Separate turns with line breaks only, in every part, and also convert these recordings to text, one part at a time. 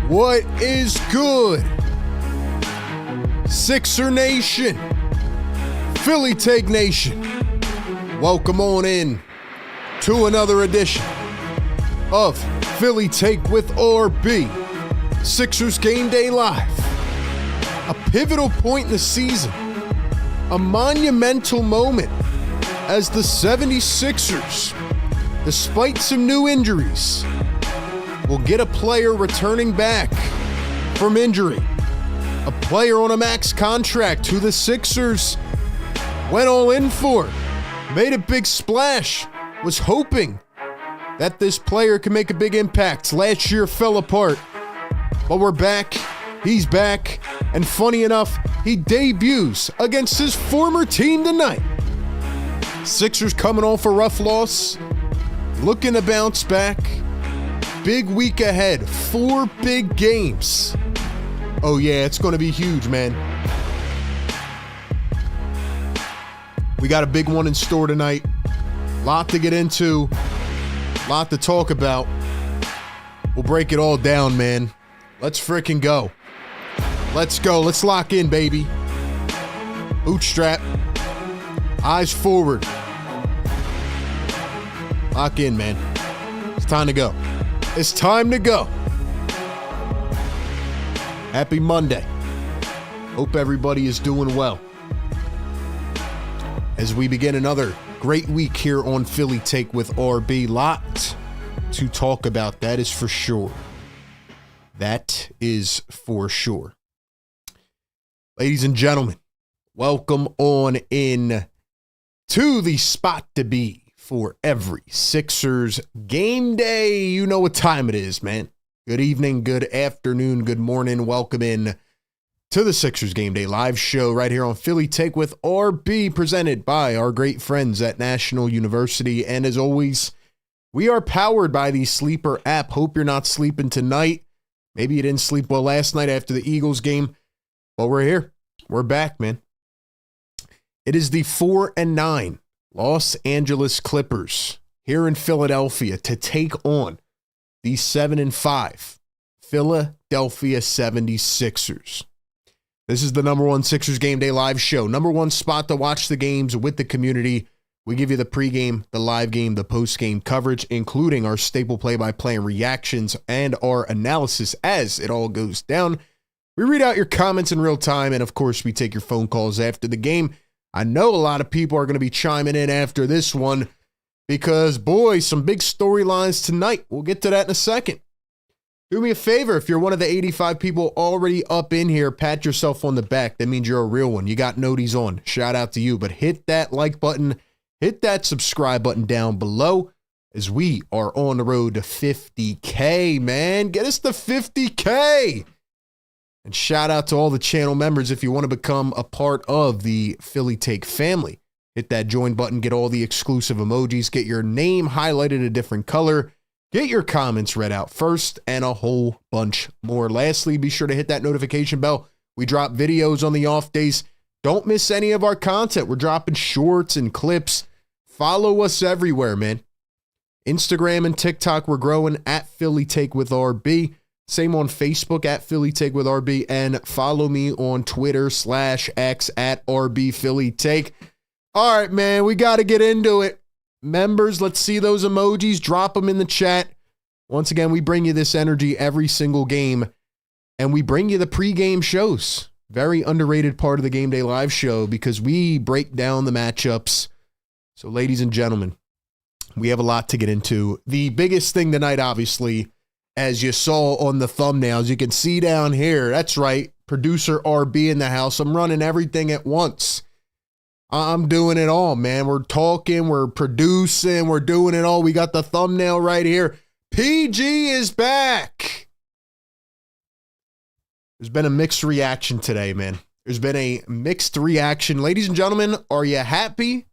What is good? Sixer Nation, Philly Take Nation, welcome on in to another edition of Philly Take with RB, Sixers Game Day Live. A pivotal point in the season, a monumental moment as the 76ers, despite some new injuries, will get a player returning back from injury. A player on a max contract who the Sixers went all in for, made a big splash, was hoping that this player could make a big impact. Last year fell apart, but we're back. He's back, and funny enough, he debuts against his former team tonight. Sixers coming off a rough loss, looking to bounce back. Big week ahead, 4 big games. Oh yeah, it's going to be huge, man. We got a big one in store tonight. Lot to get into, lot to talk about. We'll break it all down, man. Let's freaking go. Let's go. Let's lock in, baby. Bootstrap. Eyes forward. Lock in, man. It's time to go. It's time to go. Happy Monday. Hope everybody is doing well. As we begin another great week here on Philly Take with RB. Lot to talk about, that is for sure. That is for sure. Ladies and gentlemen, welcome on in to the spot to be for every Sixers game day. You know what time it is, man. Good evening, good afternoon, good morning. Welcome in to the Sixers Game Day Live show right here on Philly Take with RB, presented by our great friends at National University. And as always, we are powered by the Sleeper app. Hope you're not sleeping tonight. Maybe you didn't sleep well last night after the Eagles game, but we're here. We're back, man. It is the 4-9 Los Angeles Clippers here in Philadelphia to take on the 7-5 Philadelphia 76ers. This is the number one Sixers Game Day Live show. Number one spot to watch the games with the community. We give you the pregame, the live game, the postgame coverage, including our staple play-by-play and reactions and our analysis as it all goes down. We read out your comments in real time, and of course, we take your phone calls after the game. I know a lot of people are going to be chiming in after this one because, boy, some big storylines tonight. We'll get to that in a second. Do me a favor, if you're one of the 85 people already up in here, pat yourself on the back. That means you're a real one. You got noties on. Shout out to you. But hit that like button, hit that subscribe button down below as we are on the road to 50K, man. Get us to 50K. And shout out to all the channel members if you want to become a part of the Philly Take family. Hit that join button, get all the exclusive emojis, get your name highlighted a different color, get your comments read out first, and a whole bunch more. Lastly, be sure to hit that notification bell. We drop videos on the off days. Don't miss any of our content. We're dropping shorts and clips. Follow us everywhere, man. Instagram and TikTok, we're growing at Philly Take with RB. Same on Facebook at Philly Take with RB, and follow me on Twitter/X at RB Philly Take. All right, man, we got to get into it. Members, let's see those emojis. Drop them in the chat. Once again, we bring you this energy every single game, and we bring you the pregame shows. Very underrated part of the Game Day Live show because we break down the matchups. So, ladies and gentlemen, we have a lot to get into. The biggest thing tonight, obviously, as you saw on the thumbnails, you can see down here, that's right, producer RB in the house. I'm running everything at once. I'm doing it all, man. We're talking, we're producing, we're doing it all. We got the thumbnail right here. PG is back. There's been a mixed reaction today, man. There's been a mixed reaction. Ladies and gentlemen, are you happy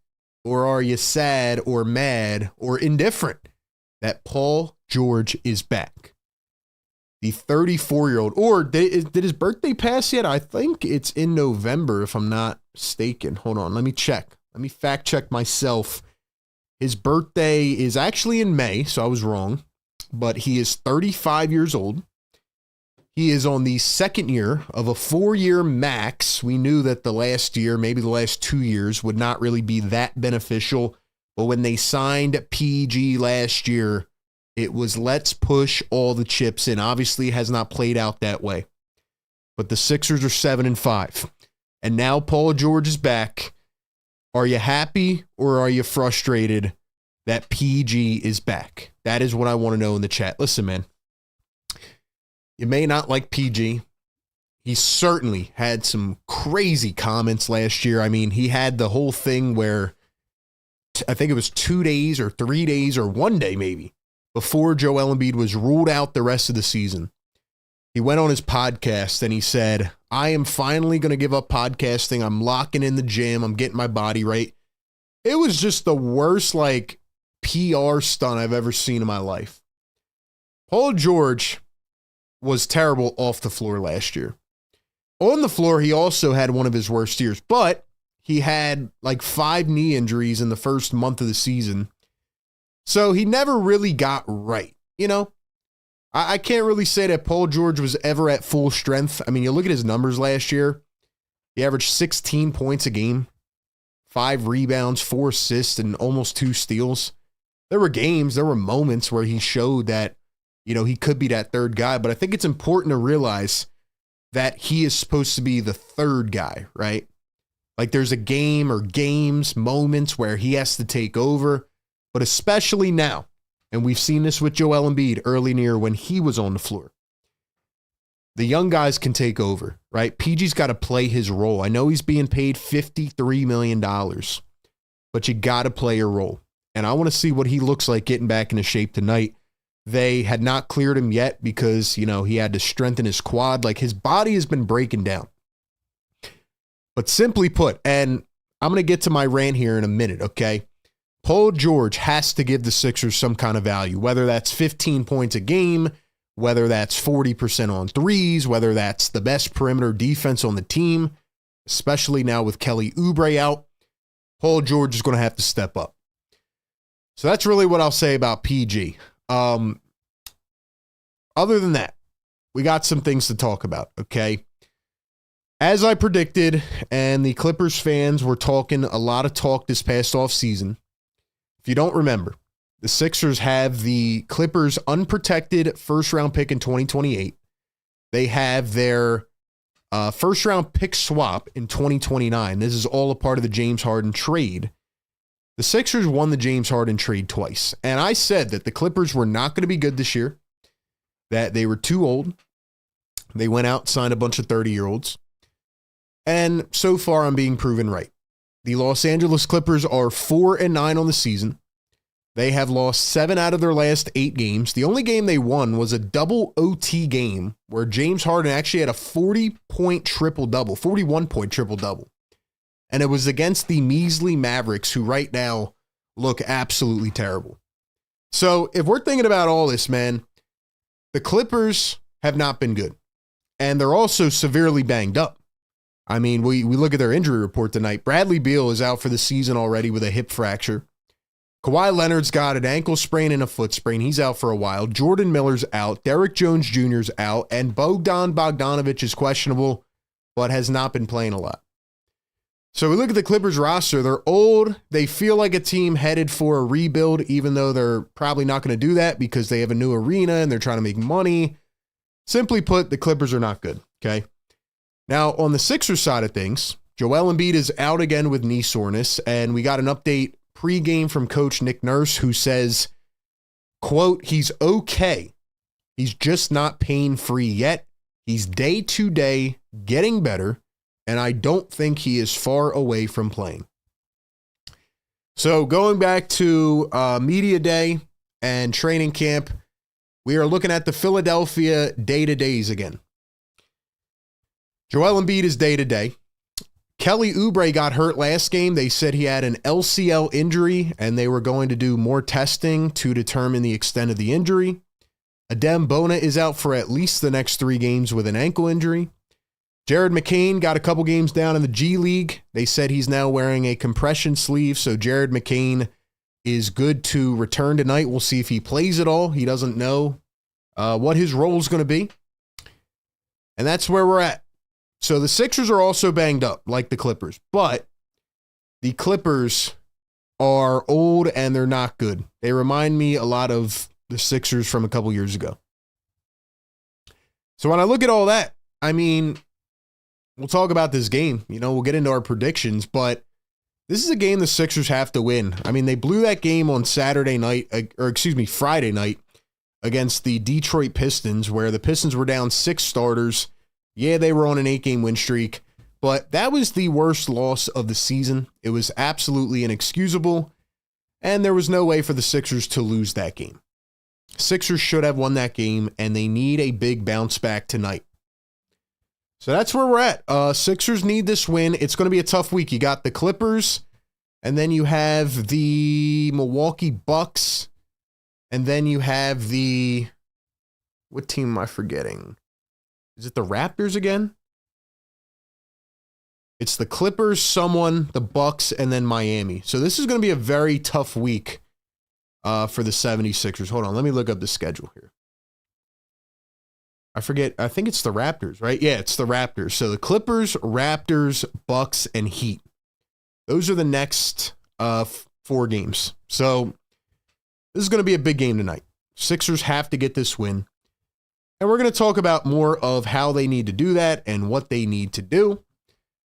or are you sad or mad or indifferent that Paul George is back? The 34-year-old, or did his birthday pass yet? I think it's in November, if I'm not mistaken. Hold on, let me check. Let me fact check myself. His birthday is actually in May, so I was wrong. But he is 35 years old. He is on the second year of a 4-year max. We knew that the last year, maybe the last 2 years, would not really be that beneficial. But when they signed PG last year, it was let's push all the chips in. Obviously, it has not played out that way. But the Sixers are 7-5. And now Paul George is back. Are you happy or are you frustrated that PG is back? That is what I want to know in the chat. Listen, man. You may not like PG. He certainly had some crazy comments last year. I mean, he had the whole thing where I think it was 2 days or 3 days or 1 day maybe before Joel Embiid was ruled out the rest of the season. He went on his podcast and he said, I am finally going to give up podcasting. I'm locking in the gym. I'm getting my body right. It was just the worst PR stunt I've ever seen in my life. Paul George was terrible off the floor last year. On the floor, he also had one of his worst years, but he had 5 knee injuries in the first month of the season. So he never really got right. I can't really say that Paul George was ever at full strength. I mean, you look at his numbers last year. He averaged 16 points a game, 5 rebounds, 4 assists, and almost 2 steals. There were moments where he showed that he could be that third guy, but I think it's important to realize that he is supposed to be the third guy, right? There's a game or games, moments where he has to take over, but especially now, and we've seen this with Joel Embiid early in the year when he was on the floor. The young guys can take over, right? PG's got to play his role. I know he's being paid $53 million, but you got to play your role. And I want to see what he looks like getting back into shape tonight. They had not cleared him yet because, he had to strengthen his quad. His body has been breaking down. But simply put, and I'm going to get to my rant here in a minute, okay? Paul George has to give the Sixers some kind of value, whether that's 15 points a game, whether that's 40% on threes, whether that's the best perimeter defense on the team, especially now with Kelly Oubre out. Paul George is going to have to step up. So that's really what I'll say about PG. Other than that, we got some things to talk about, okay? As I predicted, and the Clippers fans were talking a lot of talk this past offseason. If you don't remember, the Sixers have the Clippers' unprotected first-round pick in 2028. They have their first-round pick swap in 2029. This is all a part of the James Harden trade. The Sixers won the James Harden trade twice. And I said that the Clippers were not going to be good this year, that they were too old. They went out and signed a bunch of 30-year-olds. And so far, I'm being proven right. The Los Angeles Clippers are 4-9 on the season. They have lost 7 out of their last 8 games. The only game they won was a double OT game where James Harden actually had a 40-point triple-double, 41-point triple-double. And it was against the measly Mavericks, who right now look absolutely terrible. So if we're thinking about all this, man, the Clippers have not been good. And they're also severely banged up. I mean, we look at their injury report tonight. Bradley Beal is out for the season already with a hip fracture. Kawhi Leonard's got an ankle sprain and a foot sprain. He's out for a while. Jordan Miller's out. Derrick Jones Jr.'s out. And Bogdan Bogdanovic is questionable, but has not been playing a lot. So we look at the Clippers roster. They're old. They feel like a team headed for a rebuild, even though they're probably not going to do that because they have a new arena and they're trying to make money. Simply put, the Clippers are not good, okay? Now, on the Sixers side of things, Joel Embiid is out again with knee soreness, and we got an update pregame from Coach Nick Nurse who says, quote, he's okay. He's just not pain-free yet. He's day to day getting better, and I don't think he is far away from playing. So going back to media day and training camp, we are looking at the Philadelphia day-to-days again. Joel Embiid is day-to-day. Kelly Oubre got hurt last game. They said he had an LCL injury, and they were going to do more testing to determine the extent of the injury. Adem Bona is out for at least the next 3 games with an ankle injury. Jared McCain got a couple games down in the G League. They said he's now wearing a compression sleeve, so Jared McCain is good to return tonight. We'll see if he plays at all. He doesn't know what his role is going to be. And that's where we're at. So the Sixers are also banged up like the Clippers, but the Clippers are old and they're not good. They remind me a lot of the Sixers from a couple years ago. So when I look at all that, I mean, we'll talk about this game. We'll get into our predictions, but this is a game the Sixers have to win. I mean, they blew that game on Friday night against the Detroit Pistons, where the Pistons were down 6 starters. Yeah, they were on an 8-game win streak, but that was the worst loss of the season. It was absolutely inexcusable, and there was no way for the Sixers to lose that game. Sixers should have won that game, and they need a big bounce back tonight. So that's where we're at. Sixers need this win. It's going to be a tough week. You got the Clippers, and then you have the Milwaukee Bucks, and then you have the... What team am I forgetting? Is it the Raptors again? It's the Clippers, the Bucks, and then Miami. So this is going to be a very tough week for the 76ers. Hold on, let me look up the schedule here. I forget. I think it's the Raptors, right? Yeah, it's the Raptors. So the Clippers, Raptors, Bucks, and Heat. Those are the next 4 games. So this is going to be a big game tonight. Sixers have to get this win. And we're going to talk about more of how they need to do that and what they need to do.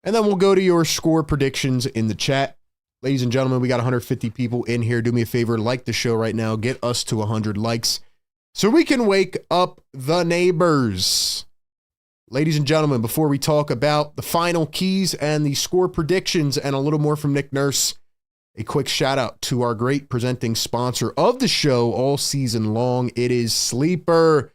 And then we'll go to your score predictions in the chat. Ladies and gentlemen, we got 150 people in here. Do me a favor, like the show right now. Get us to 100 likes so we can wake up the neighbors. Ladies and gentlemen, before we talk about the final keys and the score predictions and a little more from Nick Nurse, a quick shout out to our great presenting sponsor of the show all season long. It is Sleeper.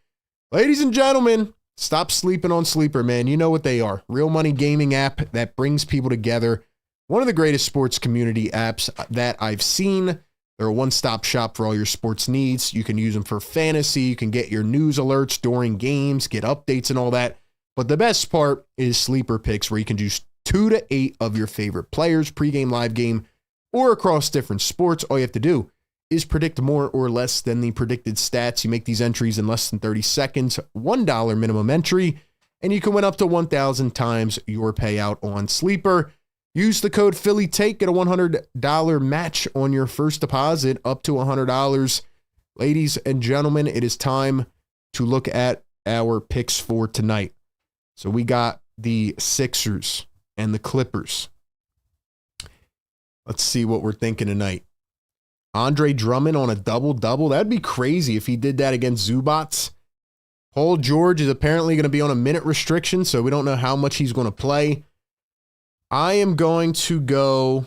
Ladies and gentlemen, stop sleeping on Sleeper, man. You know what they are. Real money gaming app that brings people together. One of the greatest sports community apps that I've seen. They're a one-stop shop for all your sports needs. You can use them for fantasy. You can get your news alerts during games, get updates and all that. But the best part is Sleeper Picks, where you can choose 2 to 8 of your favorite players, pregame, live game, or across different sports. All you have to do is predict more or less than the predicted stats. You make these entries in less than 30 seconds, $1 minimum entry, and you can win up to 1,000 times your payout on Sleeper. Use the code PhillyTake, get a $100 match on your first deposit, up to $100. Ladies and gentlemen, it is time to look at our picks for tonight. So we got the Sixers and the Clippers. Let's see what we're thinking tonight. Andre Drummond on a double-double. That'd be crazy if he did that against Zubats. Paul George is apparently going to be on a minute restriction, so we don't know how much he's going to play. I am going to go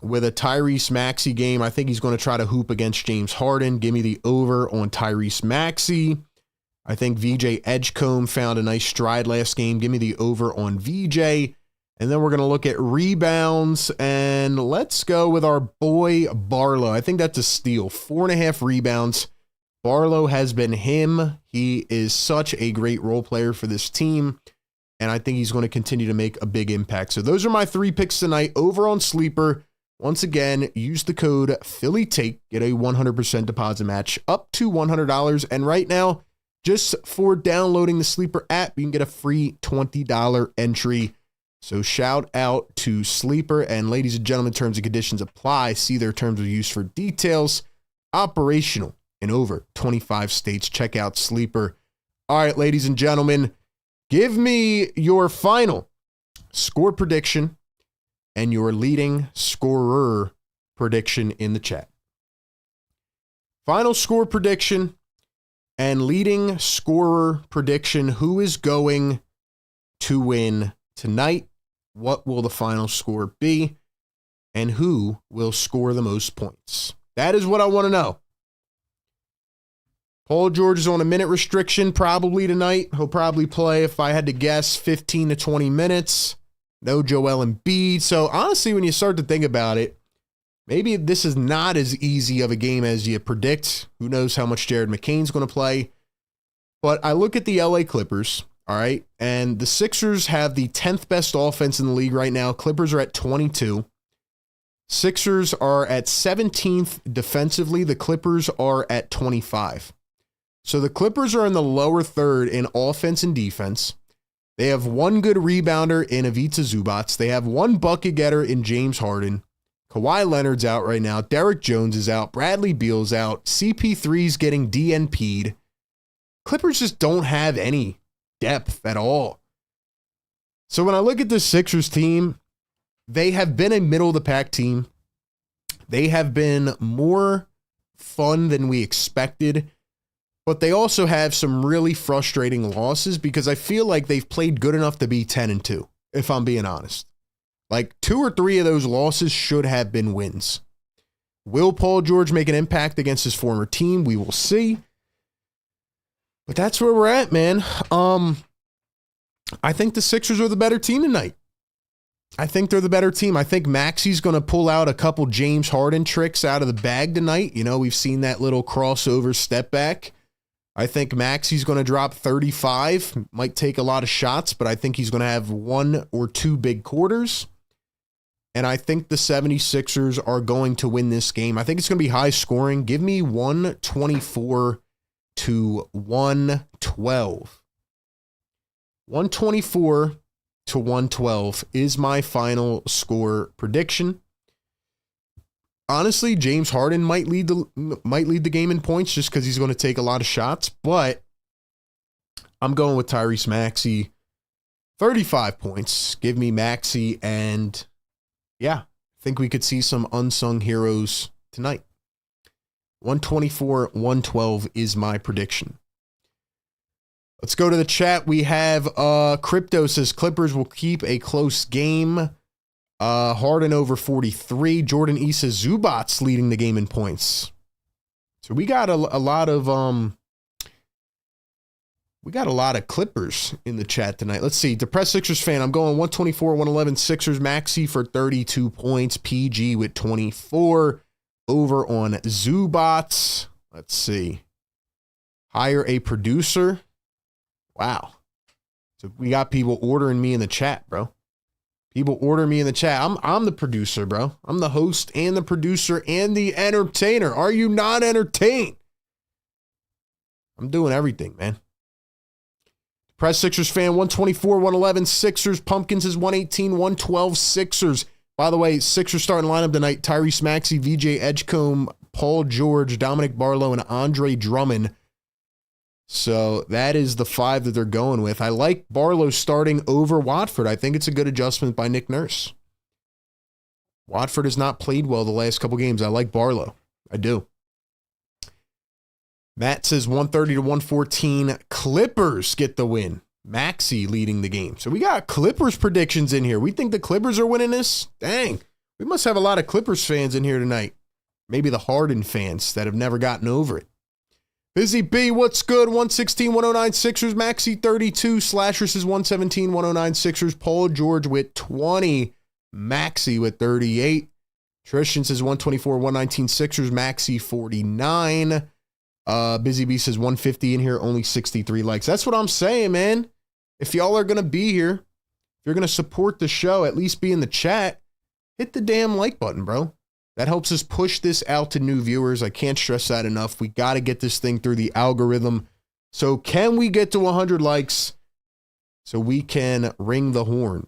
with a Tyrese Maxey game. I think he's going to try to hoop against James Harden. Give me the over on Tyrese Maxey. I think VJ Edgecombe found a nice stride last game. Give me the over on VJ. And then we're going to look at rebounds, and let's go with our boy Barlow. I think that's a steal. 4.5 rebounds. Barlow has been him. He is such a great role player for this team, and I think he's going to continue to make a big impact. So those are my 3 picks tonight over on Sleeper. Once again, use the code PhillyTake. Get a 100% deposit match up to $100. And right now, just for downloading the Sleeper app, you can get a free $20 entry. So shout out to Sleeper, and ladies and gentlemen, terms and conditions apply. See their terms of use for details. Operational in over 25 states. Check out Sleeper. All right, ladies and gentlemen, give me your final score prediction and your leading scorer prediction in the chat. Final score prediction and leading scorer prediction. Who is going to win tonight? What will the final score be? And who will score the most points? That is what I want to know. Paul George is on a minute restriction probably tonight. He'll probably play, if I had to guess, 15 to 20 minutes. No Joel Embiid. So honestly, when you start to think about it, maybe this is not as easy of a game as you predict. Who knows how much Jared McCain's going to play. But I look at the LA Clippers. All right. And the Sixers have the 10th best offense in the league right now. Clippers are at 22. Sixers are at 17th defensively. The Clippers are at 25. So the Clippers are in the lower third in offense and defense. They have one good rebounder in Ivica Zubac. They have one bucket getter in James Harden. Kawhi Leonard's out right now. Derrick Jones is out. Bradley Beal's out. CP3's getting DNP'd. Clippers just don't have any depth at all. So when I look at the Sixers team, they have been a middle-of-the-pack team. They have been more fun than we expected, but they also have some really frustrating losses because I feel like they've played good enough to be 10-2, if I'm being honest. Like 2 or 3 of those losses should have been wins. Will Paul George make an impact against his former team? We will see. But that's where we're at, man. I think the Sixers are the better team tonight. I think they're the better team. I think Maxi's going to pull out a couple James Harden tricks out of the bag tonight. You know, we've seen that little crossover step back. I think Maxi's going to drop 35. Might take a lot of shots, but I think he's going to have 1 or 2 big quarters. And I think the 76ers are going to win this game. I think it's going to be high scoring. Give me 124 to 112. 124 to 112 is my final score prediction. Honestly, James Harden might lead the game in points just because he's going to take a lot of shots, but I'm going with Tyrese Maxey. 35 points. Give me Maxey, and yeah, I think we could see some unsung heroes tonight. 124-112 is my prediction. Let's go to the chat. We have Crypto says Clippers will keep a close game. Harden over 43. Jordan E says Zubac's leading the game in points. So we got a lot of Clippers in the chat tonight. Let's see. Depressed Sixers fan. I'm going 124-111 Sixers. Maxey for 32 points. PG with 24. Over on Zubac. Let's see. Hire a producer. Wow. So we got people ordering me in the chat, bro. People order me in the chat. I'm the producer, bro. I'm the host and the producer and the entertainer. Are you not entertained? I'm doing everything, man. Press Sixers fan, 124-111 Sixers. Pumpkins is 118-112 Sixers. By the way, Sixers starting lineup tonight: Tyrese Maxey, VJ Edgecombe, Paul George, Dominic Barlow, and Andre Drummond. So that is the 5 that they're going with. I like Barlow starting over Watford. I think it's a good adjustment by Nick Nurse. Watford has not played well the last couple games. I like Barlow. I do. Matt says 130-114. Clippers get the win. Maxey leading the game. So we got Clippers predictions in here. We think the Clippers are winning this? Dang. We must have a lot of Clippers fans in here tonight. Maybe the Harden fans that have never gotten over it. Busy B, what's good? 116-109 Sixers. Maxey 32. Slasher says 117-109 Sixers. Paul George with 20. Maxey with 38. Tristan says 124-119 Sixers. Maxey 49. Busy B says 150 in here. Only 63 likes. That's what I'm saying, man. If y'all are going to be here, if you're going to support the show, at least be in the chat, hit the damn like button, bro. That helps us push this out to new viewers. I can't stress that enough. We got to get this thing through the algorithm. So can we get to 100 likes so we can ring the horn?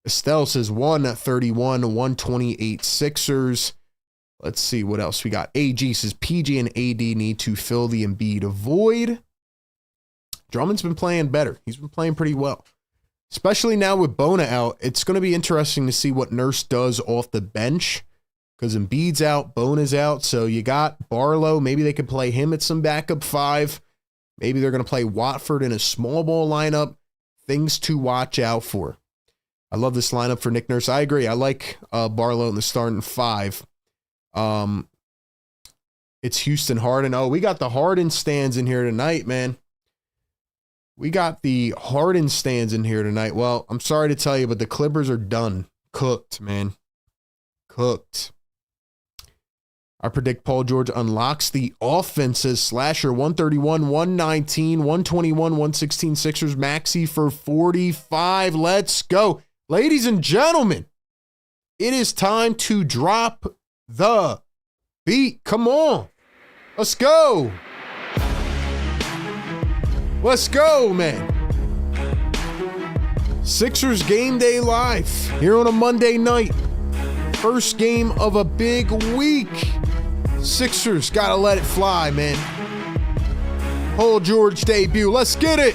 Estelle says 131-128 Sixers. Let's see what else we got. AG says PG and AD need to fill the Embiid void. Drummond's been playing better. He's been playing pretty well. Especially now with Bona out, it's going to be interesting to see what Nurse does off the bench because Embiid's out, Bona's out. So you got Barlow. Maybe they could play him at some backup 5. Maybe they're going to play Watford in a small ball lineup. Things to watch out for. I love this lineup for Nick Nurse. I agree. I like Barlow in the starting 5. It's Houston Harden. Oh, we got the Harden stands in here tonight, man. We got the Harden stands in here tonight. Well, I'm sorry to tell you, but the Clippers are done. Cooked, man. Cooked. I predict Paul George unlocks the offenses. Slasher 131, 119, 121, 116 Sixers. Maxey for 45. Let's go. Ladies and gentlemen, it is time to drop the beat. Come on. Let's go. Let's go, man. Sixers Game Day Live here on a Monday night. First game of a big week. Sixers gotta let it fly, man. Paul George debut. Let's get it.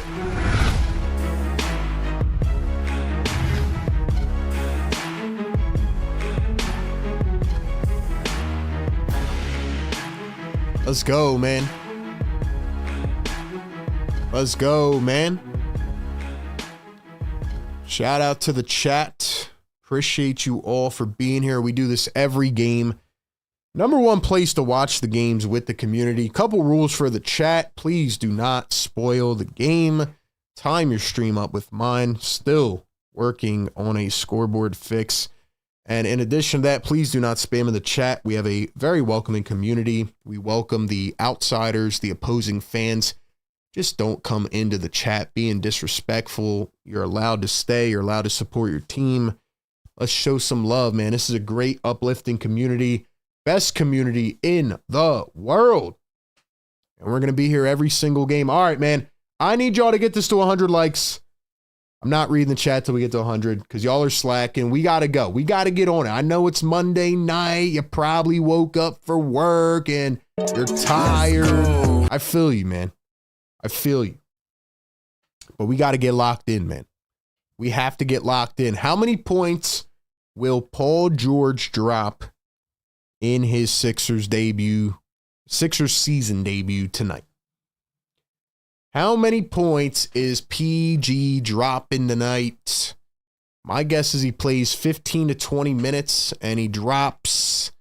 Let's go, man. Let's go, man. Shout out to the chat. Appreciate you all for being here. We do this every game. Number one place to watch the games with the community. Couple rules for the chat. Please do not spoil the game. Time your stream up with mine. Still working on a scoreboard fix. And in addition to that, please do not spam in the chat. We have a very welcoming community. We welcome the outsiders, the opposing fans. Just don't come into the chat being disrespectful. You're allowed to stay. You're allowed to support your team. Let's show some love, man. This is a great, uplifting community. Best community in the world. And we're going to be here every single game. All right, man. I need y'all to get this to 100 likes. I'm not reading the chat till we get to 100 because y'all are slacking. We got to go. We got to get on it. I know it's Monday night. You probably woke up for work and you're tired. I feel you, man. I feel you. But we got to get locked in, man. We have to get locked in. How many points will Paul George drop in his Sixers season debut tonight? How many points is PG dropping tonight? My guess is he plays 15 to 20 minutes and he drops,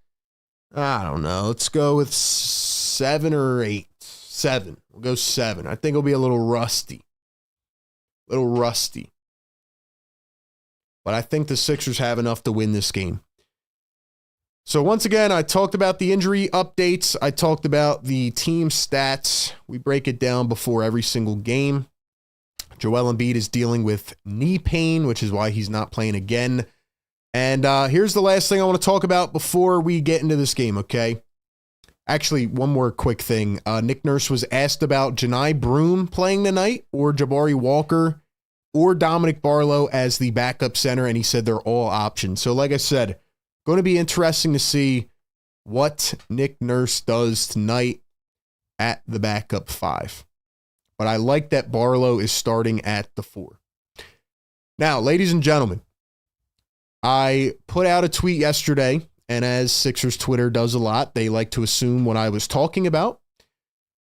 I don't know. Let's go with 7 or 8. 7. We'll go 7. I think it'll be a little rusty. But I think the Sixers have enough to win this game. So once again, I talked about the injury updates. I talked about the team stats. We break it down before every single game. Joel Embiid is dealing with knee pain, which is why he's not playing again. And here's the last thing I want to talk about before we get into this game, okay? Actually, one more quick thing. Nick Nurse was asked about Janai Broome playing tonight or Jabari Walker or Dominic Barlow as the backup center, and he said they're all options. So like I said, going to be interesting to see what Nick Nurse does tonight at the backup 5. But I like that Barlow is starting at the 4. Now, ladies and gentlemen, I put out a tweet yesterday. And as Sixers Twitter does a lot, they like to assume what I was talking about.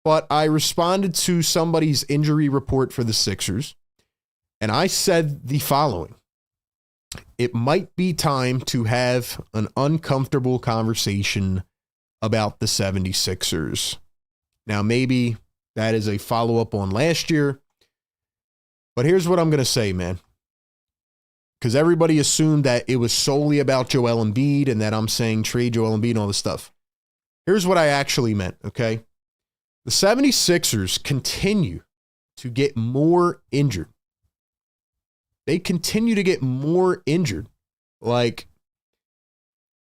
But I responded to somebody's injury report for the Sixers. And I said the following. It might be time to have an uncomfortable conversation about the 76ers. Now, maybe that is a follow-up on last year. But here's what I'm going to say, man. Because everybody assumed that it was solely about Joel Embiid and that I'm saying trade Joel Embiid and all this stuff. Here's what I actually meant, okay? The 76ers continue to get more injured. They continue to get more injured. Like,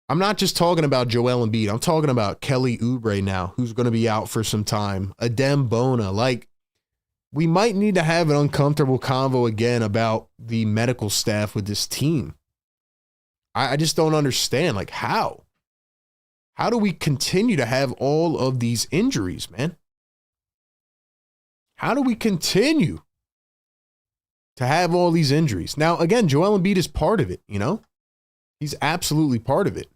I'm not just talking about Joel Embiid. I'm talking about Kelly Oubre now, who's going to be out for some time. Adem Bona. Like, we might need to have an uncomfortable convo again about the medical staff with this team. I just don't understand. Like, how? How do we continue to have all of these injuries, man? How do we continue to have all these injuries? Now, again, Joel Embiid is part of it, you know? He's absolutely part of it.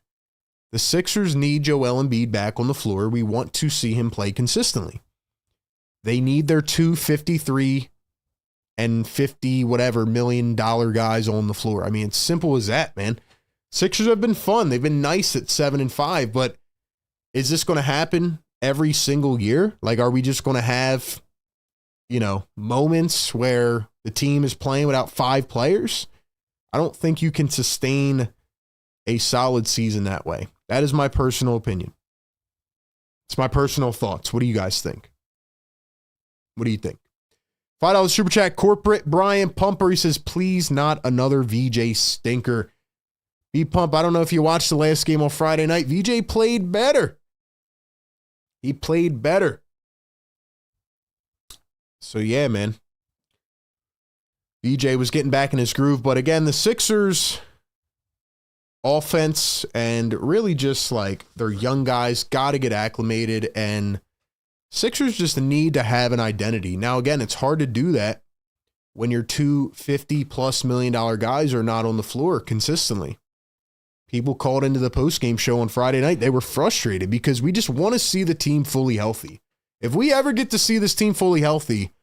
The Sixers need Joel Embiid back on the floor. We want to see him play consistently. They need their 253 and 50 whatever $1 million guys on the floor. I mean, it's simple as that, man. Sixers have been fun. They've been nice at 7-5, but is this going to happen every single year? Like, are we just going to have, moments where the team is playing without 5 players? I don't think you can sustain a solid season that way. That is my personal opinion. It's my personal thoughts. What do you guys think? What do you think? $5 super chat. Corporate Brian Pumper. He says, please not another VJ stinker. B-Pump, I don't know if you watched the last game on Friday night. VJ played better. He played better. So, yeah, man. DJ was getting back in his groove. But again, the Sixers offense and really just like their young guys got to get acclimated, and Sixers just need to have an identity. Now, again, it's hard to do that when your two $50+ million guys are not on the floor consistently. People called into the postgame show on Friday night. They were frustrated because we just want to see the team fully healthy. If we ever get to see this team fully healthy,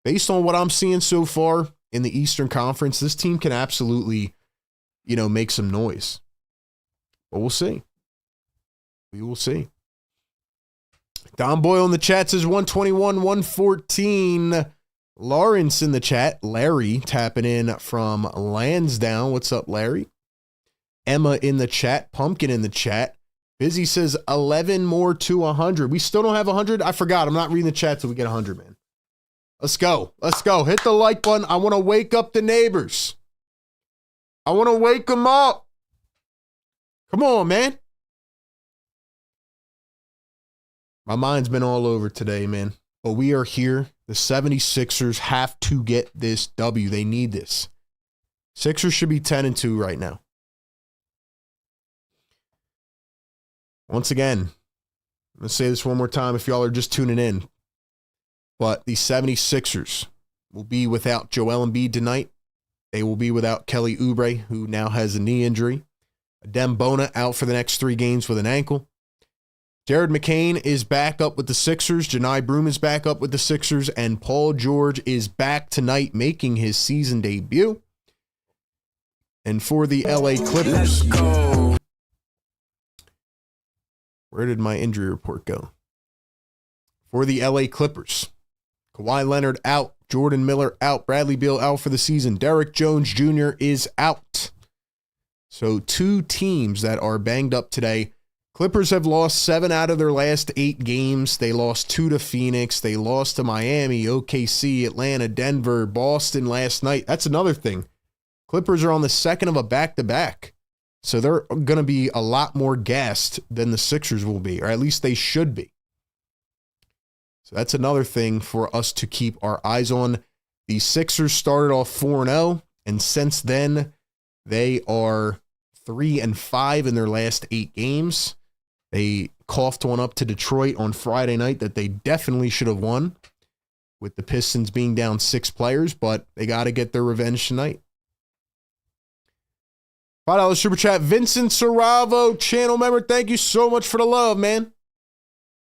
based on what I'm seeing so far in the Eastern Conference, this team can absolutely, make some noise. But we'll see. We will see. Don Boyle in the chat says 121, 114. Lawrence in the chat. Larry tapping in from Lansdowne. What's up, Larry? Emma in the chat. Pumpkin in the chat. Busy says 11 more to 100. We still don't have 100? I forgot. I'm not reading the chat till we get 100, man. Let's go. Let's go. Hit the like button. I want to wake up the neighbors. I want to wake them up. Come on, man. My mind's been all over today, man. But we are here. The 76ers have to get this W. They need this. Sixers should be 10-2 right now. Once again, I'm going to say this one more time if y'all are just tuning in. But the 76ers will be without Joel Embiid tonight. They will be without Kelly Oubre, who now has a knee injury. Adem Bona out for the next 3 games with an ankle. Jared McCain is back up with the Sixers. Janai Broom is back up with the Sixers. And Paul George is back tonight making his season debut. And for the LA Clippers. Let's go. Where did my injury report go? For the LA Clippers, Kawhi Leonard out. Jordan Miller out. Bradley Beal out for the season. Derrick Jones Jr. is out. So 2 teams that are banged up today. Clippers have lost 7 out of their last 8 games. They lost 2 to Phoenix. They lost to Miami, OKC, Atlanta, Denver, Boston last night. That's another thing. Clippers are on the second of a back-to-back. So they're going to be a lot more gassed than the Sixers will be, or at least they should be. So that's another thing for us to keep our eyes on. The Sixers started off 4-0, and since then, they are 3-5 in their last 8 games. They coughed one up to Detroit on Friday night that they definitely should have won, with the Pistons being down 6 players, but they got to get their revenge tonight. $5 super chat. Vincent Saravo, channel member. Thank you so much for the love, man.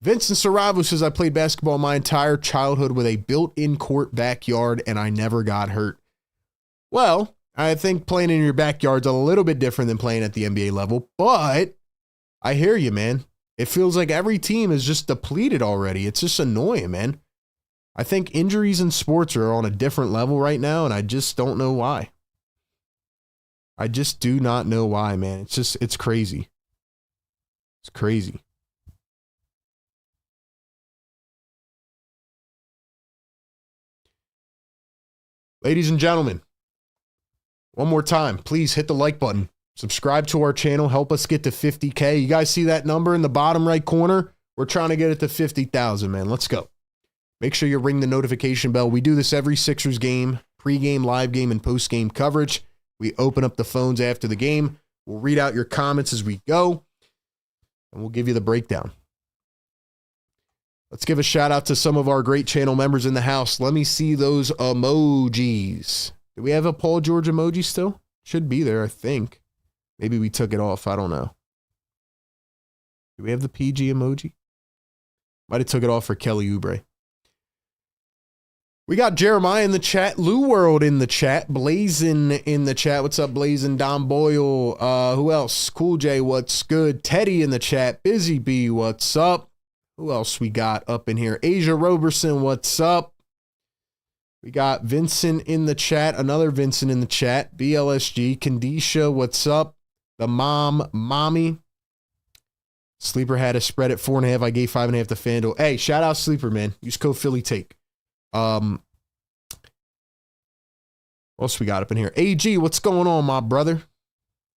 Vincent Saravo says, I played basketball my entire childhood with a built-in court backyard, and I never got hurt. Well, I think playing in your backyard's a little bit different than playing at the NBA level, but I hear you, man. It feels like every team is just depleted already. It's just annoying, man. I think injuries in sports are on a different level right now, and I just don't know why. I just do not know why, man. It's crazy. It's crazy. Ladies and gentlemen, one more time, please hit the like button. Subscribe to our channel. Help us get to 50K. You guys see that number in the bottom right corner? We're trying to get it to 50,000, man. Let's go. Make sure you ring the notification bell. We do this every Sixers game, pregame, live game, and postgame coverage. We open up the phones after the game. We'll read out your comments as we go, and we'll give you the breakdown. Let's give a shout out to some of our great channel members in the house. Let me see those emojis. Do we have a Paul George emoji still? Should be there, I think. Maybe we took it off. I don't know. Do we have the PG emoji? Might have took it off for Kelly Oubre. We got Jeremiah in the chat, Lou World in the chat, Blazin in the chat. What's up, Blazin? Don Boyle. Who else? Cool J, what's good? Teddy in the chat. Busy B, what's up? Who else we got up in here? Asia Roberson, what's up? We got Vincent in the chat, another Vincent in the chat. BLSG, Kandisha, what's up? The mommy. Sleeper had a spread at 4.5. I gave 5.5 to FanDuel. Hey, shout out Sleeper, man. Use code PhillyTake. What else we got up in here? AG, what's going on, my brother?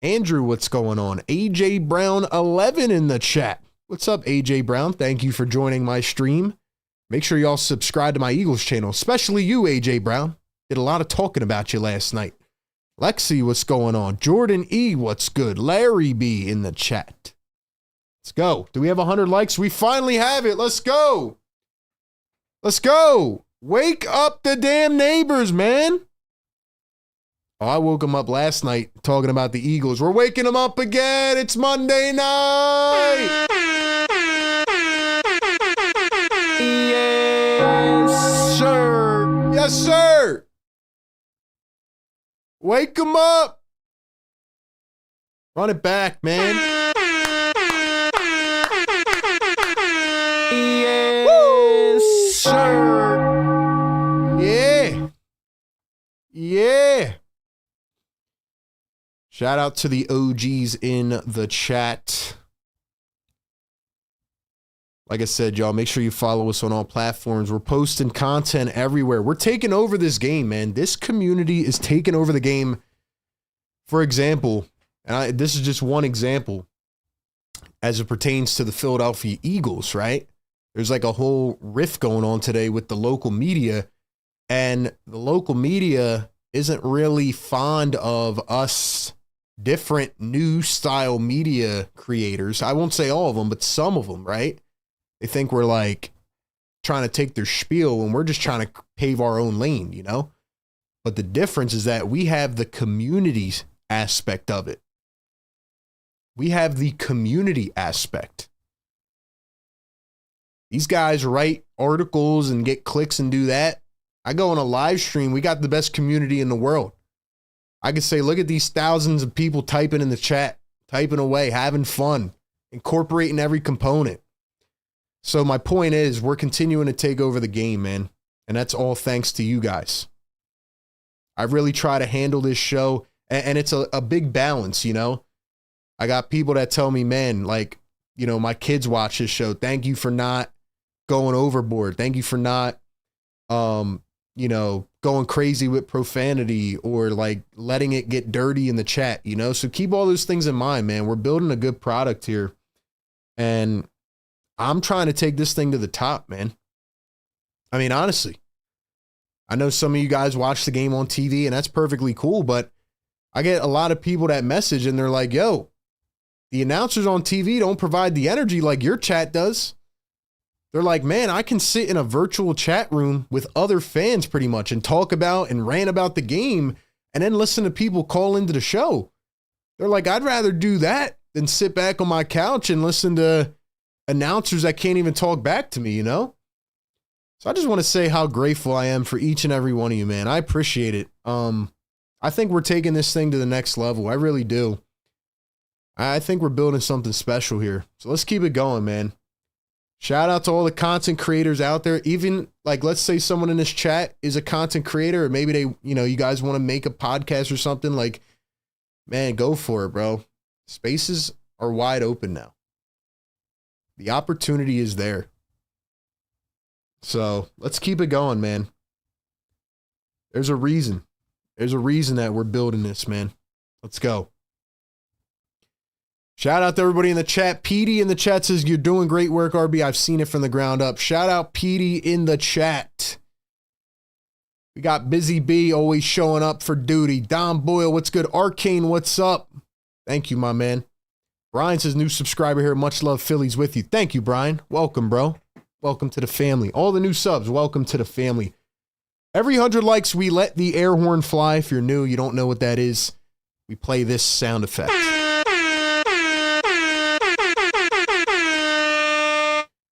Andrew, what's going on? AJ Brown 11 in the chat. What's up, AJ Brown? Thank you for joining my stream. Make sure y'all subscribe to my Eagles channel, especially you, AJ Brown. Did a lot of talking about you last night. Lexi, what's going on? Jordan E, what's good? Larry B in the chat. Let's go. Do we have 100 likes? We finally have it. Let's go. Let's go. Wake up the damn neighbors, man. Oh, I woke them up last night talking about the Eagles. We're waking them up again. It's Monday night. Yes, sir. Yes, sir. Wake them up. Run it back, man. Yes, sir. Yeah. Yeah. Shout out to the OGs in the chat. Like I said, y'all, make sure you follow us on all platforms. We're posting content everywhere. We're taking over this game, man. This community is taking over the game. For example, and this is just one example as it pertains to the Philadelphia Eagles, right? There's like a whole riff going on today with the local media, and the local media isn't really fond of us different new style media creators. I won't say all of them, but some of them, right? They think we're like trying to take their spiel when we're just trying to pave our own lane, you know? But the difference is that we have the community aspect of it. We have the community aspect. These guys write articles and get clicks and do that. I go on a live stream. We got the best community in the world. I could say, look at these thousands of people typing in the chat, typing away, having fun, incorporating every component. So my point is, we're continuing to take over the game, man. And that's all thanks to you guys. I really try to handle this show, and it's a big balance, you know? I got people that tell me, man, like, you know, my kids watch this show. Thank you for not going overboard. Thank you for not, you know, going crazy with profanity or like letting it get dirty in the chat, you know? So keep all those things in mind, man. We're building a good product here, and I'm trying to take this thing to the top, man. I mean, honestly, I know some of you guys watch the game on TV, and that's perfectly cool, but I get a lot of people that message and they're like, yo, the announcers on TV don't provide the energy like your chat does. They're like, man, I can sit in a virtual chat room with other fans pretty much and talk about and rant about the game and then listen to people call into the show. They're like, I'd rather do that than sit back on my couch and listen to announcers that can't even talk back to me, you know? So I just want to say how grateful I am for each and every one of you, man. I appreciate it. I think we're taking this thing to the next level. I really do. I think we're building something special here. So let's keep it going, man. Shout out to all the content creators out there. Even like, let's say someone in this chat is a content creator, or maybe they, you know, you guys want to make a podcast or something, like, man, go for it, bro. Spaces are wide open now. The opportunity is there. So let's keep it going, man. There's a reason. There's a reason that we're building this, man. Let's go. Shout out to everybody in the chat. Petey in the chat says, you're doing great work, RB. I've seen it from the ground up. Shout out Petey in the chat. We got Busy B always showing up for duty. Dom Boyle, what's good? Arcane, what's up? Thank you, my man. Brian says, new subscriber here. Much love, Phillies with you. Thank you, Brian. Welcome, bro. Welcome to the family. All the new subs, welcome to the family. Every 100 likes, we let the air horn fly. If you're new, you don't know what that is, we play this sound effect.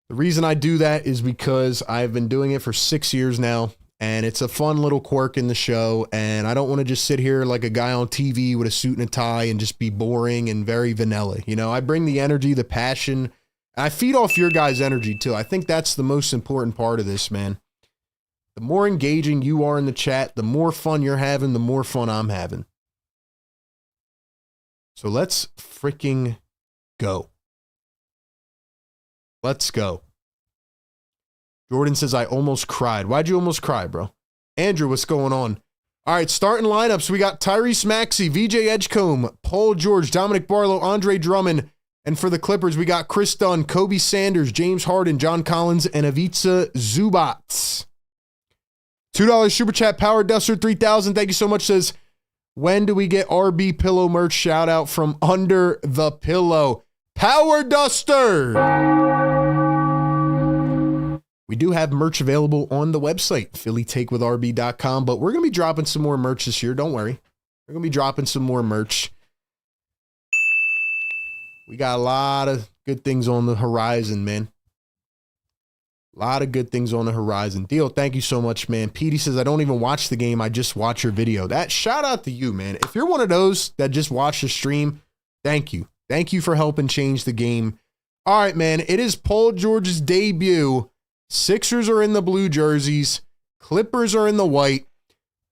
The reason I do that is because I've been doing it for 6 years now, and it's a fun little quirk in the show, and I don't want to just sit here like a guy on TV with a suit and a tie and just be boring and very vanilla. You know, I bring the energy, the passion, and I feed off your guys' energy too. I think that's the most important part of this, man. The more engaging you are in the chat, the more fun you're having, the more fun I'm having. So let's freaking go. Let's go. Jordan says, I almost cried. Why'd you almost cry, bro? Andrew, what's going on? All right, starting lineups. We got Tyrese Maxey, VJ Edgecombe, Paul George, Dominic Barlow, Andre Drummond. And for the Clippers, we got Chris Dunn, Kobe Sanders, James Harden, John Collins, and Ivica Zubac. $2 super chat. Power Duster 3000. Thank you so much. Says, when do we get RB Pillow merch? Shout out from Under the Pillow. Power Duster. We do have merch available on the website, phillytakewithrb.com, but we're going to be dropping some more merch this year. Don't worry. We're going to be dropping some more merch. We got a lot of good things on the horizon, man. A lot of good things on the horizon. Deal, thank you so much, man. Petey says, I don't even watch the game. I just watch your video. That shout out to you, man. If you're one of those that just watch the stream, thank you. Thank you for helping change the game. All right, man. It is Paul George's debut. Sixers are in the blue jerseys. Clippers are in the white.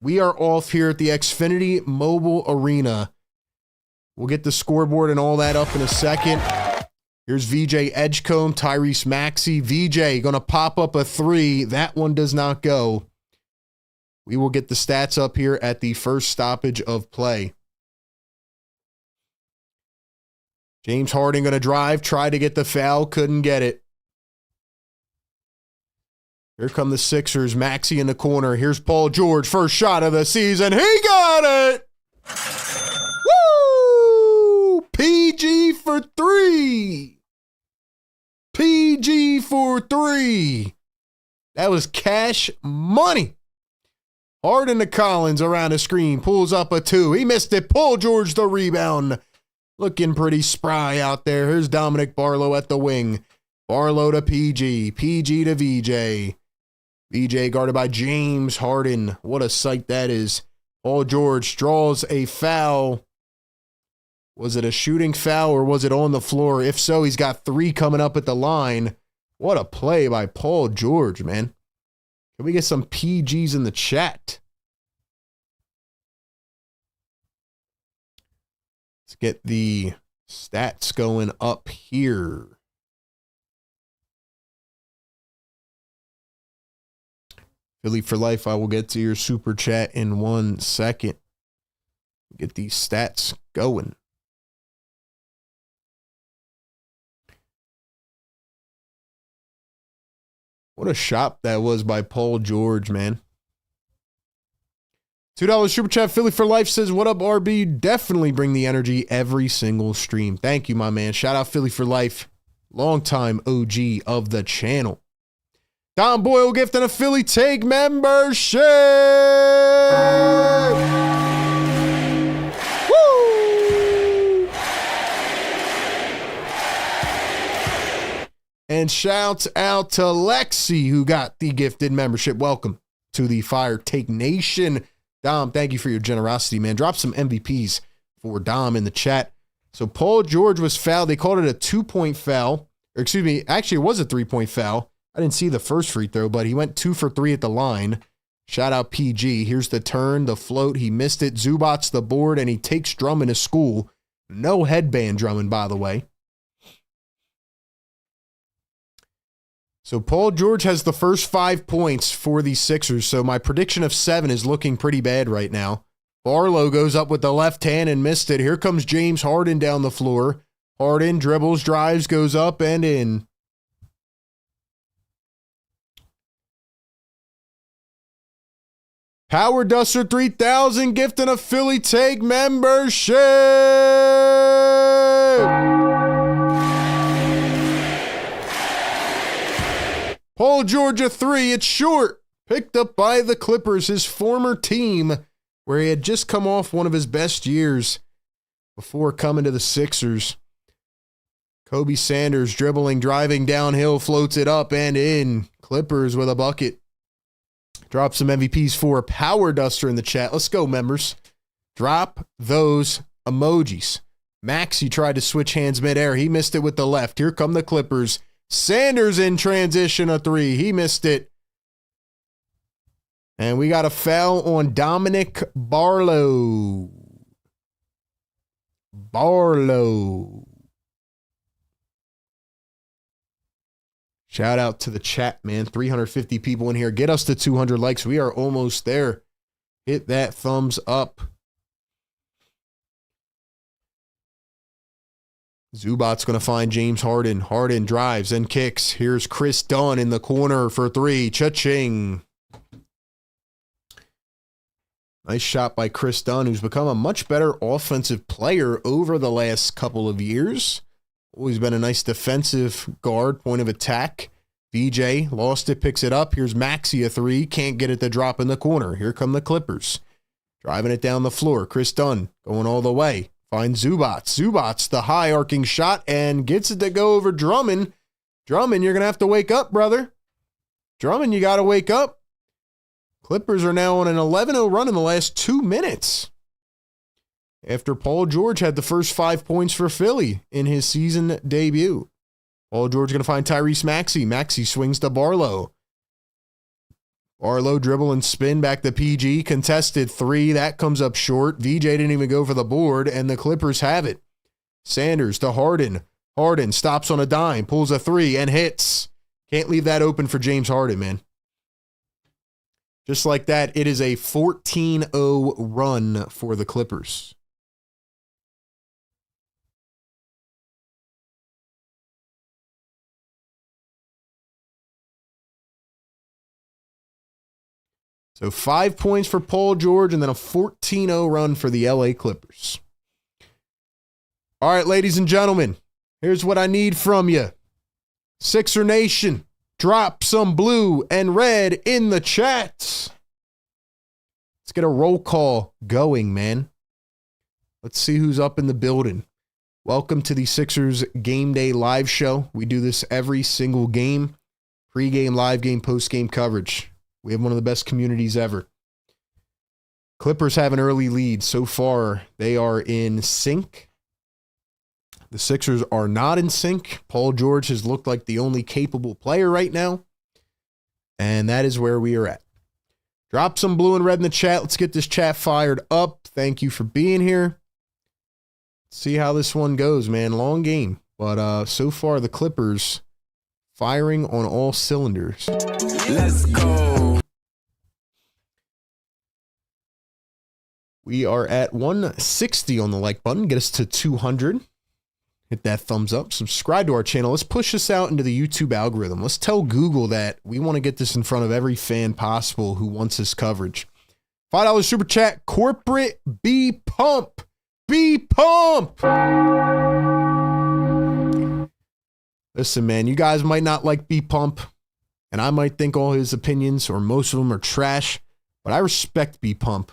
We are off here at the Xfinity Mobile Arena. We'll get the scoreboard and all that up in a second. Here's VJ Edgecombe, Tyrese Maxey. VJ going to pop up a 3. That one does not go. We will get the stats up here at the first stoppage of play. James Harden going to drive, try to get the foul, couldn't get it. Here come the Sixers. Maxey in the corner. Here's Paul George, first shot of the season. He got it! Woo! PG for 3. PG for 3. That was cash money. Harden to Collins around the screen. Pulls up a 2. He missed it. Paul George the rebound. Looking pretty spry out there. Here's Dominic Barlow at the wing. Barlow to PG. PG to VJ. VJ guarded by James Harden. What a sight that is. Paul George draws a foul. Was it a shooting foul or was it on the floor? If so, he's got 3 coming up at the line. What a play by Paul George, man. Can we get some PGs in the chat? Let's get the stats going up here. Philly for life, I will get to your super chat in 1 second. Get these stats going. What a shot that was by Paul George, man. $2 super chat. Philly for life says, what up, RB? You definitely bring the energy every single stream. Thank you, my man. Shout out Philly for life. Longtime OG of the channel. Don Boyle gifting a Philly Take membership. Woo! And shouts out to Lexi, who got the gifted membership. Welcome to the Fire Take Nation. Dom, thank you for your generosity, man. Drop some MVPs for Dom in the chat. So Paul George was fouled. They called it a 2-point foul. Or excuse me, actually it was a 3-point foul. I didn't see the first free throw, but he went 2 for 3 at the line. Shout out PG. Here's the turn, the float. He missed it. Zubac's the board, and he takes Drummond to school. No headband Drummond, by the way. So Paul George has the first 5 points for the Sixers. So my prediction of 7 is looking pretty bad right now. Barlow goes up with the left hand and missed it. Here comes James Harden down the floor. Harden dribbles, drives, goes up and in. Power Duster 3000 gifting a Philly Take membership. Paul George a 3. It's short. Picked up by the Clippers, his former team, where he had just come off one of his best years before coming to the Sixers. Kobe Sanders dribbling, driving downhill, floats it up and in. Clippers with a bucket. Drop some MVPs for Power Duster in the chat. Let's go, members. Drop those emojis. Maxey tried to switch hands midair. He missed it with the left. Here come the Clippers. Sanders in transition, a 3. He missed it. And we got a foul on Dominic Barlow. Barlow. Shout out to the chat, man. 350 people in here. Get us to 200 likes. We are almost there. Hit that thumbs up. Zubac's going to find James Harden. Harden drives and kicks. Here's Chris Dunn in the corner for 3. Cha-ching. Nice shot by Chris Dunn, who's become a much better offensive player over the last couple of years. Always been a nice defensive guard, point of attack. VJ lost it, picks it up. Here's Maxey, a three. Can't get it to drop in the corner. Here come the Clippers. Driving it down the floor. Chris Dunn going all the way. Finds Zubac. Zubac, the high arcing shot, and gets it to go over Drummond. Drummond, you're going to have to wake up, brother. Drummond, you got to wake up. Clippers are now on an 11-0 run in the last 2 minutes. After Paul George had the first 5 points for Philly in his season debut. Paul George going to find Tyrese Maxey. Maxey swings to Barlow. Barlow dribble and spin back to PG. Contested three. That comes up short. VJ didn't even go for the board, and the Clippers have it. Sanders to Harden. Harden stops on a dime, pulls a three, and hits. Can't leave that open for James Harden, man. Just like that, it is a 14-0 run for the Clippers. So 5 points for Paul George and then a 14-0 run for the LA Clippers. All right, ladies and gentlemen, here's what I need from you. Sixer Nation, drop some blue and red in the chat. Let's get a roll call going, man. Let's see who's up in the building. Welcome to the Sixers Game Day Live Show. We do this every single game. Pre-game, live game, post-game coverage. We have one of the best communities ever. Clippers have an early lead. So far, they are in sync. The Sixers are not in sync. Paul George has looked like the only capable player right now. And that is where we are at. Drop some blue and red in the chat. Let's get this chat fired up. Thank you for being here. See how this one goes, man. Long game. But so far, the Clippers firing on all cylinders. Let's go. We are at 160 on the like button. Get us to 200. Hit that thumbs up. Subscribe to our channel. Let's push this out into the YouTube algorithm. Let's tell Google that we want to get this in front of every fan possible who wants this coverage. $5 super chat. Corporate B Pump. B Pump. Listen, man, you guys might not like B Pump, and I might think all his opinions or most of them are trash, but I respect B Pump.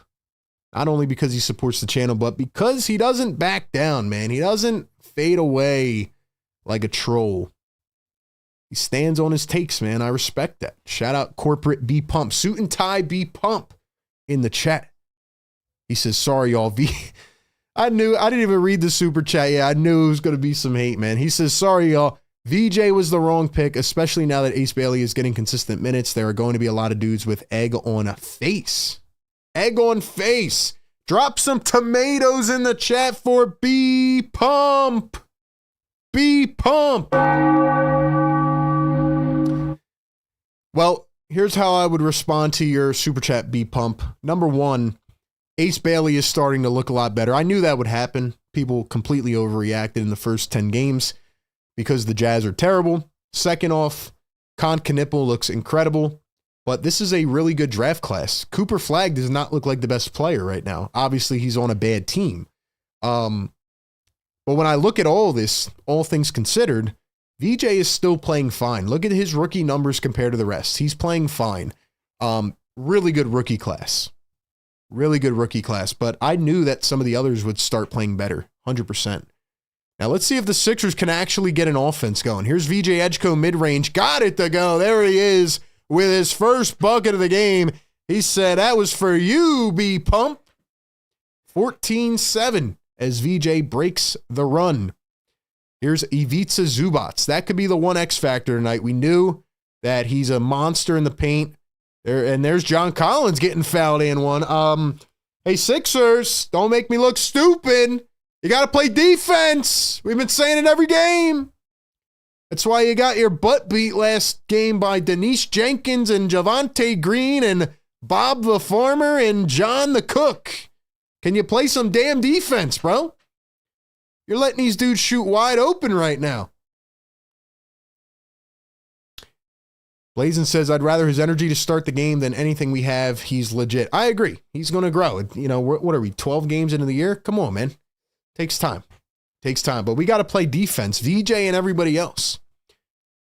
Not only because he supports the channel, but because he doesn't back down, man. He doesn't fade away like a troll. He stands on his takes, man. I respect that. Shout out Corporate B Pump. Suit and tie B Pump in the chat. He says, sorry, y'all. I didn't even read the super chat yet. I knew it was going to be some hate, man. He says, sorry, y'all. VJ was the wrong pick, especially now that Ace Bailey is getting consistent minutes. There are going to be a lot of dudes with egg on a face. Egg on face. Drop some tomatoes in the chat for B Pump. B Pump. Well, here's how I would respond to your super chat, B Pump. Number one, Ace Bailey is starting to look a lot better. I knew that would happen. People completely overreacted in the first 10 games because the Jazz are terrible. Second off, Con Knipple looks incredible. But this is a really good draft class. Cooper Flagg does not look like the best player right now. Obviously, he's on a bad team. But when I look at all this, all things considered, VJ is still playing fine. Look at his rookie numbers compared to the rest. He's playing fine. Really good rookie class. Really good rookie class. But I knew that some of the others would start playing better. 100%. Now, let's see if the Sixers can actually get an offense going. Here's VJ Edgecombe mid-range. Got it to go. There he is. With his first bucket of the game, he said, that was for you, B Pump. 14-7 as VJ breaks the run. Here's Ivica Zubac. That could be the one X factor tonight. We knew that he's a monster in the paint. And there's John Collins getting fouled in one. Hey, Sixers, don't make me look stupid. You got to play defense. We've been saying it every game. That's why you got your butt beat last game by Denise Jenkins and Javonte Green and Bob the Farmer and John the Cook. Can you play some damn defense, bro? You're letting these dudes shoot wide open right now. Blazin says, I'd rather his energy to start the game than anything we have. He's legit. I agree. He's going to grow. You know, what are we, 12 games into the year? Come on, man. Takes time. Takes time. But we got to play defense. VJ and everybody else.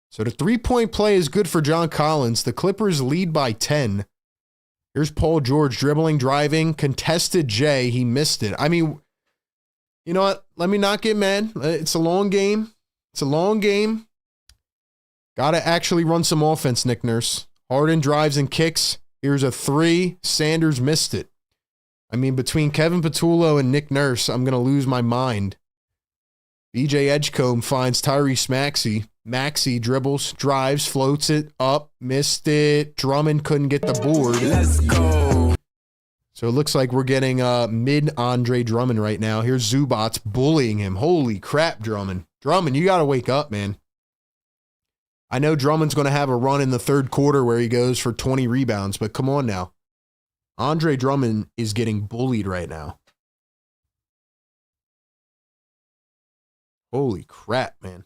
So the three-point play is good for John Collins. The Clippers lead by 10. Here's Paul George dribbling, driving, contested J. He missed it. I mean, you know what? Let me not get mad. It's a long game. It's a long game. Got to actually run some offense, Nick Nurse. Harden drives and kicks. Here's a three. Sanders missed it. I mean, between Kevin Patullo and Nick Nurse, I'm going to lose my mind. BJ Edgecombe finds Tyrese Maxey. Maxey dribbles, drives, floats it up, missed it. Drummond couldn't get the board. Let's go. So it looks like we're getting mid-Andre Drummond right now. Here's Zubats bullying him. Holy crap, Drummond. Drummond, you got to wake up, man. I know Drummond's going to have a run in the third quarter where he goes for 20 rebounds, but come on now. Andre Drummond is getting bullied right now. Holy crap, man.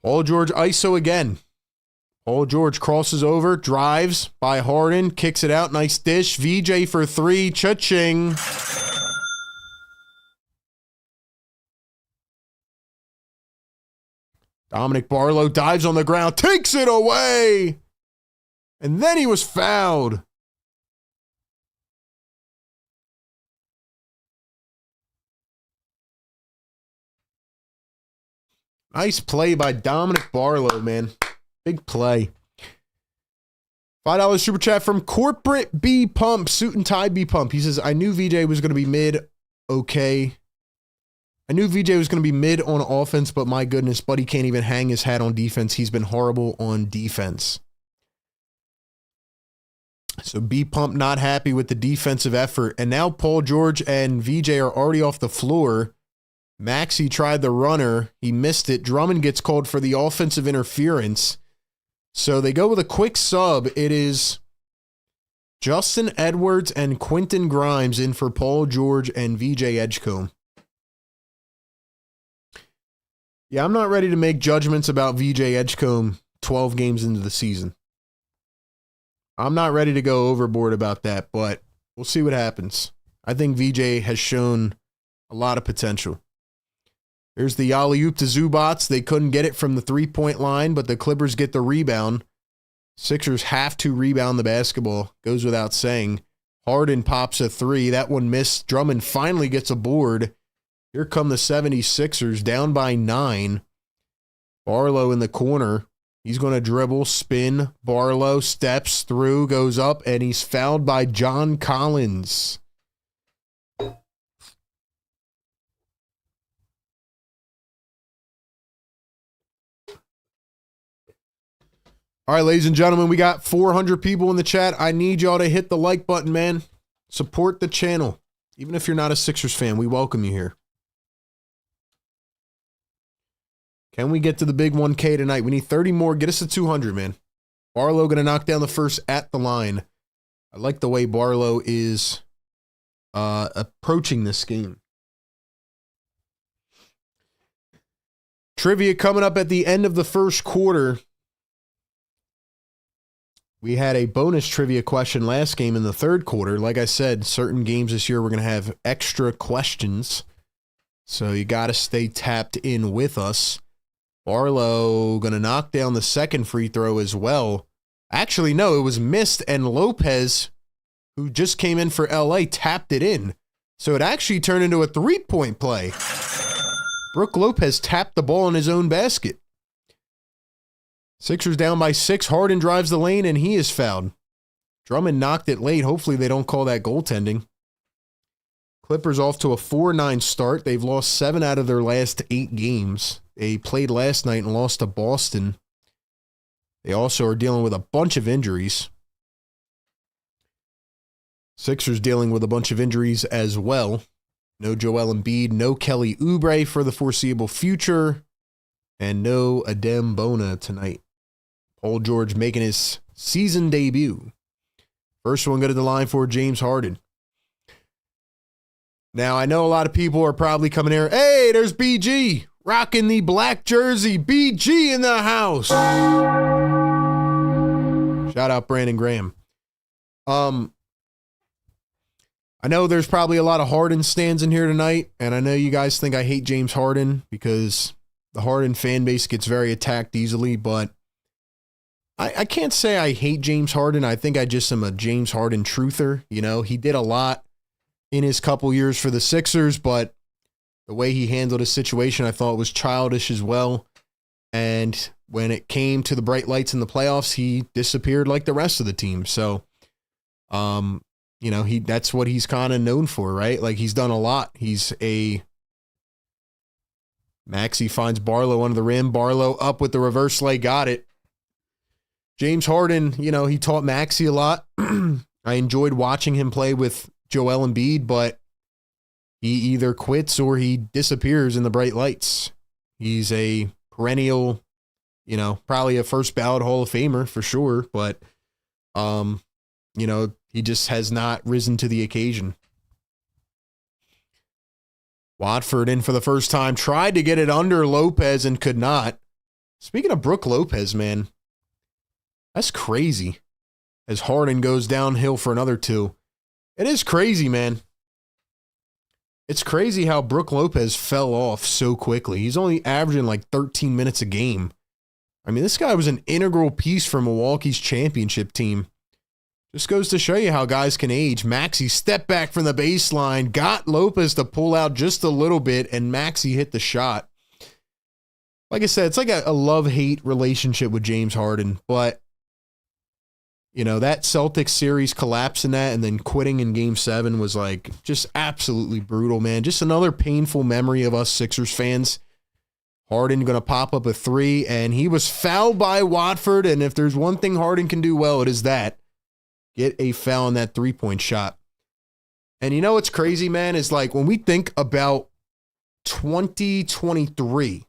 Paul George ISO again. Paul George crosses over, drives by Harden, kicks it out. Nice dish. VJ for three. Cha-ching. Dominic Barlow dives on the ground, takes it away. And then he was fouled. Nice play by Dominic Barlow, man. Big play. $5 super chat from Corporate B Pump, Suit and Tie B Pump. He says, I knew VJ was going to be mid. Okay. I knew VJ was going to be mid on offense, but my goodness, buddy can't even hang his hat on defense. He's been horrible on defense. So B Pump not happy with the defensive effort. And now Paul George and VJ are already off the floor. Maxey tried the runner. He missed it. Drummond gets called for the offensive interference. So they go with a quick sub. It is Justin Edwards and Quentin Grimes in for Paul George and VJ Edgecombe. Yeah, I'm not ready to make judgments about VJ Edgecombe 12 games into the season. I'm not ready to go overboard about that, but we'll see what happens. I think VJ has shown a lot of potential. There's the alley-oop to Zubats. They couldn't get it from the three-point line, but the Clippers get the rebound. Sixers have to rebound the basketball. Goes without saying. Harden pops a three. That one missed. Drummond finally gets a board. Here come the 76ers down by 9. Barlow in the corner. He's going to dribble, spin. Barlow steps through, goes up, and he's fouled by John Collins. All right, ladies and gentlemen, we got 400 people in the chat. I need y'all to hit the like button, man. Support the channel. Even if you're not a Sixers fan, we welcome you here. Can we get to the big 1K tonight? We need 30 more. Get us to 200, man. Barlow going to knock down the first at the line. I like the way Barlow is approaching this game. Trivia coming up at the end of the first quarter. We had a bonus trivia question last game in the third quarter. Like I said, certain games this year we're going to have extra questions. So you got to stay tapped in with us. Barlow going to knock down the second free throw as well. Actually, no, it was missed, and Lopez, who just came in for LA, tapped it in. So it actually turned into a three-point play. Brook Lopez tapped the ball in his own basket. Sixers down by 6. Harden drives the lane, and he is fouled. Drummond knocked it late. Hopefully they don't call that goaltending. Clippers off to a 4-9 start. They've lost 7 out of their last 8 games. They played last night and lost to Boston. They also are dealing with a bunch of injuries. Sixers dealing with a bunch of injuries as well. No Joel Embiid, no Kelly Oubre for the foreseeable future, and no Adem Bona tonight. Paul George making his season debut. First one go to the line for James Harden. Now, I know a lot of people are probably coming here, hey, there's BG. rocking the black jersey. BG in the house. Shout out Brandon Graham. I know there's probably a lot of Harden stands in here tonight, and I know you guys think I hate James Harden because the Harden fan base gets very attacked easily, but I can't say I hate James Harden. I think I just am a James Harden truther. You know, he did a lot in his couple years for the Sixers, but the way he handled his situation I thought was childish as well. And when it came to the bright lights in the playoffs, he disappeared like the rest of the team. So, you know, that's what he's kind of known for, right? Like, he's done a lot. Maxey finds Barlow under the rim. Barlow up with the reverse lay, got it. James Harden, you know, he taught Maxey a lot. I enjoyed watching him play with Joel Embiid, but he either quits or he disappears in the bright lights. He's a perennial, you know, probably a first ballot Hall of Famer for sure, but, you know, he just has not risen to the occasion. Watford in for the first time, tried to get it under Lopez and could not. Speaking of Brook Lopez, man, that's crazy. As Harden goes downhill for another two. It is crazy, man. It's crazy how Brook Lopez fell off so quickly. He's only averaging like 13 minutes a game. I mean, this guy was an integral piece for Milwaukee's championship team. Just goes to show you how guys can age. Maxey stepped back from the baseline, got Lopez to pull out just a little bit, and Maxey hit the shot. Like I said, it's like a love-hate relationship with James Harden, but you know, that Celtics series collapsing that and then quitting in Game 7 was like just absolutely brutal, man. Just another painful memory of us Sixers fans. Harden going to pop up a three, and he was fouled by Watford, and if there's one thing Harden can do well, it is that. Get a foul on that three-point shot. And you know what's crazy, man, is like when we think about 2023,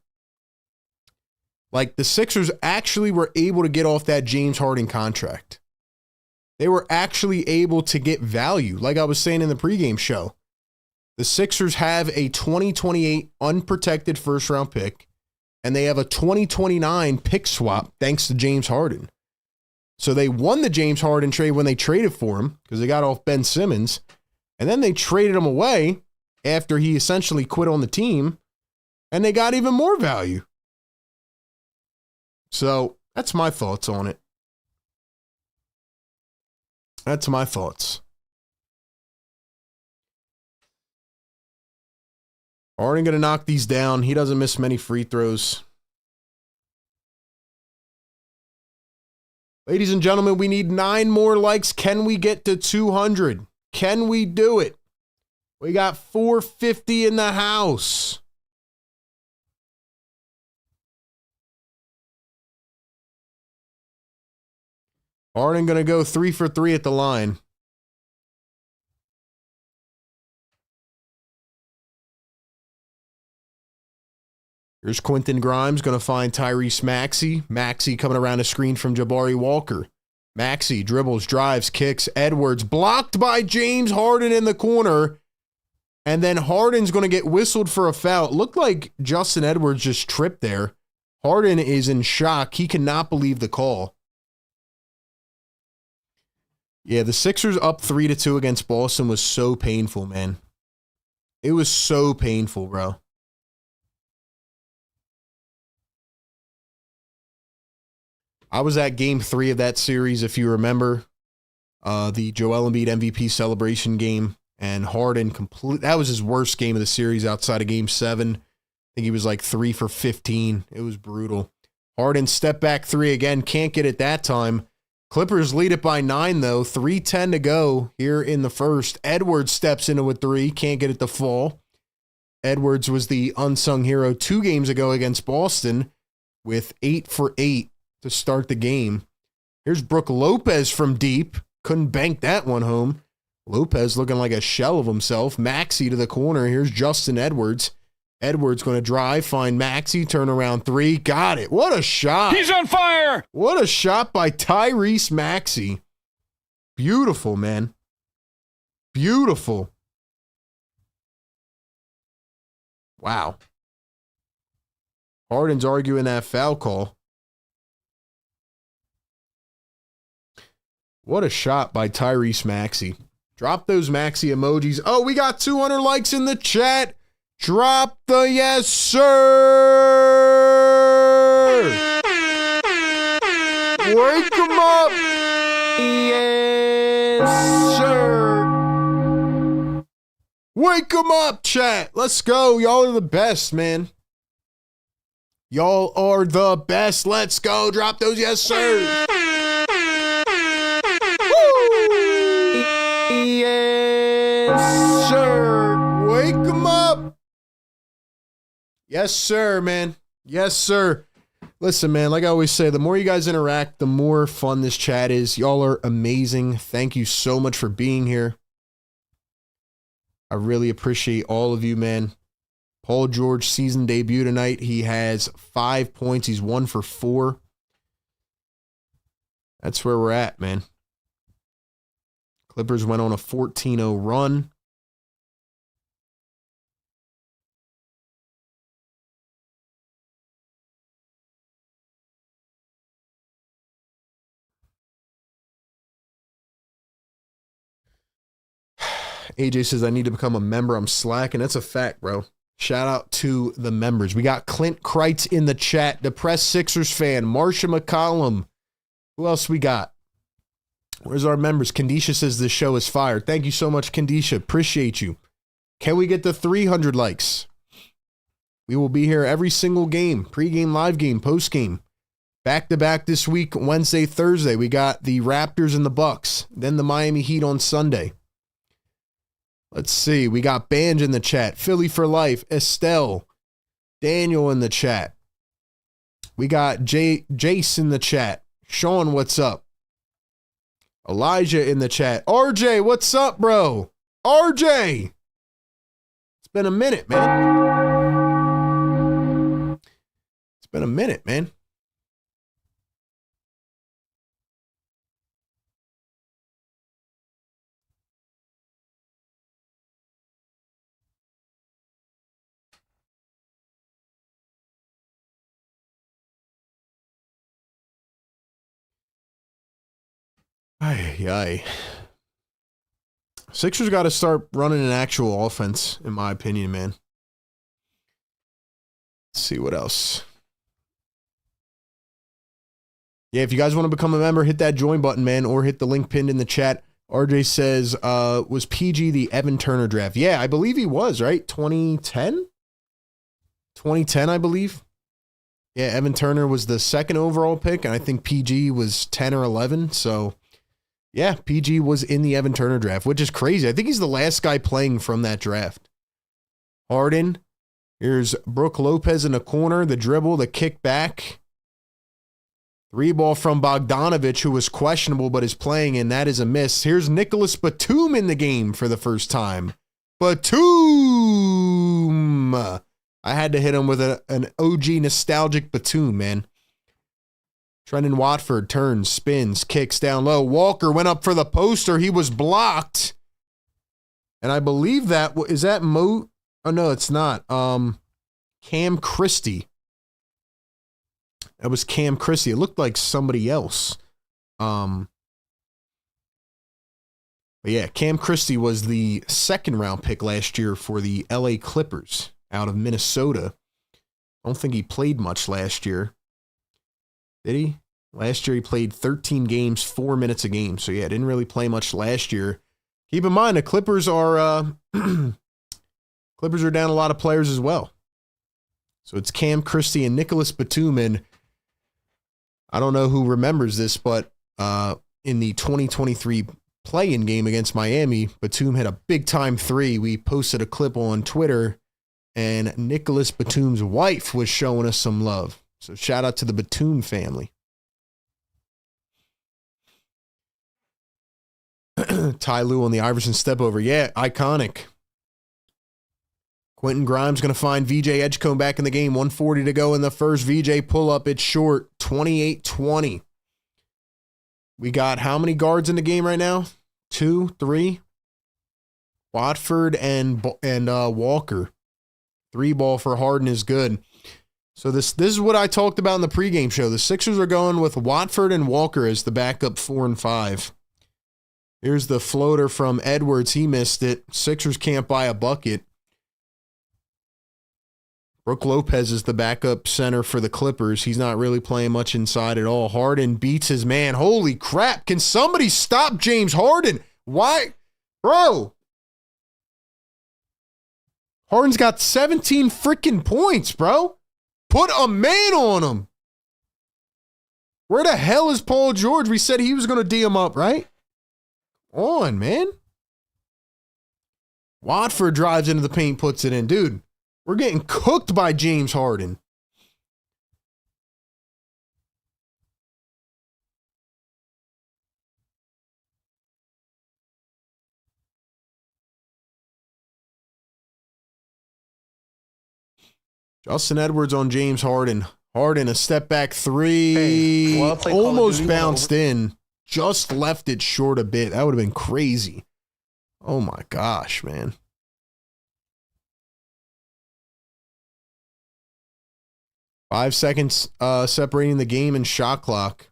like the Sixers actually were able to get off that James Harden contract. They were actually able to get value. Like I was saying in the pregame show, the Sixers have a 2028 unprotected first-round pick, and they have a 2029 pick swap thanks to James Harden. So they won the James Harden trade when they traded for him because they got off Ben Simmons, and then they traded him away after he essentially quit on the team, and they got even more value. So that's my thoughts on it. That's my thoughts. Harden going to knock these down. He doesn't miss many free throws. Ladies and gentlemen, we need 9 more likes. Can we get to 200? Can we do it? We got 450 in the house. Harden going to go 3 for 3 at the line. Here's Quentin Grimes going to find Tyrese Maxey. Maxey coming around a screen from Jabari Walker. Maxey dribbles, drives, kicks. Edwards blocked by James Harden in the corner. And then Harden's going to get whistled for a foul. It looked like Justin Edwards just tripped there. Harden is in shock. He cannot believe the call. Yeah, the Sixers up 3-2 against Boston was so painful, man. It was so painful, bro. I was at Game 3 of that series, if you remember, the Joel Embiid MVP celebration game, and Harden that was his worst game of the series outside of Game 7. I think he was like 3 for 15. It was brutal. Harden step back 3 again, can't get it that time. Clippers lead it by 9, though. 3:10 to go here in the first. Edwards steps into a 3, can't get it to fall. Edwards was the unsung hero 2 games ago against Boston with 8 for 8 to start the game. Here's Brook Lopez from deep. Couldn't bank that one home. Lopez looking like a shell of himself. Maxey to the corner. Here's Justin Edwards. Edwards going to drive, find Maxey, turn around 3. Got it. What a shot.
He's on fire.
What a shot by Tyrese Maxey. Beautiful, man. Beautiful. Wow. Harden's arguing that foul call. What a shot by Tyrese Maxey. Drop those Maxey emojis. Oh, we got 200 likes in the chat. Drop the yes, sir. Wake them up. Yes, sir. Wake them up, chat. Let's go. Y'all are the best, man. Y'all are the best. Let's go. Drop those yes, sir. Yes, sir. Wake them up. Yes, sir, man. Yes, sir. Listen, man, like I always say, the more you guys interact, the more fun this chat is. Y'all are amazing. Thank you so much for being here. I really appreciate all of you, man. Paul George season debut tonight. He has 5 points. He's 1 for 4. That's where we're at, man. Clippers went on a 14-0 run. AJ says, I need to become a member. I'm slacking. That's a fact, bro. Shout out to the members. We got Clint Kreitz in the chat. Depressed Sixers fan. Marsha McCollum. Who else we got? Where's our members? Kandisha says this show is fire. Thank you so much, Kandisha. Appreciate you. Can we get the 300 likes? We will be here every single game. Pre-game, live game, post-game. Back-to-back this week, Wednesday, Thursday. We got the Raptors and the Bucks. Then the Miami Heat on Sunday. Let's see. We got Banj in the chat. Philly for life. Estelle. Daniel in the chat. We got Jace in the chat. Sean, what's up? Elijah in the chat. RJ, what's up, bro? RJ! It's been a minute, man. It's been a minute, man. Ay. Sixers got to start running an actual offense, in my opinion, man. Let's see what else. Yeah, if you guys want to become a member, hit that join button, man, or hit the link pinned in the chat. RJ says, was PG the Evan Turner draft? Yeah, I believe he was, right? 2010? 2010, I believe. Yeah, Evan Turner was the second overall pick, and I think PG was 10 or 11, so... Yeah, PG was in the Evan Turner draft, which is crazy. I think he's the last guy playing from that draft. Harden. Here's Brook Lopez in the corner. The dribble, the kick back. 3-ball from Bogdanovic, who was questionable but is playing, and that is a miss. Here's Nicholas Batum in the game for the first time. Batum! I had to hit him with an OG nostalgic Batum, man. Trendon Watford turns, spins, kicks down low. Walker went up for the poster. He was blocked. And I believe that, is that Mo? Oh, no, it's not. Cam Christie. That was Cam Christie. It looked like somebody else. But yeah, Cam Christie was the second round pick last year for the LA Clippers out of Minnesota. I don't think he played much last year. Did he? Last year he played 13 games, 4 minutes a game. So yeah, didn't really play much last year. Keep in mind the Clippers are down a lot of players as well. So it's Cam Christie and Nicholas Batum, and I don't know who remembers this, but in the 2023 play-in game against Miami, Batum had a big-time 3. We posted a clip on Twitter, and Nicholas Batum's wife was showing us some love. So shout out to the Batum family. Ty Lue on the Iverson step over. Yeah, iconic. Quentin Grimes going to find VJ Edgecombe back in the game. 1:40 to go in the first. VJ pull up. It's short. 28-20. We got how many guards in the game right now? 2, 3. Watford and Walker. 3-ball for Harden is good. So this is what I talked about in the pregame show. The Sixers are going with Watford and Walker as the backup 4 and 5. Here's the floater from Edwards. He missed it. Sixers can't buy a bucket. Brook Lopez is the backup center for the Clippers. He's not really playing much inside at all. Harden beats his man. Holy crap. Can somebody stop James Harden? Why? Bro. Harden's got 17 freaking points, bro. Put a man on him. Where the hell is Paul George? We said he was going to D him up, right? On, man. Watford drives into the paint, puts it in. Dude, we're getting cooked by James Harden. Justin Edwards on James Harden. Harden, a step back three. Hey, almost bounced in. Just left it short a bit. That would have been crazy. Oh my gosh, man. Five seconds separating the game and shot clock.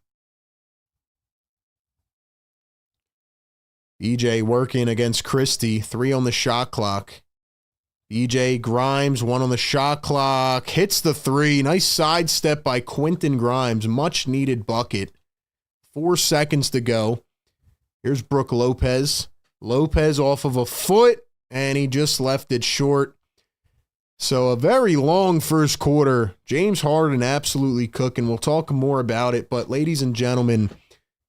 EJ working against Christie. 3 on the shot clock. EJ Grimes, 1 on the shot clock. Hits the 3. Nice sidestep by Quentin Grimes. Much needed bucket. 4 seconds to go. Here's Brook Lopez. Lopez off of a foot, and he just left it short. So a very long first quarter. James Harden absolutely cooking. We'll talk more about it. But ladies and gentlemen,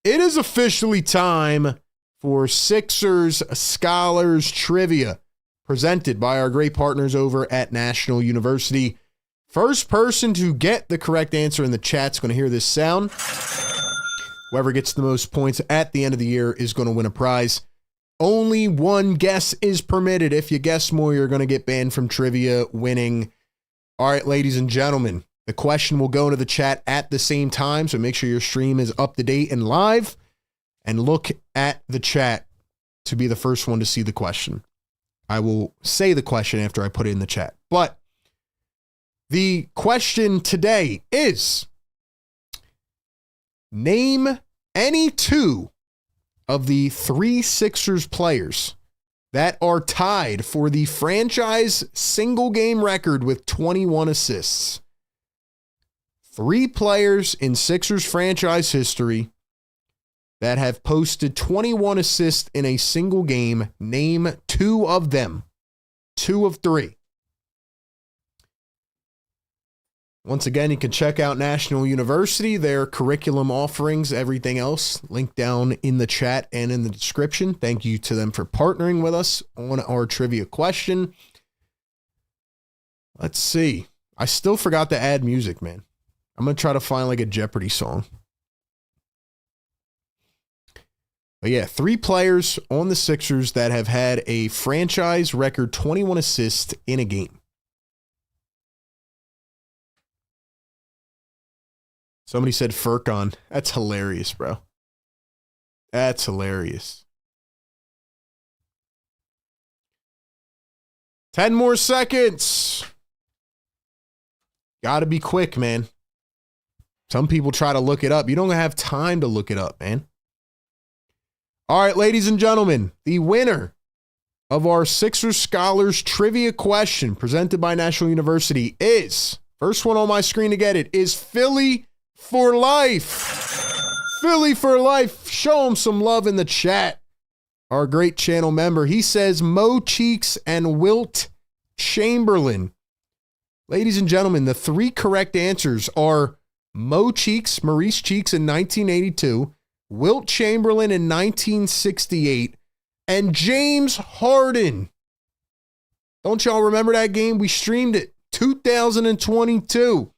it is officially time for Sixers Scholars Trivia, presented by our great partners over at National University. First person to get the correct answer in the chat's going to hear this sound. Whoever gets the most points at the end of the year is going to win a prize. Only one guess is permitted. If you guess more, you're going to get banned from trivia winning. All right, ladies and gentlemen, the question will go into the chat at the same time, so make sure your stream is up to date and live, and look at the chat to be the first one to see the question. I will say the question after I put it in the chat. But the question today is, name any 2 of the 3 Sixers players that are tied for the franchise single game record with 21 assists. 3 players in Sixers franchise history that have posted 21 assists in a single game. Name 2 of them. 2 of 3. Once again, you can check out National University, their curriculum offerings, everything else, linked down in the chat and in the description. Thank you to them for partnering with us on our trivia question. Let's see. I still forgot to add music, man. I'm going to try to find like a Jeopardy song. But yeah, 3 players on the Sixers that have had a franchise record 21 assists in a game. Somebody said Furkan. That's hilarious, bro. That's hilarious. 10 more seconds. Gotta be quick, man. Some people try to look it up. You don't have time to look it up, man. All right, ladies and gentlemen, the winner of our Sixers Scholars Trivia question presented by National University is, first one on my screen to get it, is Philly for life. Philly for life. Show him some love in the chat. Our great channel member. He says Mo Cheeks and Wilt Chamberlain. Ladies and gentlemen, the 3 correct answers are Mo Cheeks, Maurice Cheeks in 1982, Wilt Chamberlain in 1968, and James Harden. Don't y'all remember that game? We streamed it. 2022.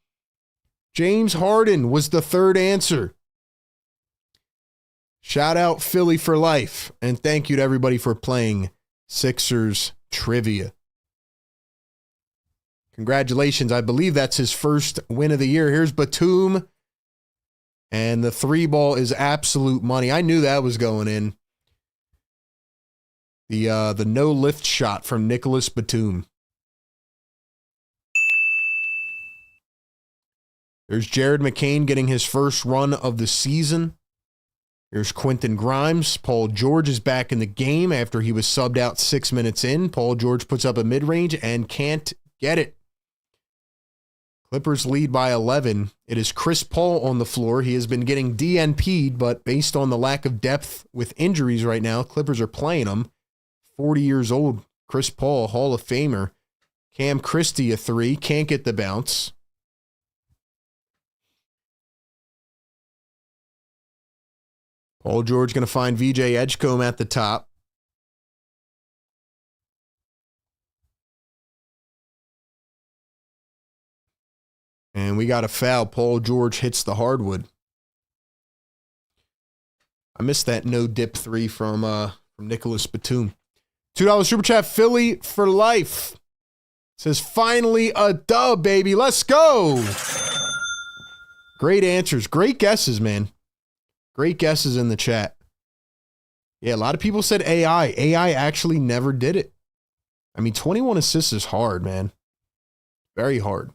James Harden was the 3rd answer. Shout out Philly for life. And thank you to everybody for playing Sixers Trivia. Congratulations. I believe that's his first win of the year. Here's Batum. And the 3-ball is absolute money. I knew that was going in. The no lift shot from Nicholas Batum. There's Jared McCain getting his first run of the season. Here's Quentin Grimes. Paul George is back in the game after he was subbed out 6 minutes in. Paul George puts up a mid-range and can't get it. Clippers lead by 11. It is Chris Paul on the floor. He has been getting DNP'd, but based on the lack of depth with injuries right now, Clippers are playing him. 40 years old, Chris Paul, Hall of Famer. Cam Christie, a three. Can't get the bounce. Paul George going to find VJ Edgecombe at the top. And we got a foul. Paul George hits the hardwood. I missed that no dip three from Nicholas Batum. $2 super chat. Philly for life. Says finally a dub, baby. Let's go. Great answers. Great guesses, man. Great guesses in the chat. Yeah, a lot of people said AI. AI actually never did it. I mean, 21 assists is hard, man. Very hard.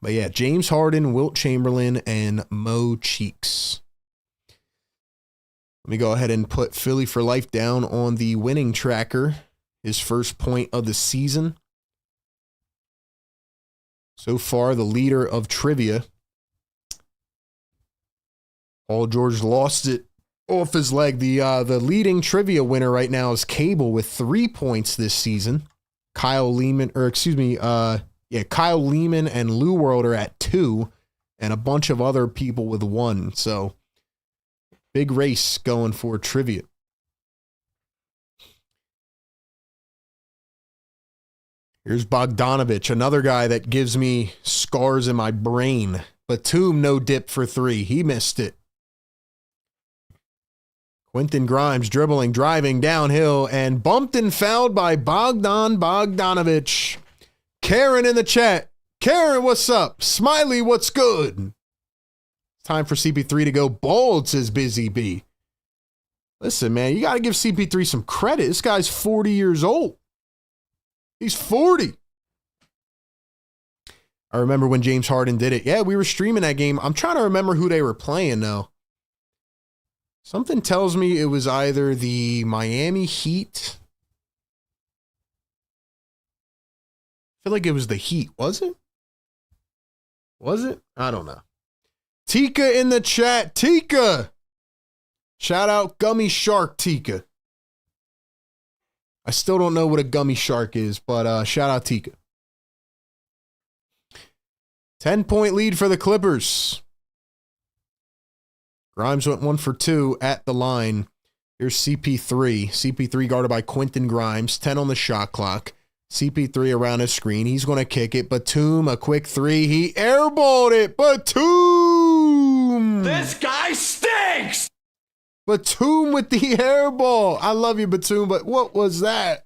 But yeah, James Harden, Wilt Chamberlain, and Mo Cheeks. Let me go ahead and put Philly for life down on the winning tracker. His first point of the season. So far, the leader of trivia. Paul George lost it off his leg. The leading trivia winner right now is Cable with 3 points this season. Kyle Lehman and Lou World are at 2, and a bunch of other people with 1. So, big race going for trivia. Here's Bogdanovich, another guy that gives me scars in my brain. Batum, no dip for 3. He missed it. Quentin Grimes dribbling, driving downhill, and bumped and fouled by Bogdanovich. Karen in the chat. Karen, what's up? Smiley, what's good? Time for CP3 to go bald, says Busy B. Listen, man, you got to give CP3 some credit. This guy's 40 years old. He's 40. I remember when James Harden did it. Yeah, we were streaming that game. I'm trying to remember who they were playing, though. Something tells me it was either the Miami Heat. I feel like it was the Heat. Was it? Was it? I don't know. Tika in the chat. Tika. Shout out Gummy Shark Tika. I still don't know what a gummy shark is, but shout out Tika. 10-point lead for the Clippers. Grimes went 1 for 2 at the line. Here's CP3. CP3 guarded by Quentin Grimes. 10 on the shot clock. CP3 around his screen. He's going to kick it. Batum, a quick 3. He airballed it. Batum!
This guy stinks!
Batum with the airball. I love you, Batum, but what was that?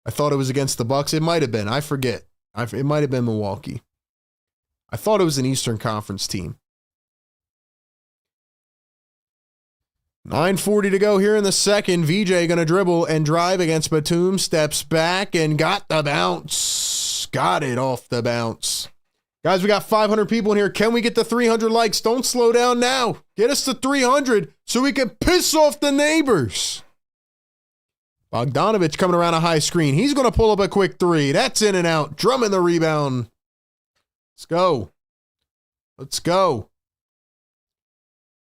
I thought it was against the Bucks. It might have been. I forget. It might have been Milwaukee. I thought it was an Eastern Conference team. 9:40 to go here in the second. VJ going to dribble and drive against Batum. Steps back and got the bounce. Got it off the bounce. Guys, we got 500 people in here. Can we get to 300 likes? Don't slow down now. Get us to 300 so we can piss off the neighbors. Bogdanovich coming around a high screen. He's going to pull up a quick 3. That's in and out. Drummond the rebound. Let's go. Let's go.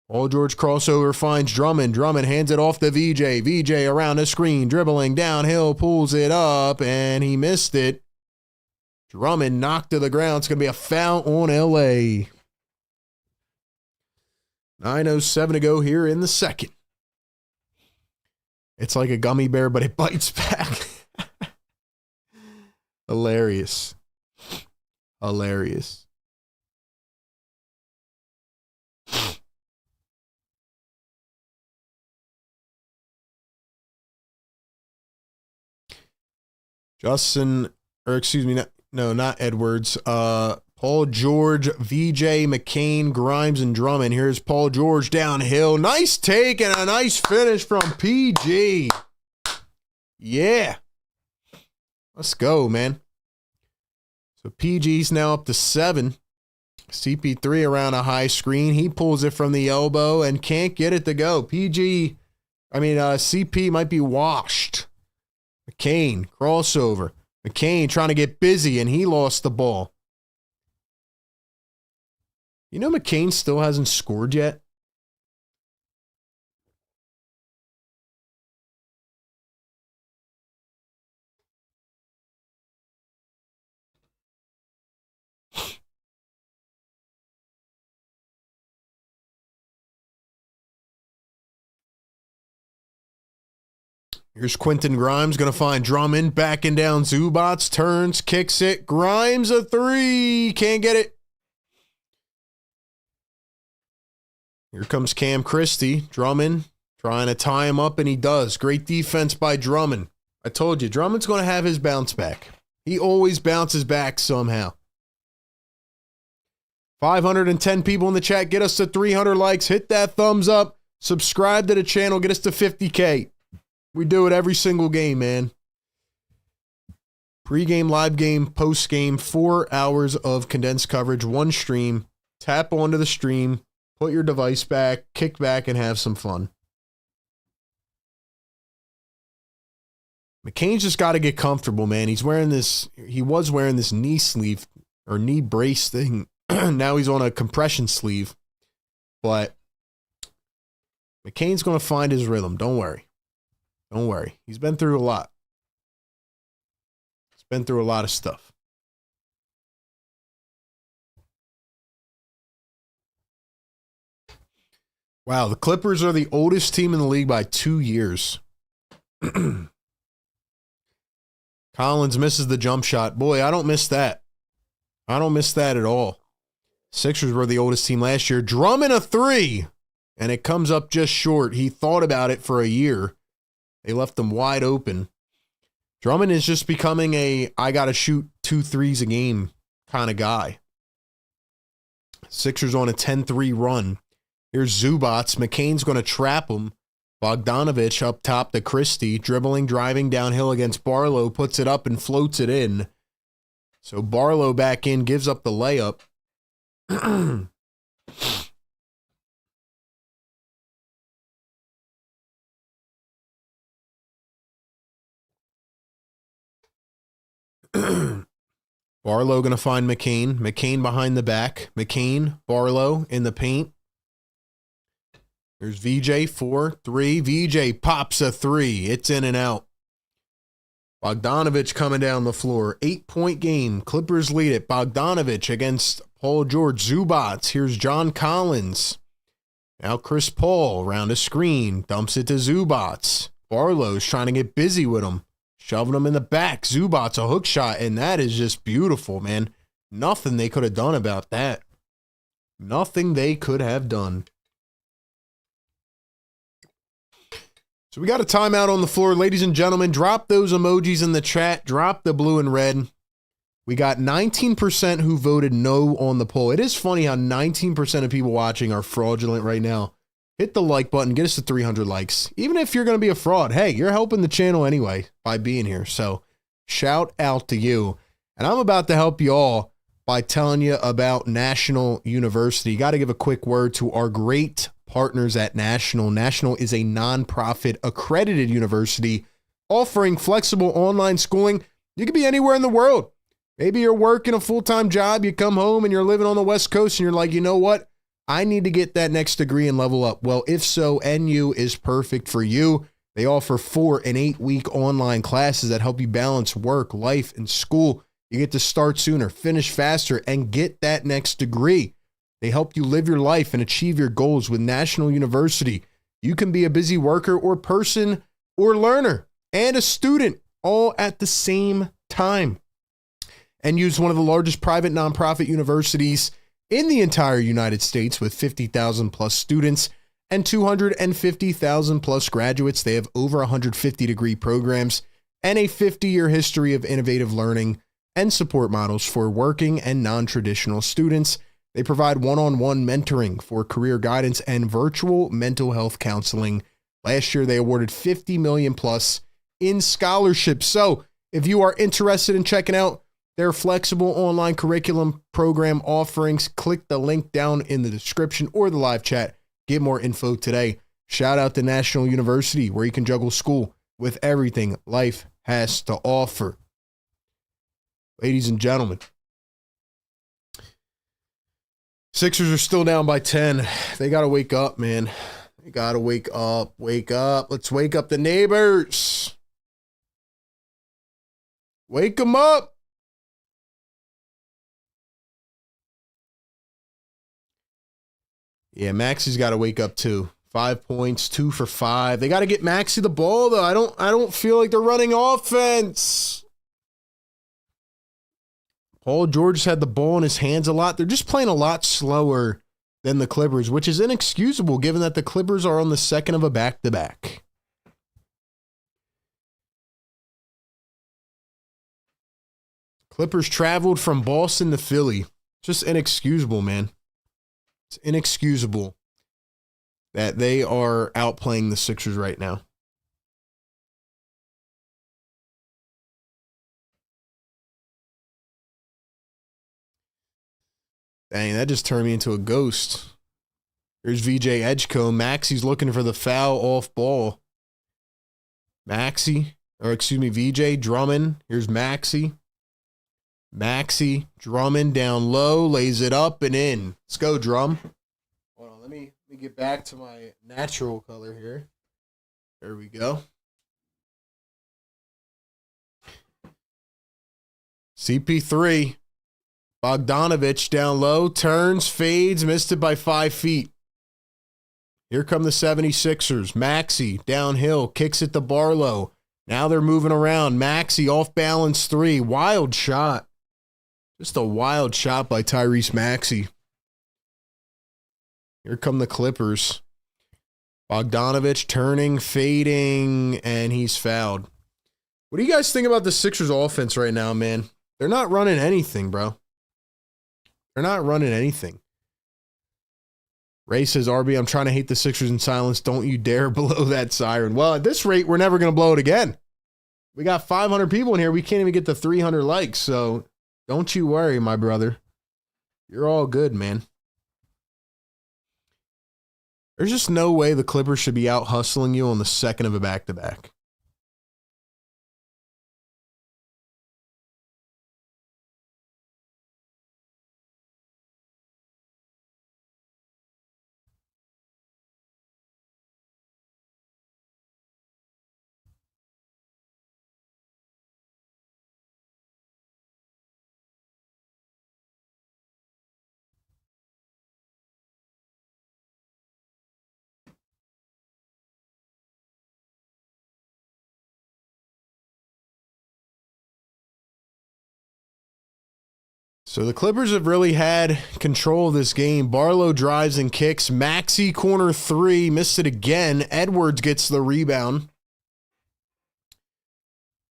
Paul George crossover finds Drummond. Drummond hands it off to VJ. VJ around the screen, dribbling downhill, pulls it up, and he missed it. Drummond knocked to the ground. It's going to be a foul on LA. 9:07 to go here in the second. It's like a gummy bear, but it bites back. Hilarious. Hilarious. Not Edwards. Paul George, VJ, McCain, Grimes, and Drummond. Here's Paul George downhill. Nice take and a nice finish from PG. Yeah. Let's go, man. So PG's now up to 7. CP3 around a high screen. He pulls it from the elbow and can't get it to go. CP might be washed. McCain, crossover. McCain trying to get busy, and he lost the ball. You know McCain still hasn't scored yet? Here's Quentin Grimes, going to find Drummond, backing down Zubats, turns, kicks it. Grimes a three, can't get it. Here comes Cam Christie, Drummond trying to tie him up, and he does. Great defense by Drummond. I told you, Drummond's going to have his bounce back. He always bounces back somehow. 510 people in the chat. Get us to 300 likes. Hit that thumbs up. Subscribe to the channel. Get us to 50K. We do it every single game, man. Pre-game, live game, post-game, 4 hours of condensed coverage, one stream. Tap onto the stream, put your device back, kick back, and have some fun. McCain's just got to get comfortable, man. He was wearing this knee sleeve or knee brace thing. Now he's on a compression sleeve. But McCain's going to find his rhythm. Don't worry. Don't worry. He's been through a lot. He's been through a lot of stuff. Wow, the Clippers are the oldest team in the league by 2 years. Collins misses the jump shot. Boy, I don't miss that. I don't miss that at all. Sixers were the oldest team last year. Drummond a three, and it comes up just short. He thought about it for a year. They left them wide open. Drummond is just becoming I got to shoot 2 threes a game kind of guy. Sixers on a 10-3 run. Here's Zubats. McCain's going to trap him. Bogdanovich up top to Christie. Dribbling, driving downhill against Barlow. Puts it up and floats it in. So Barlow back in, gives up the layup. Barlow going to find McCain. McCain behind the back. McCain, Barlow in the paint. There's VJ, 4-3. VJ pops a three. It's in and out. Bogdanovich coming down the floor. 8-point game. Clippers lead it. Bogdanovich against Paul George. Zubats. Here's John Collins. Now Chris Paul around a screen. Dumps it to Zubats. Barlow's trying to get busy with him. Shoving him in the back. Zubats a hook shot, and that is just beautiful, man. Nothing they could have done about that. Nothing they could have done. So we got a timeout on the floor. Ladies and gentlemen, drop those emojis in the chat. Drop the blue and red. We got 19% who voted no on the poll. It is funny how 19% of people watching are fraudulent right now. Hit the like button. Get us to 300 likes. Even if you're going to be a fraud, hey, you're helping the channel anyway by being here. So shout out to you. And I'm about to help you all by telling you about National University. Got to give a quick word to our great partners at National. National is a nonprofit accredited university offering flexible online schooling. You could be anywhere in the world. Maybe you're working a full-time job. You come home and you're living on the West Coast and you're like, you know what? I need to get that next degree and level up. Well, if so, NU is perfect for you. They offer 4 and 8 week online classes that help you balance work, life, and school. You get to start sooner, finish faster, and get that next degree. They help you live your life and achieve your goals with National University. You can be a busy worker or person or learner and a student all at the same time. NU is one of the largest private nonprofit universities in the entire United States with 50,000 plus students and 250,000 plus graduates. They have over 150 degree programs and a 50-year history of innovative learning and support models for working and non-traditional students. They provide one-on-one mentoring for career guidance and virtual mental health counseling. Last year, they awarded 50 million plus in scholarships. So if you are interested in checking out their flexible online curriculum program offerings. Click the link down in the description or the live chat. Get more info today. Shout out to National University, where you can juggle school with everything life has to offer. Ladies and gentlemen, Sixers are still down by 10. They got to wake up, man. They got to wake up. Wake up. Let's wake up the neighbors. Wake them up. Yeah, Maxi's got to wake up too. 5 points, 2 for 5. They got to get Maxi the ball though. I don't feel like they're running offense. Paul George had the ball in his hands a lot. They're just playing a lot slower than the Clippers, which is inexcusable given that the Clippers are on the second of a back-to-back. Clippers traveled from Boston to Philly. Just inexcusable, man. It's inexcusable that they are outplaying the Sixers right now. Dang, that just turned me into a ghost. Here's VJ Edgecombe. Maxi's looking for the foul off ball. VJ Drummond. Here's Maxi. Maxi, Drummond down low, lays it up and in. Let's go, Drum. Hold on, let me get back to my natural color here. There we go. CP3. Bogdanovich down low, turns, fades, missed it by 5 feet. Here come the 76ers. Maxi downhill, kicks it to Barlow. Now they're moving around. Maxi off balance 3. Wild shot. Just a wild shot by Tyrese Maxey. Here come the Clippers. Bogdanovich turning, fading, and he's fouled. What do you guys think about the Sixers offense right now, man? They're not running anything, bro. They're not running anything. Ray says, RB, I'm trying to hate the Sixers in silence. Don't you dare blow that siren. Well, at this rate, we're never going to blow it again. We got 500 people in here. We can't even get to 300 likes. So don't you worry, my brother. You're all good, man. There's just no way the Clippers should be out hustling you on the second of a back-to-back. So the Clippers have really had control of this game. Barlow drives and kicks. Maxi corner 3, missed it again. Edwards gets the rebound.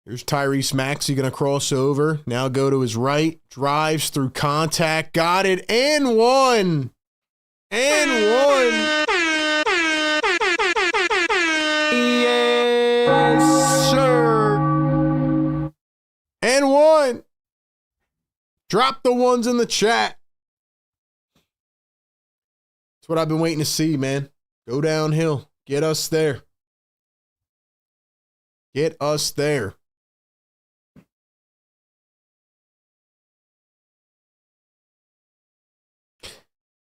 Here's Tyrese Maxey going to cross over. Now go to his right. Drives through contact. Got it. And one. And one. Yes, sir. And one. Drop the ones in the chat. That's what I've been waiting to see, man. Go downhill. Get us there. Get us there.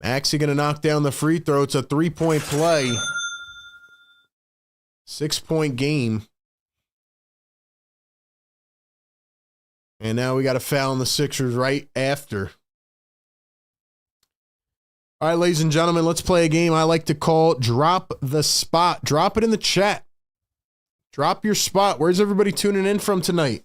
Maxey going to knock down the free throw. It's a 3-point play. 6-point game. And now we got a foul on the Sixers right after. All right, ladies and gentlemen, let's play a game I like to call Drop the Spot. Drop it in the chat. Drop your spot. Where's everybody tuning in from tonight?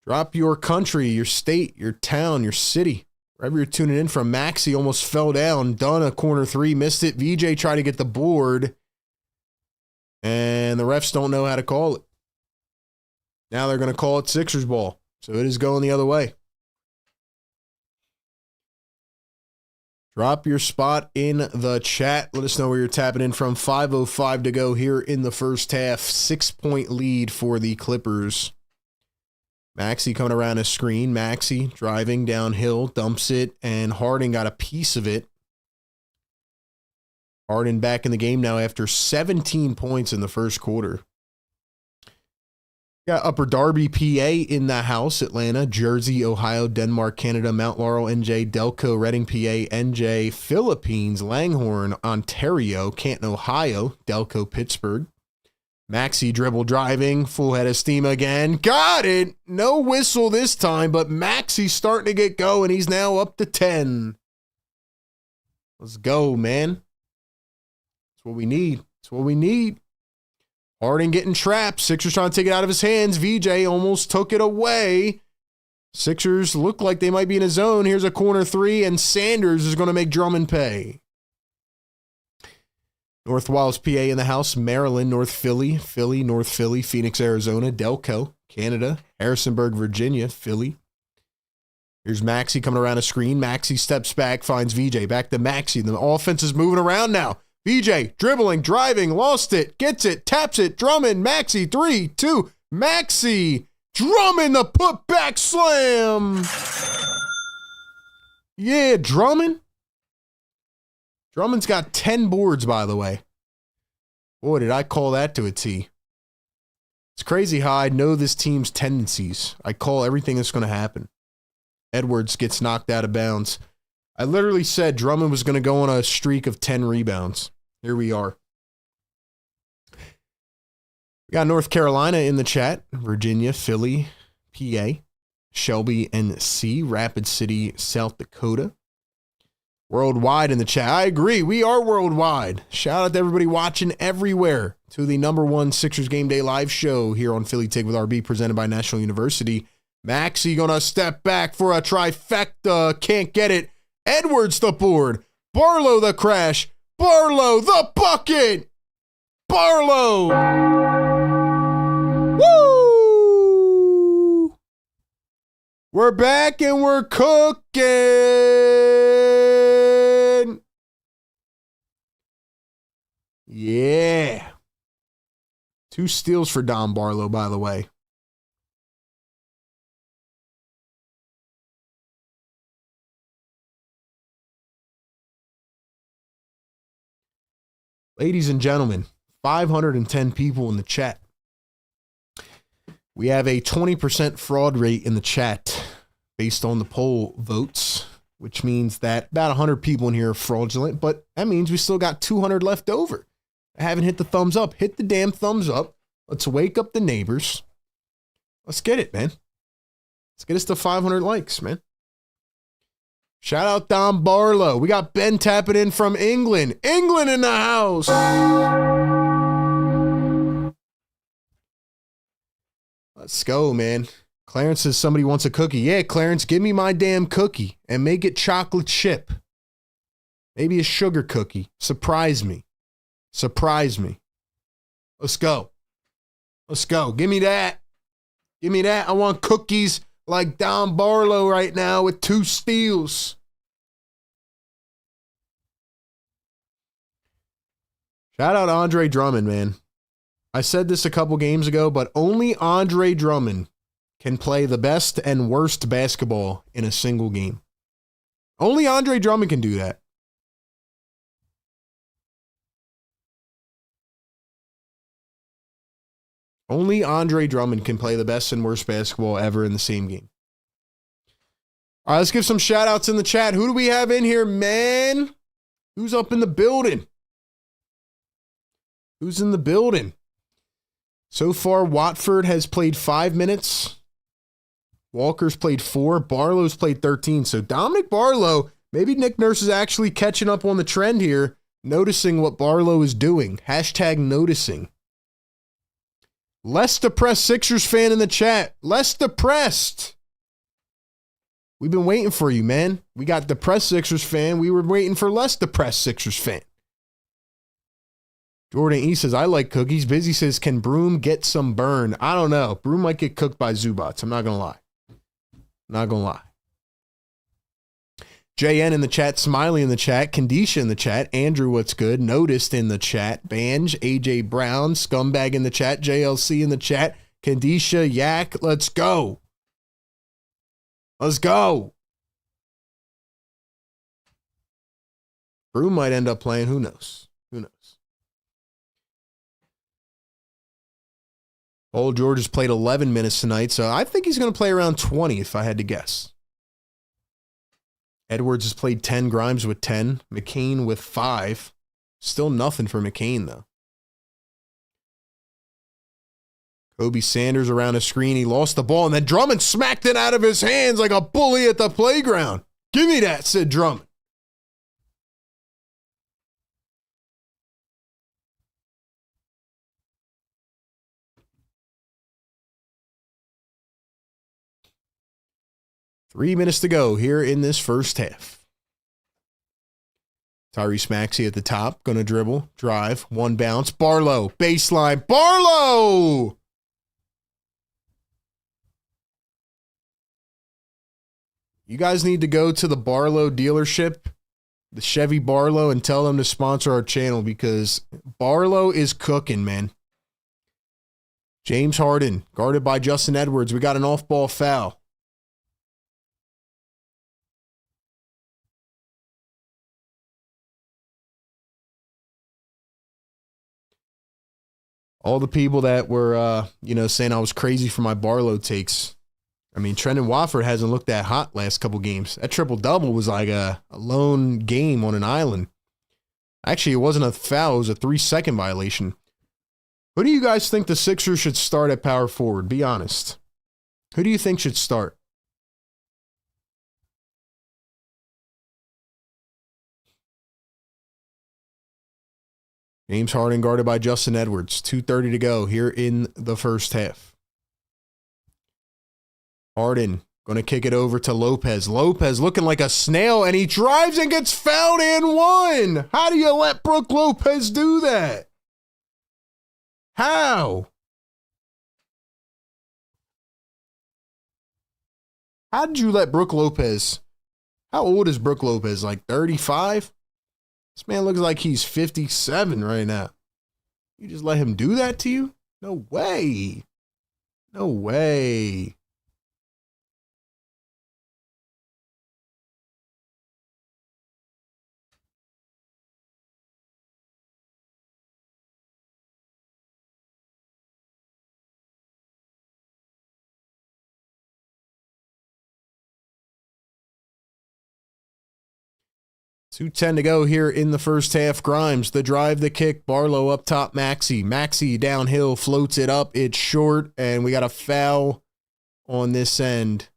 Drop your country, your state, your town, your city. Wherever you're tuning in from. Maxey almost fell down. Done a corner 3, missed it. VJ tried to get the board. And the refs don't know how to call it. Now they're going to call it Sixers ball. So it is going the other way. Drop your spot in the chat. Let us know where you're tapping in from. 5:05 to go here in the first half. 6-point lead for the Clippers. Maxey coming around a screen. Maxey driving downhill, dumps it, and Harden got a piece of it. Harden back in the game now after 17 points in the first quarter. Got Upper Darby, PA in the house. Atlanta, Jersey, Ohio, Denmark, Canada, Mount Laurel, NJ, Delco, Reading, PA, NJ, Philippines, Langhorne, Ontario, Canton, Ohio, Delco, Pittsburgh. Maxey dribble driving, full head of steam again. Got it! No whistle this time, but Maxey's starting to get going. He's now up to 10. Let's go, man. That's what we need. That's what we need. Harden getting trapped. Sixers trying to take it out of his hands. VJ almost took it away. Sixers look like they might be in a zone. Here's a corner three, and Sanders is going to make Drummond pay. North Wales, PA in the house. Maryland, North Philly, North Philly, Phoenix, Arizona, Delco, Canada, Harrisonburg, Virginia, Philly. Here's Maxey coming around a screen. Maxey steps back, finds VJ. Back to Maxey. The offense is moving around now. VJ dribbling, driving, lost it, gets it, taps it. Drummond, Maxey, 3, 2. Maxey, Drummond, the putback slam. Yeah, Drummond. Drummond's got 10 boards, by the way. Boy, did I call that to a T. It's crazy how I know this team's tendencies. I call everything that's going to happen. Edwards gets knocked out of bounds. I literally said Drummond was going to go on a streak of 10 rebounds. Here we are. We got North Carolina in the chat. Virginia, Philly, PA, Shelby, NC, Rapid City, South Dakota. Worldwide in the chat. I agree. We are worldwide. Shout out to everybody watching everywhere to the #1 Sixers Game Day live show here on Philly Take with RB, presented by National University. Maxey gonna step back for a trifecta. Can't get it. Edwards the board. Barlow the crash. Barlow the bucket. Barlow. Woo! We're back and we're cooking. Yeah. 2 steals for Dom Barlow, by the way. Ladies and gentlemen, 510 people in the chat. We have a 20% fraud rate in the chat based on the poll votes, which means that about 100 people in here are fraudulent, but that means we still got 200 left over. I haven't hit the thumbs up. Hit the damn thumbs up. Let's wake up the neighbors. Let's get it, man. Let's get us to 500 likes, man. Shout out Dom Barlow. We got Ben tapping in from England. England in the house. Let's go, man. Clarence says somebody wants a cookie. Yeah, Clarence, give me my damn cookie and make it chocolate chip. Maybe a sugar cookie. Surprise me. Surprise me. Let's go. Let's go. Give me that. Give me that. I want cookies like Dom Barlow right now with 2 steals. Shout out Andre Drummond, man. I said this a couple games ago, but only Andre Drummond can play the best and worst basketball in a single game. Only Andre Drummond can do that. Only Andre Drummond can play the best and worst basketball ever in the same game. All right, let's give some shout outs in the chat. Who do we have in here, man? Who's up in the building? Who's in the building? So far, Watford has played 5 minutes. Walker's played 4. Barlow's played 13. So Dominic Barlow, maybe Nick Nurse is actually catching up on the trend here, noticing what Barlow is doing. Hashtag noticing. Less depressed Sixers fan in the chat. Less depressed. We've been waiting for you, man. We got depressed Sixers fan. We were waiting for less depressed Sixers fan. Jordan E says, I like cookies. Busy says, can Broom get some burn? I don't know. Broom might get cooked by Zubats. I'm not going to lie. Not going to lie. JN in the chat. Smiley in the chat. Kandisha in the chat. Andrew, what's good? Noticed in the chat. Banj. AJ Brown. Scumbag in the chat. JLC in the chat. Kandisha. Yak. Let's go. Let's go. Brew might end up playing. Who knows? Who knows? Old George has played 11 minutes tonight, so I think he's going to play around 20 if I had to guess. Edwards has played 10, Grimes with 10, McCain with 5. Still nothing for McCain, though. Kobe Sanders around a screen. He lost the ball, and then Drummond smacked it out of his hands like a bully at the playground. Give me that, said Drummond. Three minutes to go here in this first half. Tyrese Maxey at the top. Going to dribble, drive, one bounce. Barlow, baseline. Barlow! You guys need to go to the Barlow dealership, the Chevy Barlow, and tell them to sponsor our channel because Barlow is cooking, man. James Harden, guarded by Justin Edwards. We got an off-ball foul. All the people that were, saying I was crazy for my Barlow takes. I mean, Trendon Watford hasn't looked that hot last couple games. That triple-double was like a lone game on an island. Actually, it wasn't a foul. It was a 3-second violation. Who do you guys think the Sixers should start at power forward? Be honest. Who do you think should start? James Harden guarded by Justin Edwards. 2:30 to go here in the first half. Harden going to kick it over to Lopez. Lopez looking like a snail, and he drives and gets fouled and one. How do you let Brook Lopez do that? How? How did you let Brook Lopez? How old is Brook Lopez? Like 35? This man looks like he's 57 right now. You just let him do that to you? No way. No way. .210 to go here in the first half. Grimes, the drive, the kick. Barlow up top, Maxey. Maxey downhill, floats it up. It's short, and we got a foul on this end.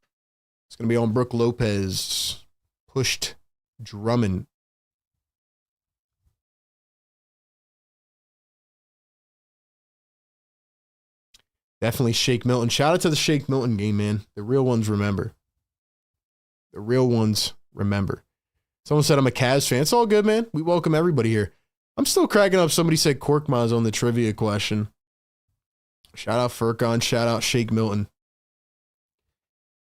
It's going to be on Brook Lopez. Pushed Drummond. Definitely Shake Milton. Shout out to the Shake Milton game, man. The real ones remember. The real ones remember. Someone said I'm a Cavs fan. It's all good, man. We welcome everybody here. I'm still cracking up. Somebody said Korkmaz on the trivia question. Shout out Furcon. Shout out Shake Milton.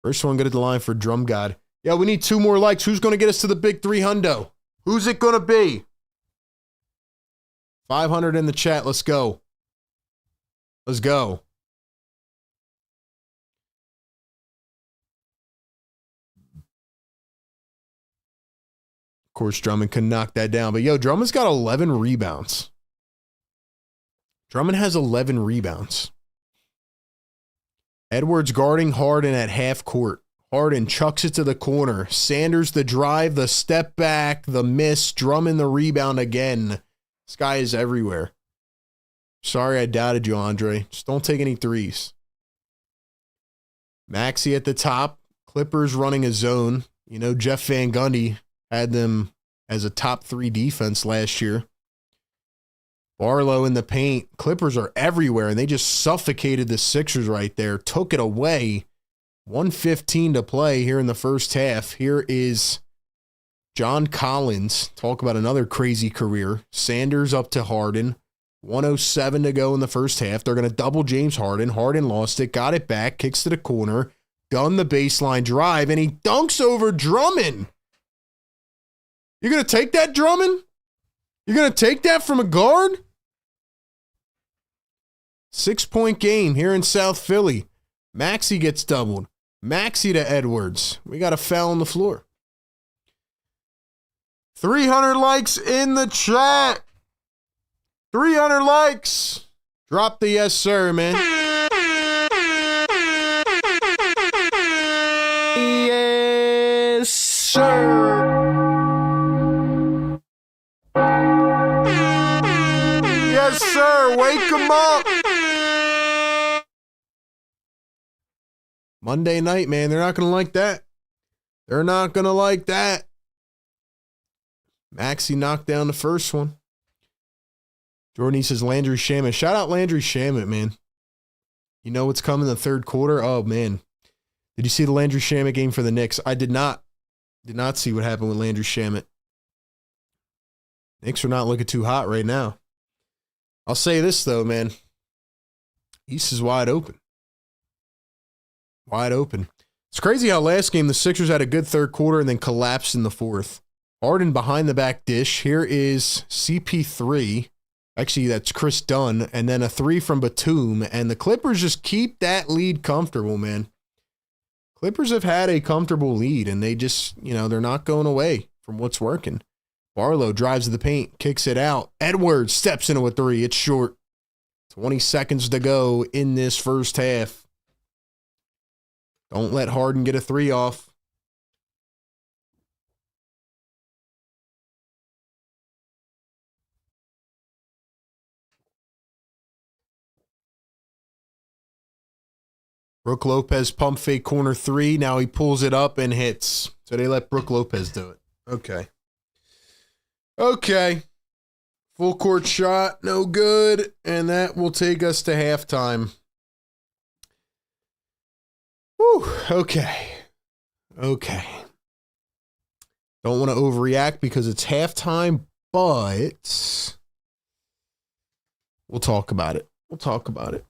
First one, get at the line for Drum God. Yeah, we need 2 more likes. Who's going to get us to the big 300? Who's it going to be? 500 in the chat. Let's go. Let's go. Of course, Drummond could knock that down. But, yo, Drummond's got 11 rebounds. Drummond has 11 rebounds. Edwards guarding Harden at half court. Harden chucks it to the corner. Sanders the drive, the step back, the miss. Drummond the rebound again. This guy is everywhere. Sorry I doubted you, Andre. Just don't take any threes. Maxey at the top. Clippers running a zone. You know, Jeff Van Gundy had them as a top 3 defense last year. Barlow in the paint. Clippers are everywhere, and they just suffocated the Sixers right there. Took it away. 1:15 to play here in the first half. Here is John Collins. Talk about another crazy career. Sanders up to Harden. 1:07 to go in the first half. They're going to double James Harden. Harden lost it, got it back, kicks to the corner. Done the baseline drive, and he dunks over Drummond. You're going to take that, Drummond? You're going to take that from a guard? 6-point game here in South Philly. Maxey gets doubled. Maxey to Edwards. We got a foul on the floor. 300 likes in the chat. 300 likes. Drop the yes, sir, man. Yes, sir. Yes, sir. Wake them up. Monday night, man. They're not going to like that. They're not going to like that. Maxey knocked down the first one. Jordan says Landry Shamet. Shout out Landry Shamet, man. You know what's coming in the third quarter? Oh, man. Did you see the Landry Shamet game for the Knicks? I did not. Did not see what happened with Landry Shamet. Knicks are not looking too hot right now. I'll say this, though, man. East is wide open. Wide open. It's crazy how last game the Sixers had a good third quarter and then collapsed in the fourth. Harden behind the back dish. Here is CP3. Actually, that's Chris Dunn. And then a three from Batum. And the Clippers just keep that lead comfortable, man. Clippers have had a comfortable lead, and they just, they're not going away from what's working. Barlow drives to the paint, kicks it out. Edwards steps into a three. It's short. 20 seconds to go in this first half. Don't let Harden get a three off. Brook Lopez pump fake corner three. Now he pulls it up and hits. So they let Brook Lopez do it. Okay. Okay. Full court shot. No good. And that will take us to halftime. Whew. Okay. Okay. Don't want to overreact because it's halftime, but we'll talk about it. We'll talk about it.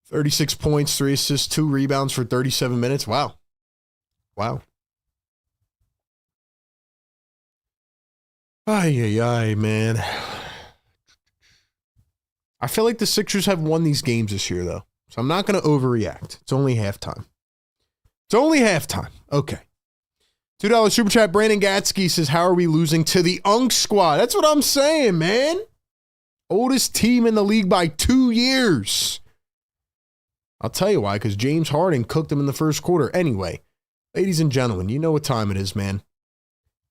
36 points, 3 assists, 2 rebounds for 37 minutes. Wow. Wow. Ay, man. I feel like the Sixers have won these games this year, though. So I'm not going to overreact. It's only halftime. It's only halftime. Okay. $2 super chat. Brandon Gatsky says, how are we losing to the Unk squad? That's what I'm saying, man. Oldest team in the league by 2 years. I'll tell you why, because James Harden cooked them in the first quarter. Anyway, ladies and gentlemen, you know what time it is, man.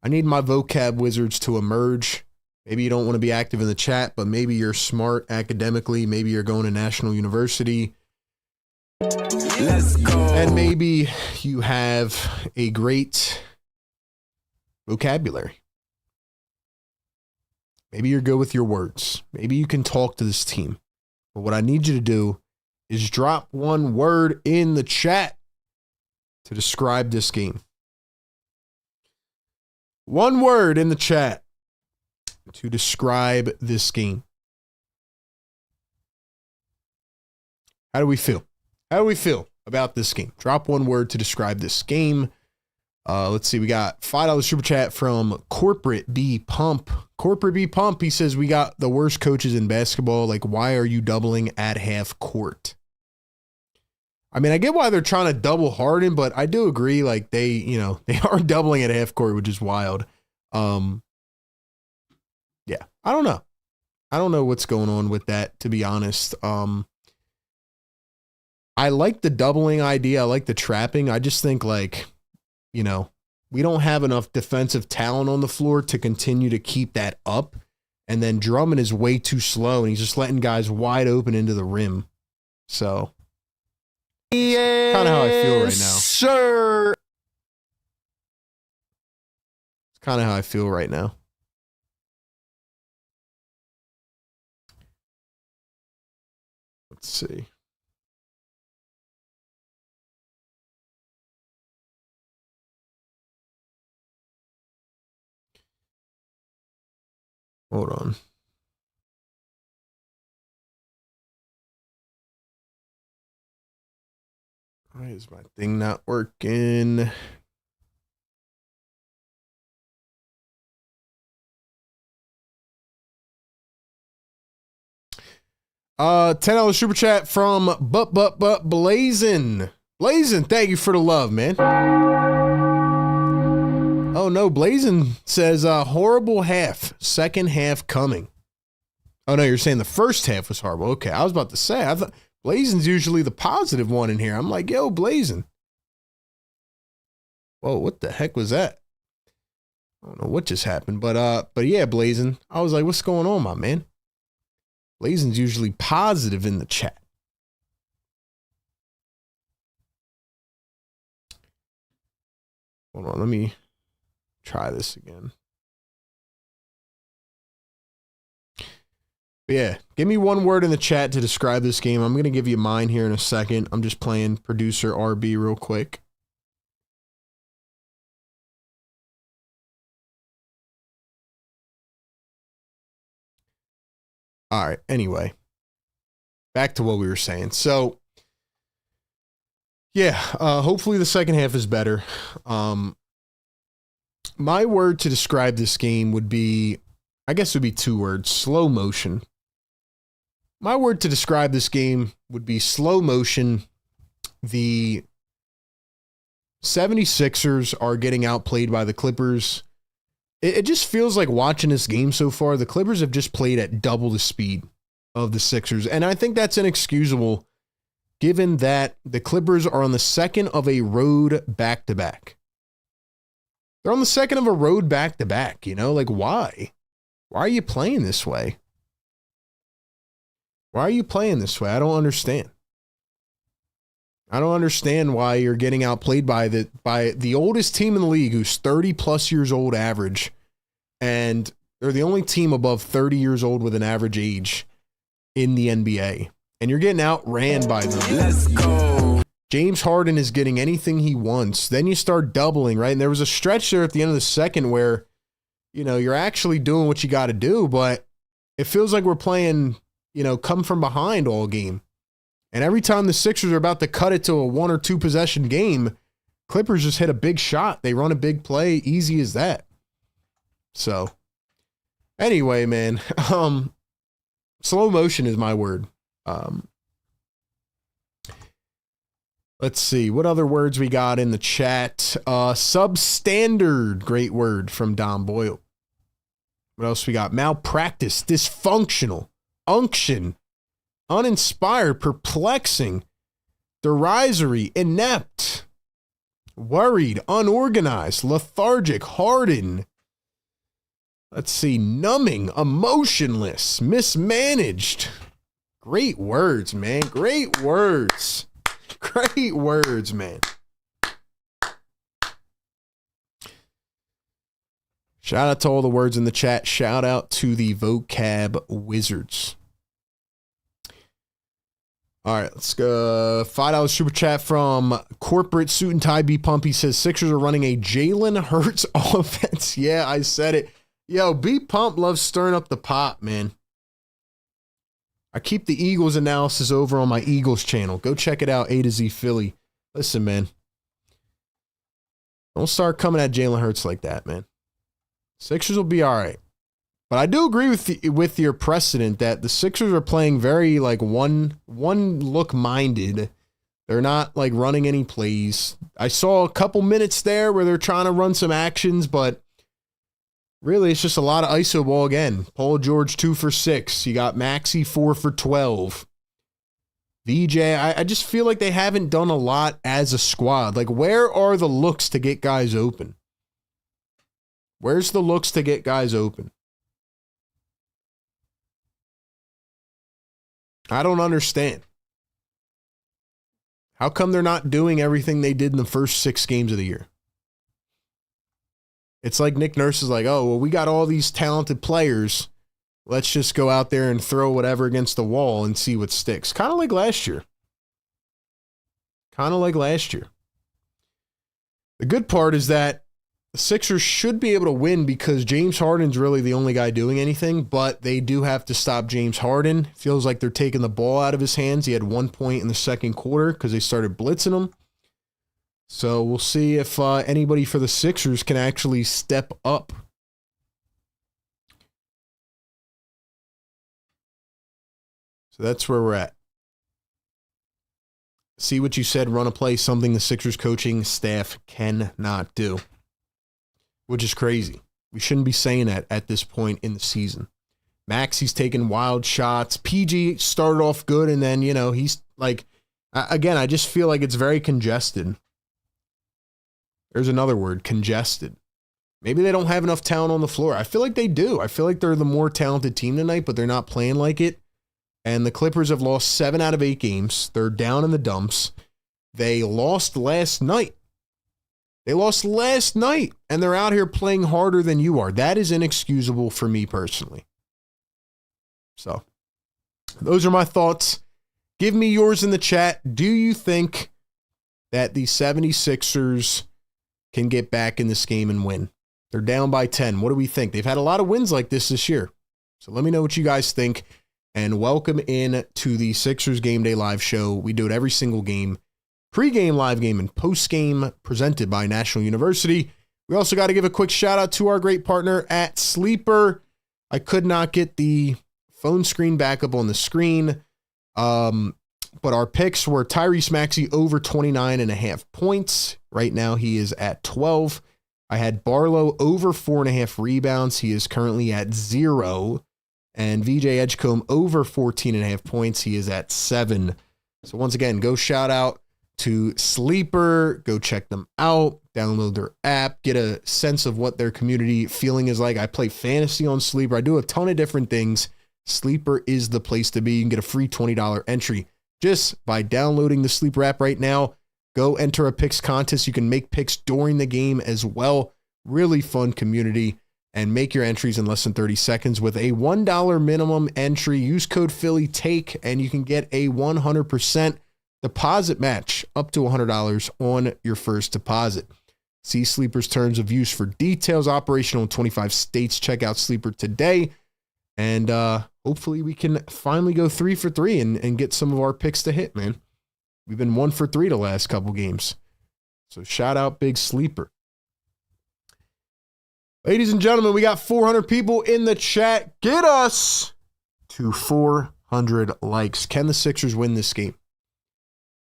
I need my vocab wizards to emerge. Maybe you don't want to be active in the chat, but maybe you're smart academically. Maybe you're going to National University.
Let's go.
And maybe you have a great vocabulary. Maybe you're good with your words. Maybe you can talk to this team. But what I need you to do is drop one word in the chat to describe this game. One word in the chat to describe this game. How do we feel? How do we feel about this game? Drop one word to describe this game. Let's see. We got $5 super chat from Corporate B Pump. Corporate B Pump, he says, we got the worst coaches in basketball. Like, why are you doubling at half court? I mean, I get why they're trying to double Harden, but I do agree, like, they are doubling at half court, which is wild. Yeah, I don't know. I don't know what's going on with that, to be honest. I like the doubling idea. I like the trapping. I just think, like, we don't have enough defensive talent on the floor to continue to keep that up. And then Drummond is way too slow, and he's just letting guys wide open into the rim. So, yes, kind of how I feel right now.
Sir.
It's kind of how I feel right now. Let's see. Hold on. Why is my thing not working? $10 super chat from Blazin. Blazin, thank you for the love, man. Oh no, Blazin says horrible half, second half coming. Oh no, you're saying the first half was horrible. Okay, I was about to say, I thought Blazin's usually the positive one in here. I'm like, yo, Blazin. Whoa, what the heck was that? I don't know what just happened, but yeah, Blazin. I was like, what's going on, my man? Blazin's usually positive in the chat. Hold on, let me try this again. But yeah, give me one word in the chat to describe this game. I'm going to give you mine here in a second. I'm just playing producer RB real quick. All right, anyway, back to what we were saying. So, yeah, hopefully the second half is better. My word to describe this game would be, I guess it would be two words, slow motion. My word to describe this game would be slow motion. The 76ers are getting outplayed by the Clippers. It just feels like watching this game so far, the Clippers have just played at double the speed of the Sixers. And I think that's inexcusable given that the Clippers are on the second of a road back-to-back. They're on the second of a road back-to-back, you know? Like, why? Why are you playing this way? Why are you playing this way? I don't understand. I don't understand why you're getting outplayed by the oldest team in the league who's 30-plus years old average, and they're the only team above 30 years old with an average age in the NBA. And you're getting outran by them.
Let's go.
James Harden is getting anything he wants. Then you start doubling, right? And there was a stretch there at the end of the second where, you know, you're actually doing what you got to do, but it feels like we're playing, you know, come from behind all game. And every time the Sixers are about to cut it to a 1 or 2 possession game, Clippers just hit a big shot. They run a big play. Easy as that. So anyway, man, slow motion is my word. Let's see what other words we got in the chat. Substandard, great word from Don Boyle. What else we got? Malpractice, dysfunctional, unction, uninspired, perplexing, derisory, inept, worried, unorganized, lethargic, hardened. Let's see, numbing, emotionless, mismanaged. Great words, man. Great words. Great words, man. Shout out to all the words in the chat. Shout out to the vocab wizards. All right, let's go. $5 super chat from Corporate Suit and Tie B Pump. He says Sixers are running a Jalen Hurts offense. Yeah, I said it. Yo, B Pump loves stirring up the pot, man. I keep the Eagles analysis over on my Eagles channel. Go check it out, A to Z Philly. Listen, man. Don't start coming at Jalen Hurts like that, man. Sixers will be all right. But I do agree with your precedent that the Sixers are playing very like one look minded. They're not like running any plays. I saw a couple minutes there where they're trying to run some actions, but really it's just a lot of ISO ball again. Paul George 2 for 6. You got Maxey 4 for 12. VJ, I just feel like they haven't done a lot as a squad. Like, where are the looks to get guys open? Where's the looks to get guys open? I don't understand. How come they're not doing everything they did in the first 6 games of the year? It's like Nick Nurse is like, oh, well, we got all these talented players. Let's just go out there and throw whatever against the wall and see what sticks. Kind of like last year. The good part is that the Sixers should be able to win because James Harden's really the only guy doing anything, but they do have to stop James Harden. Feels like they're taking the ball out of his hands. He had 1 point in the second quarter because they started blitzing him. So we'll see if anybody for the Sixers can actually step up. So So that's where we're at. See what you said, run a play, something the Sixers coaching staff cannot do, which is crazy. We shouldn't be saying that at this point in the season. Maxi's taking wild shots. PG started off good, and then, he's like, again, I just feel like it's very congested. There's another word, congested. Maybe they don't have enough talent on the floor. I feel like they do. I feel like they're the more talented team tonight, but they're not playing like it. And the Clippers have lost 7 out of 8 games. They're down in the dumps. They lost last night. And they're out here playing harder than you are. That is inexcusable for me personally. So, those are my thoughts. Give me yours in the chat. Do you think that the 76ers can get back in this game and win? They're down by 10. What do we think? They've had a lot of wins like this year. So let me know what you guys think. And welcome in to the Sixers Game Day Live show. We do it every single game. Pre-game, live game, and post-game presented by National University. We also got to give a quick shout out to our great partner at Sleeper. I could not get the phone screen back up on the screen. But our picks were Tyrese Maxey over 29.5 points. Right now he is at 12. I had Barlow over 4.5 rebounds. He is currently at 0. And VJ Edgecombe over 14.5 points. He is at 7. So once again, go shout out to Sleeper. Go check them out. Download their app. Get a sense of what their community feeling is like. I play fantasy on Sleeper. I do a ton of different things. Sleeper is the place to be. You can get a free $20 entry just by downloading the Sleeper app right now. Go enter a picks contest. You can make picks during the game as well. Really fun community. And make your entries in less than 30 seconds with a $1 minimum entry. Use code PhillyTake and you can get a 100% deposit match up to $100 on your first deposit. See Sleeper's terms of use for details. Operational in 25 states. Check out Sleeper today. And hopefully we can finally go 3 for 3 and get some of our picks to hit, man. We've been 1 for 3 the last couple games. So shout out Big Sleeper. Ladies and gentlemen, we got 400 people in the chat. Get us to 400 likes. Can the Sixers win this game?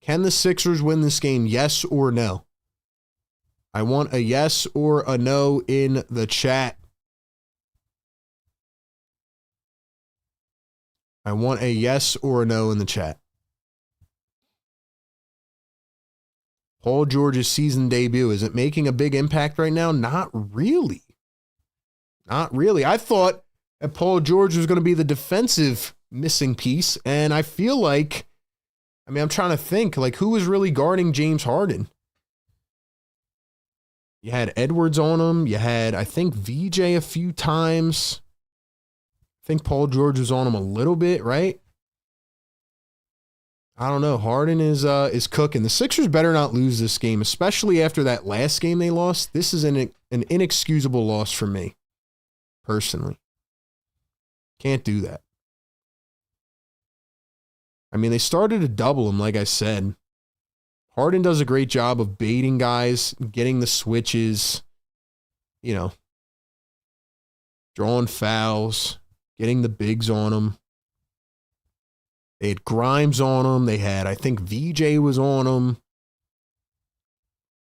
Can the Sixers win this game? Yes or no? I want a yes or a no in the chat. I want a yes or a no in the chat. Paul George's season debut, is it making a big impact right now? Not really. Not really. I thought that Paul George was going to be the defensive missing piece, and I feel like, I'm trying to think, like, who was really guarding James Harden? You had Edwards on him. You had, I think, VJ a few times. I think Paul George was on him a little bit, right? I don't know. Harden is cooking. The Sixers better not lose this game, especially after that last game they lost. This is an inexcusable loss for me, personally. Can't do that. They started to double him, like I said. Harden does a great job of baiting guys, getting the switches, drawing fouls, getting the bigs on them. They had Grimes on them. They had, I think VJ was on them.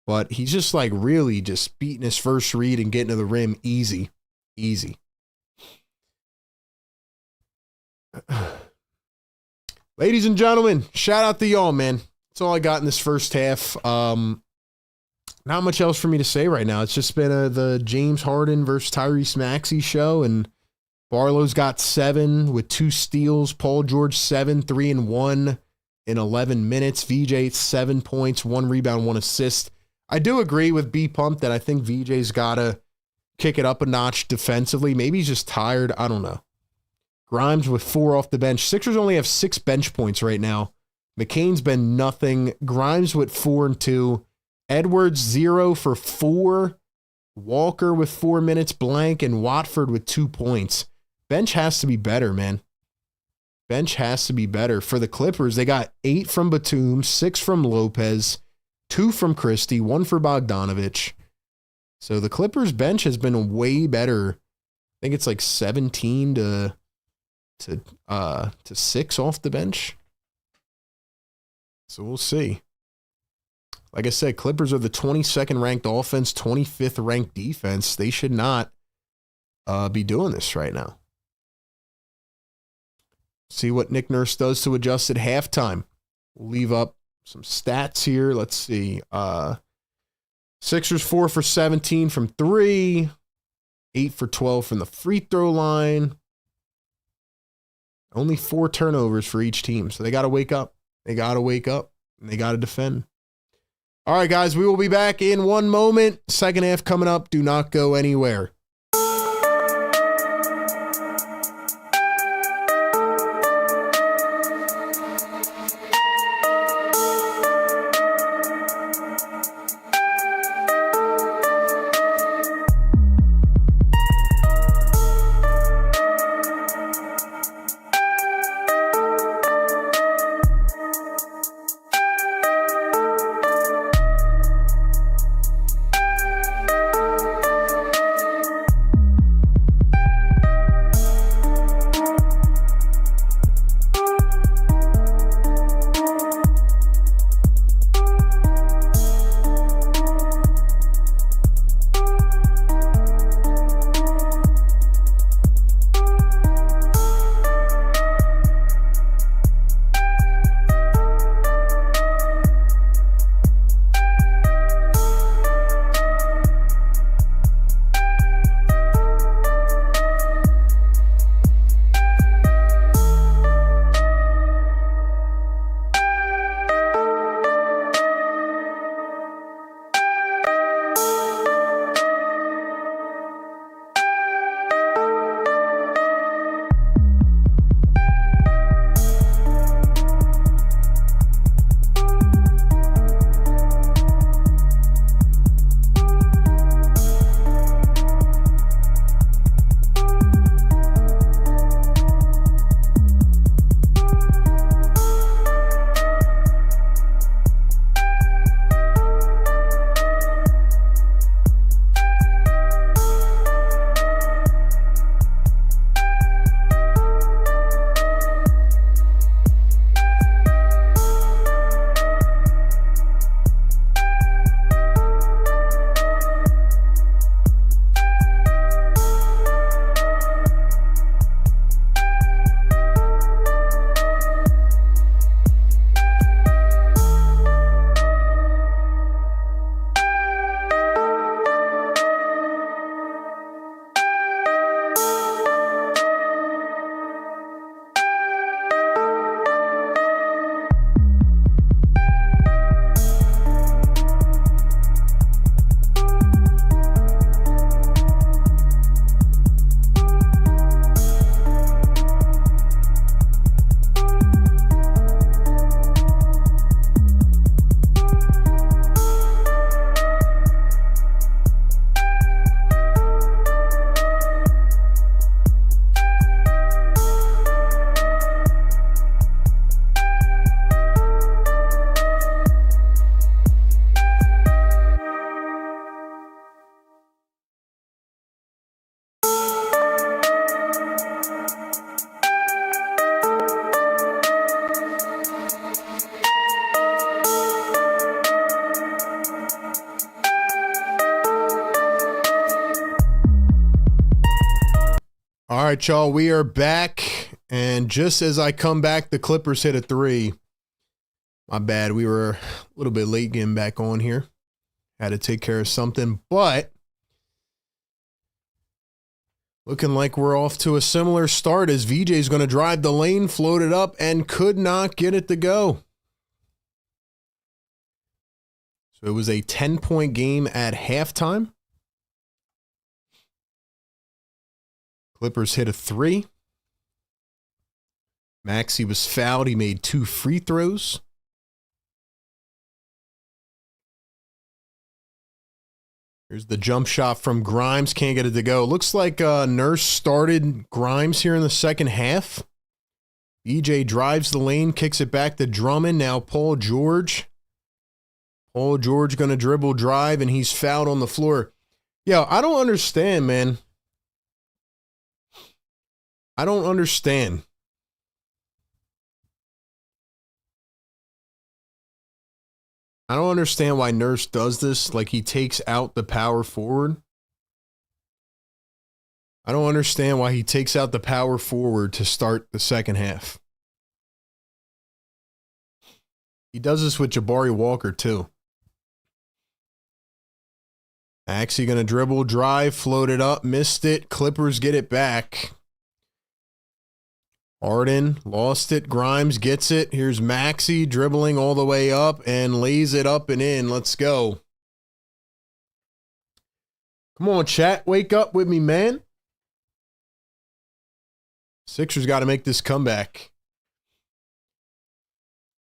But he's just like really just beating his first read and getting to the rim easy. Easy. Ladies and gentlemen, shout out to y'all, man. That's all I got in this first half. Not much else for me to say right now. It's just been the James Harden versus Tyrese Maxey show, and Barlow's got 7 with 2 steals. Paul George 7, 3 and 1 in 11 minutes. VJ 7 points, 1 rebound, 1 assist. I do agree with B Pump that I think VJ's got to kick it up a notch defensively. Maybe he's just tired. I don't know. Grimes with 4 off the bench. Sixers only have 6 bench points right now. McCain's been nothing. Grimes with 4 and 2. Edwards 0 for 4. Walker with 4 minutes blank, and Watford with 2 points. Bench has to be better, man. Bench has to be better. For the Clippers, they got 8 from Batum, 6 from Lopez, 2 from Christie, 1 for Bogdanovich. So the Clippers bench has been way better. I think it's like 17 to to 6 off the bench. So we'll see. Like I said, Clippers are the 22nd ranked offense, 25th ranked defense. They should not be doing this right now. See what Nick Nurse does to adjust at halftime. We'll leave up some stats here. Let's see. Sixers 4 for 17 from 3. 8 for 12 from the free throw line. Only 4 turnovers for each team. So they got to wake up. They got to wake up. And they got to defend. All right, guys. We will be back in one moment. Second half coming up. Do not go anywhere. All right, y'all, we are back. And just as I come back, the Clippers hit a 3. My bad. We were a little bit late getting back on here. Had to take care of something, but looking like we're off to a similar start as VJ's going to drive the lane, floated up, and could not get it to go. So it was a 10-point game at halftime. Clippers hit a 3. Maxey was fouled. He made 2 free throws. Here's the jump shot from Grimes. Can't get it to go. Looks like Nurse started Grimes here in the second half. EJ drives the lane, kicks it back to Drummond. Now Paul George. Paul George going to dribble drive, and he's fouled on the floor. Yo, I don't understand, man. I don't understand. I don't understand why Nurse does this. Like, he takes out the power forward. I don't understand why he takes out the power forward to start the second half. He does this with Jabari Walker, too. Maxey going to dribble, drive, float it up, missed it. Clippers get it back. Harden lost it. Grimes gets it. Here's Maxey dribbling all the way up and lays it up and in. Let's go. Come on, chat. Wake up with me, man. Sixers got to make this comeback.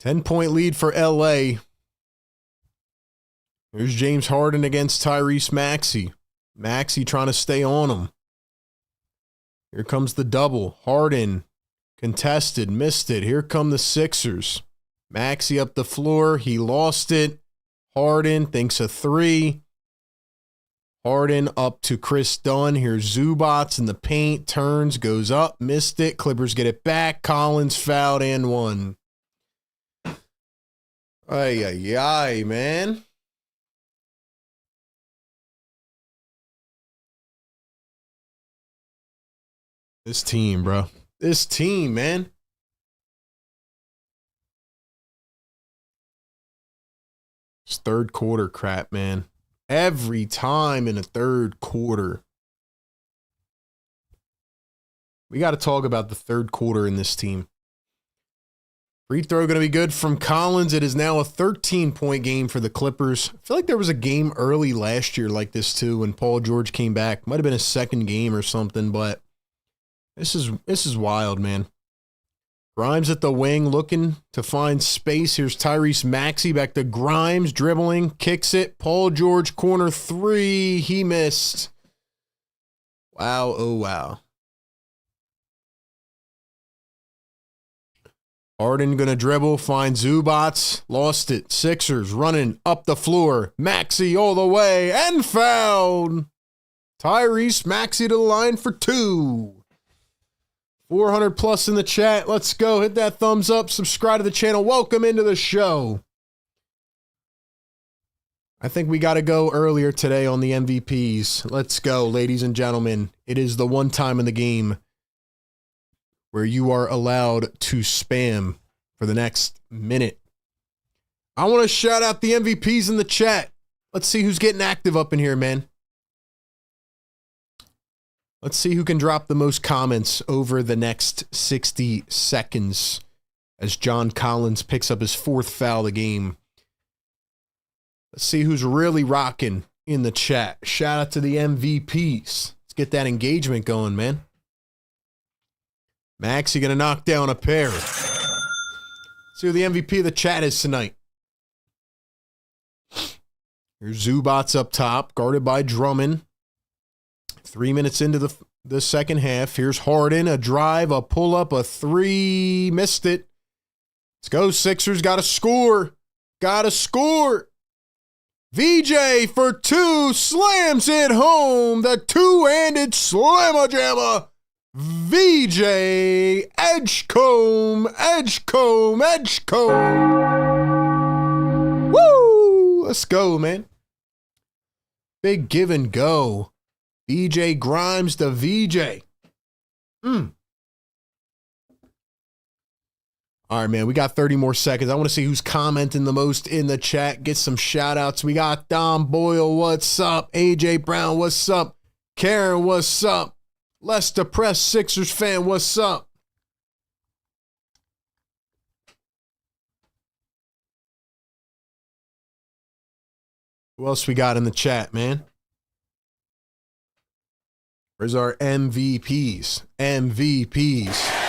10-point lead for LA. Here's James Harden against Tyrese Maxey. Maxey trying to stay on him. Here comes the double. Harden contested, missed it. Here come the Sixers. Maxey up the floor. He lost it. Harden thinks a three. Harden up to Chris Dunn. Here's Zubats in the paint. Turns, goes up, missed it. Clippers get it back. Collins fouled and one. Ay, ay, ay, man. This team, bro. This team, man. It's third quarter crap, man. Every time in the third quarter. We got to talk about the third quarter in this team. Free throw going to be good from Collins. It is now a 13-point game for the Clippers. I feel like there was a game early last year like this too when Paul George came back. Might have been a second game or something, but this is wild, man. Grimes at the wing looking to find space. Here's Tyrese Maxey back to Grimes, dribbling, kicks it. Paul George corner three. He missed. Wow, oh wow. Harden gonna dribble, find Zubats, lost it. Sixers running up the floor. Maxey all the way and fouled. Tyrese Maxey to the line for two. 400 plus in the chat. Let's go. Hit that thumbs up. Subscribe to the channel. Welcome into the show. I think we got to go earlier today on the MVPs. Let's go, ladies and gentlemen. It is the one time in the game where you are allowed to spam for the next minute. I want to shout out the MVPs in the chat. Let's see who's getting active up in here, man. Let's see who can drop the most comments over the next 60 seconds as John Collins picks up his fourth foul of the game. Let's see who's really rocking in the chat. Shout out to the MVPs. Let's get that engagement going, man. Maxey going to knock down a pair. Let's see who the MVP of the chat is tonight. Here's Zubats up top, guarded by Drummond. 3 minutes into the second half. Here's Harden, a drive, a pull-up, a three. Missed it. Let's go, Sixers. Got to score. Got to score. VJ for two. Slams it home. The two-handed slamma-jamma. VJ. Edgecombe. Edgecombe. Edgecombe. Woo! Let's go, man. Big give and go. VJ Grimes to VJ. All right, man. We got 30 more seconds. I want to see who's commenting the most in the chat. Get some shout outs. We got Dom Boyle. What's up? AJ Brown. What's up? Karen. What's up? Less depressed Sixers fan. What's up? Who else we got in the chat, man? Where's our MVPs? MVPs.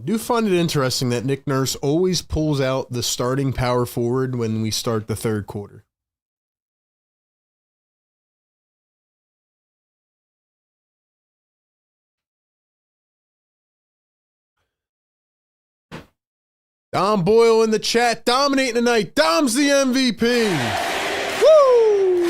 do find it interesting that Nick Nurse always pulls out the starting power forward when we start the third quarter. Dom Boyle in the chat, dominating tonight. Dom's the MVP. Woo!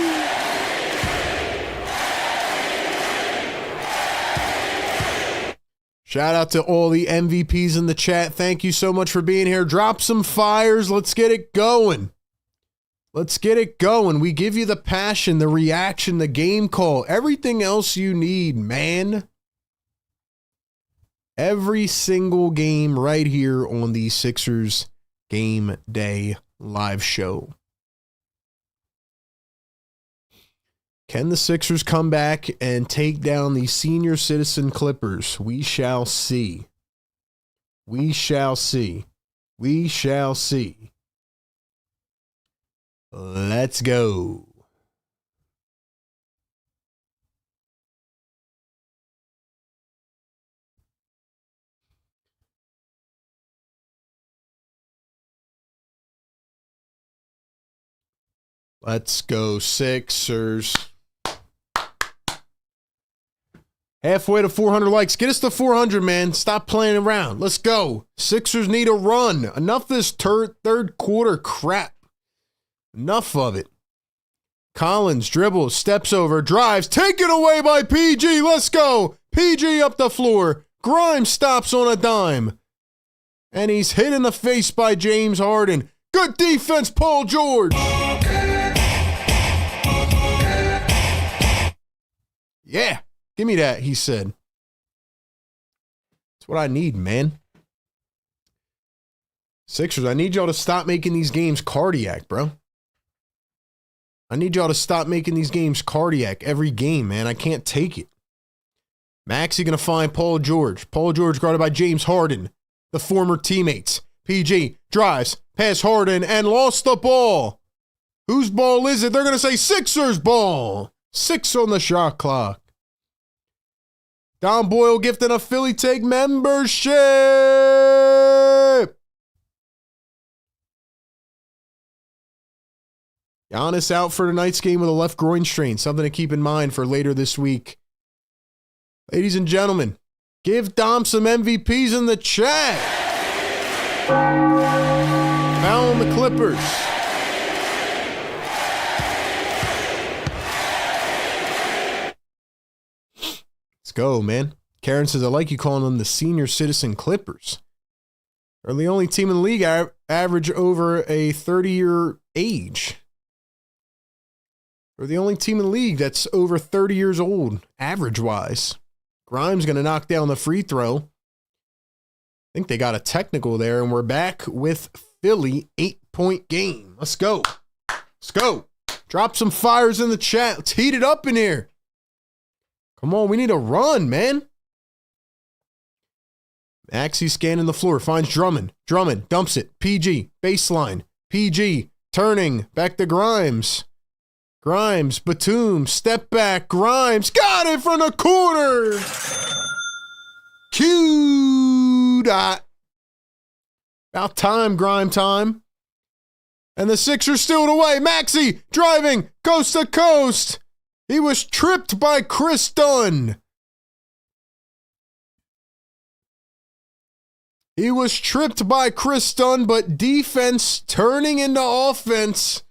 Shout out to all the MVPs in the chat. Thank you so much for being here. Drop some fires. Let's get it going. Let's get it going. We give you the passion, the reaction, the game call, everything else you need, man. Every single game right here on the Sixers Game Day live show. Can the Sixers come back and take down the senior citizen Clippers? We shall see. We shall see. We shall see. Let's go. Let's go, Sixers. Halfway to 400 likes. Get us to 400, man. Stop playing around. Let's go. Sixers need a run. Enough of this third quarter crap. Enough of it. Collins dribbles, steps over, drives. Taken away by PG. Let's go. PG up the floor. Grimes stops on a dime. And he's hit in the face by James Harden. Good defense, Paul George. Yeah, give me that, he said. That's what I need, man. Sixers, I need y'all to stop making these games cardiac, bro. I need y'all to stop making these games cardiac every game, man. I can't take it. Maxey going to find Paul George. Paul George guarded by James Harden, the former teammates. PG drives past Harden and lost the ball. Whose ball is it? They're going to say Sixers ball. 6 on the shot clock. Don Boyle gifting a Philly Take membership. Giannis out for tonight's game with a left groin strain. Something to keep in mind for later this week. Ladies and gentlemen, give Dom some MVPs in the chat. Foul on the Clippers. Let's go, man. Karen says, I like you calling them the senior citizen Clippers. They're the only team in the league average over a 30-year age. They're the only team in the league that's over 30 years old, average-wise. Grimes going to knock down the free throw. I think they got a technical there, and we're back with Philly 8-point game. Let's go. Let's go. Drop some fires in the chat. Let's heat it up in here. Come on, we need a run, man. Maxey scanning the floor, finds Drummond. Drummond dumps it. PG, baseline. PG, turning, back to Grimes. Grimes, Batum, step back. Grimes, got it from the corner. Q dot. About time, Grime time. And the Sixers steal it away. Maxey driving coast to coast. He was tripped by Chris Dunn. He was tripped by Chris Dunn, but defense turning into offense.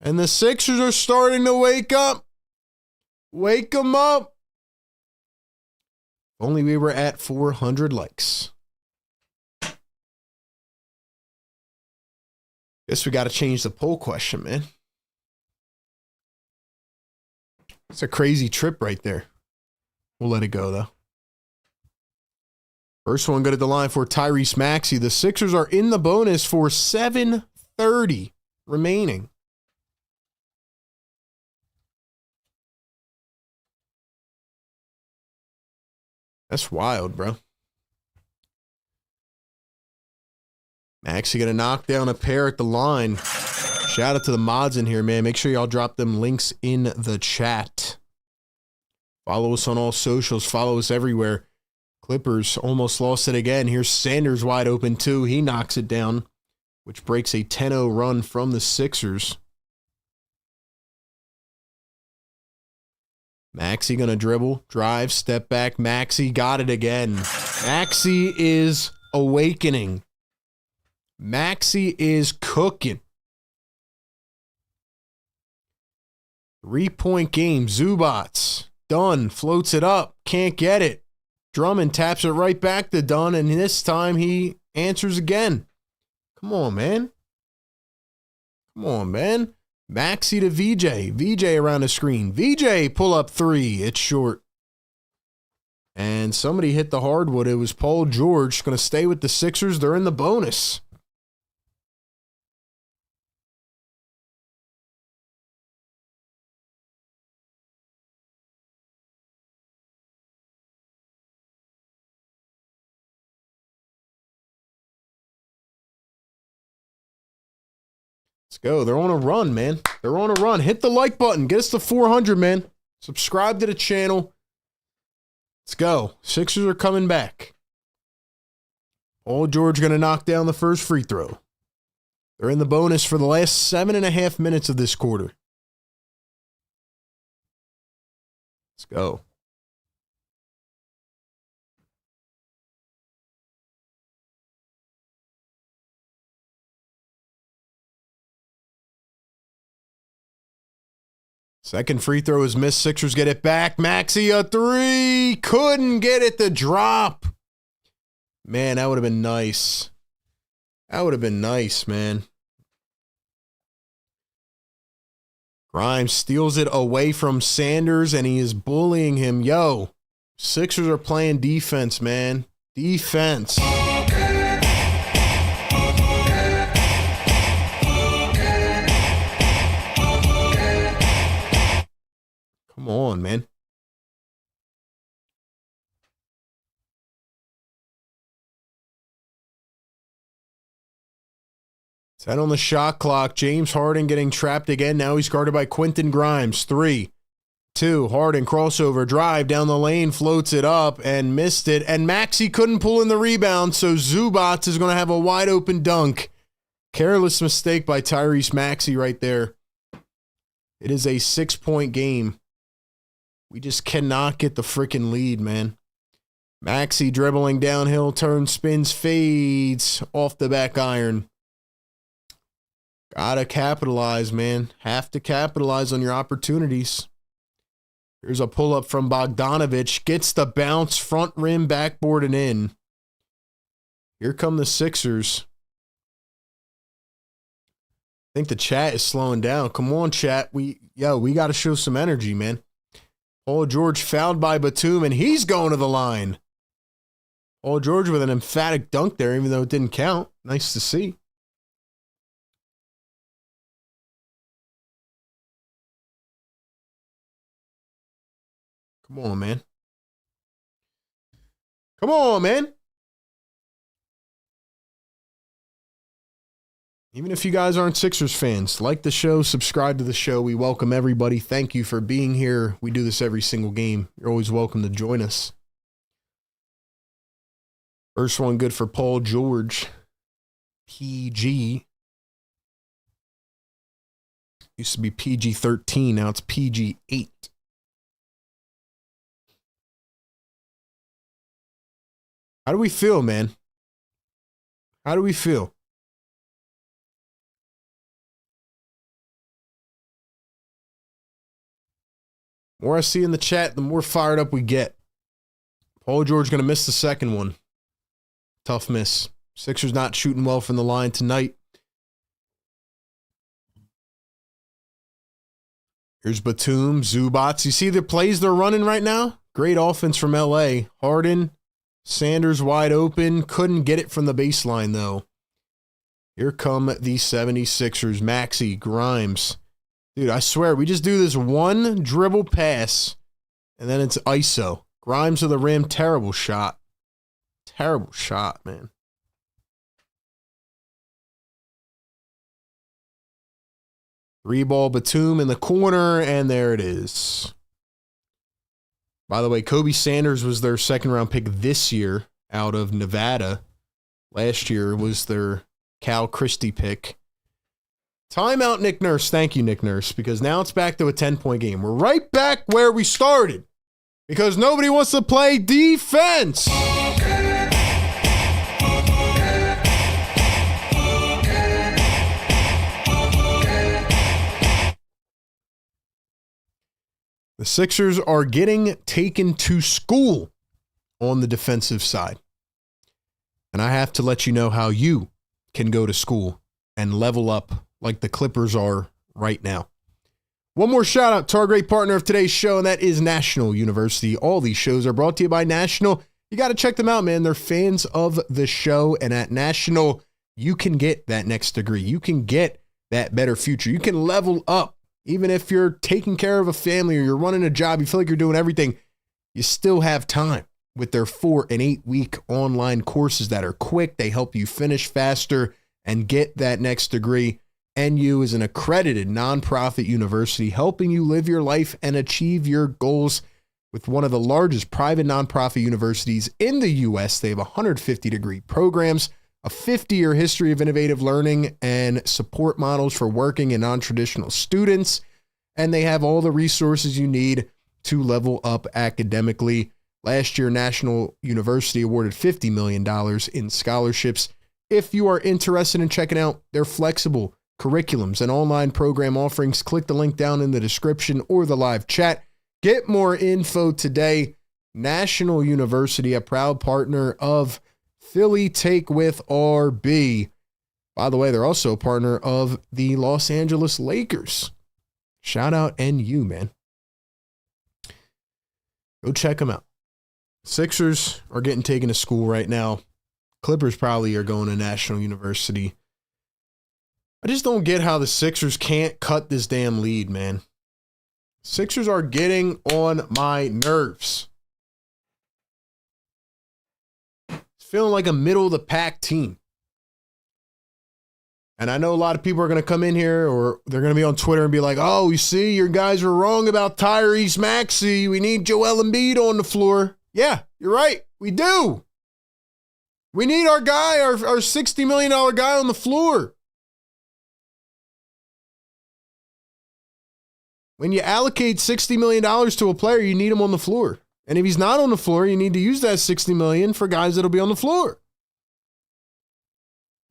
And the Sixers are starting to wake up. Wake them up. If only we were at 400 likes. Guess we got to change the poll question, man. It's a crazy trip right there. We'll let it go, though. First one, go to the line for Tyrese Maxey. The Sixers are in the bonus for 7:30 remaining. That's wild, bro. Maxey going to knock down a pair at the line. Shout out to the mods in here, man. Make sure y'all drop them links in the chat. Follow us on all socials. Follow us everywhere. Clippers almost lost it again. Here's Sanders wide open too. He knocks it down, which breaks a 10-0 run from the Sixers. Maxey going to dribble, drive, step back. Maxey got it again. Maxey is awakening. Maxey is cooking. 3-point game. Zubats. Dunn floats it up. Can't get it. Drummond taps it right back to Dunn, and this time he answers again. Come on, man. Come on, man. Maxey to VJ. VJ around the screen. VJ pull up three. It's short. And somebody hit the hardwood. It was Paul George. Going to stay with the Sixers. They're in the bonus. Let's go. They're on a run, man. They're on a run. Hit the like button. Get us to 400, man. Subscribe to the channel. Let's go. Sixers are coming back. Paul George going to knock down the first free throw. They're in the bonus for the last 7.5 minutes of this quarter. Let's go. Second free throw is missed. Sixers get it back. Maxey a three. Couldn't get it to drop. Man, that would have been nice. That would have been nice, man. Grimes steals it away from Sanders, and he is bullying him. Yo, Sixers are playing defense, man. Defense. Come on, man. Set on the shot clock. James Harden getting trapped again. Now he's guarded by Quentin Grimes. 3, 2. Harden crossover drive down the lane. Floats it up and missed it. And Maxey couldn't pull in the rebound. So Zubats is going to have a wide open dunk. Careless mistake by Tyrese Maxey right there. It is a 6-point game. We just cannot get the freaking lead, man. Maxey dribbling downhill, turns, spins, fades off the back iron. Gotta capitalize, man. Have to capitalize on your opportunities. Here's a pull-up from Bogdanovich. Gets the bounce, front rim, backboard, and in. Here come the Sixers. I think the chat is slowing down. Come on, chat. We got to show some energy, man. Paul George fouled by Batum, and he's going to the line. Paul George with an emphatic dunk there, even though it didn't count. Nice to see. Come on, man. Come on, man. Even if you guys aren't Sixers fans, like the show, subscribe to the show. We welcome everybody. Thank you for being here. We do this every single game. You're always welcome to join us. First one good for Paul George. PG. Used to be PG-13. Now it's PG-8. How do we feel, man? How do we feel? The more I see in the chat, the more fired up we get. Paul George going to miss the second one. Tough miss. Sixers not shooting well from the line tonight. Here's Batum, Zubats. You see the plays they're running right now? Great offense from LA. Harden, Sanders wide open. Couldn't get it from the baseline, though. Here come the 76ers. Maxey, Grimes. Dude, I swear, we just do this one dribble pass, and then it's ISO. Grimes to the rim. Terrible shot. Terrible shot, man. Three ball Batum in the corner, and there it is. By the way, Kobe Sanders was their second-round pick this year out of Nevada. Last year was their Cal Christie pick. Timeout, Nick Nurse. Thank you, Nick Nurse, because now it's back to a 10-point game. We're right back where we started because nobody wants to play defense. The Sixers are getting taken to school on the defensive side. And I have to let you know how you can go to school and level up like the Clippers are right now. One more shout out to our great partner of today's show, and that is National University. All these shows are brought to you by National. You got to check them out, man. They're fans of the show, and at National, you can get that next degree. You can get that better future. You can level up. Even if you're taking care of a family or you're running a job, you feel like you're doing everything, you still have time with their 4 and 8 week online courses that are quick. They help you finish faster and get that next degree. NU is an accredited nonprofit university helping you live your life and achieve your goals with one of the largest private nonprofit universities in the U.S. They have 150 degree programs, a 50-year history of innovative learning and support models for working and non-traditional students. And they have all the resources you need to level up academically. Last year, National University awarded $50 million in scholarships. If you are interested in checking out their flexible curriculums and online program offerings, click the link down in the description or the live chat. Get more info today. National University, a proud partner of Philly Take with RB. By the way, they're also a partner of the Los Angeles Lakers. Shout out NU, man. Go check them out. Sixers are getting taken to school right now. Clippers probably are going to National University. I just don't get how the Sixers can't cut this damn lead, man. Sixers are getting on my nerves. Feeling like a middle-of-the-pack team. And I know a lot of people are going to come in here or they're going to be on Twitter and be like, oh, you see, your guys were wrong about Tyrese Maxey. We need Joel Embiid on the floor. Yeah, you're right. We do. We need our guy, our $60 million guy on the floor. When you allocate $60 million to a player, you need him on the floor. And if he's not on the floor, you need to use that $60 million for guys that'll be on the floor.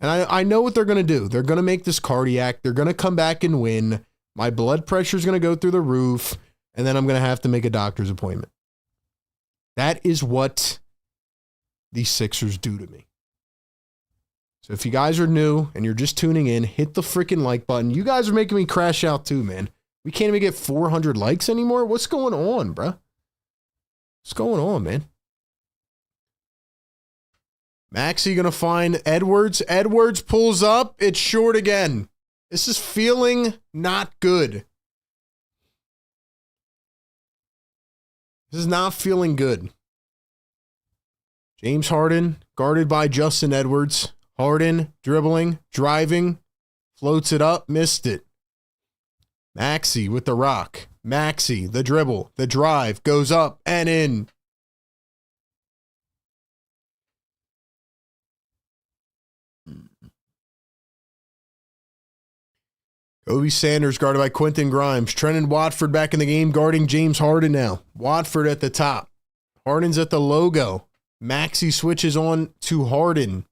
And I know what they're going to do. They're going to make this cardiac. They're going to come back and win. My blood pressure is going to go through the roof. And then I'm going to have to make a doctor's appointment. That is what these Sixers do to me. So if you guys are new and you're just tuning in, hit the freaking like button. You guys are making me crash out too, man. We can't even get 400 likes anymore. What's going on, bro? What's going on, man? Maxey going to find Edwards. Edwards pulls up. It's short again. This is feeling not good. This is not feeling good. James Harden, guarded by Justin Edwards. Harden, dribbling, driving, floats it up, missed it. Maxey with the rock. Maxey, the dribble, the drive, goes up and in. Kobe Sanders guarded by Quentin Grimes. Trenton Watford back in the game guarding James Harden now. Watford at the top. Harden's at the logo. Maxey switches on to Harden.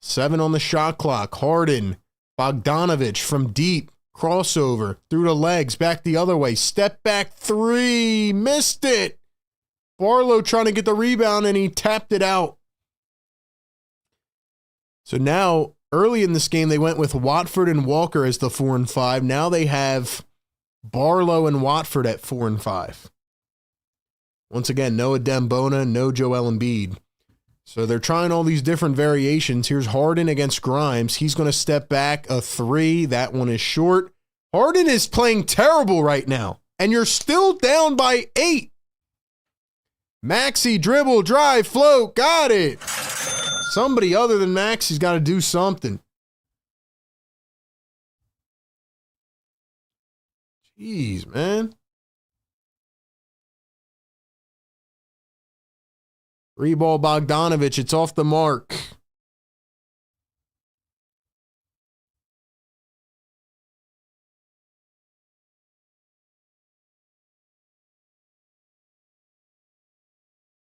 7 on the shot clock. Harden. Bogdanovich from deep. Crossover. Through the legs. Back the other way. Step back 3. Missed it. Barlow trying to get the rebound and he tapped it out. So now, early in this game, they went with Watford and Walker as the 4 and 5. Now they have Barlow and Watford at 4 and 5. Once again, no Adembona, no Joel Embiid. So they're trying all these different variations. Here's Harden against Grimes. He's going to step back a 3. That one is short. Harden is playing terrible right now, and you're still down by 8. Maxey, dribble, drive, float, got it. Somebody other than Maxey's got to do something. Jeez, man. Free ball Bogdanovich. It's off the mark.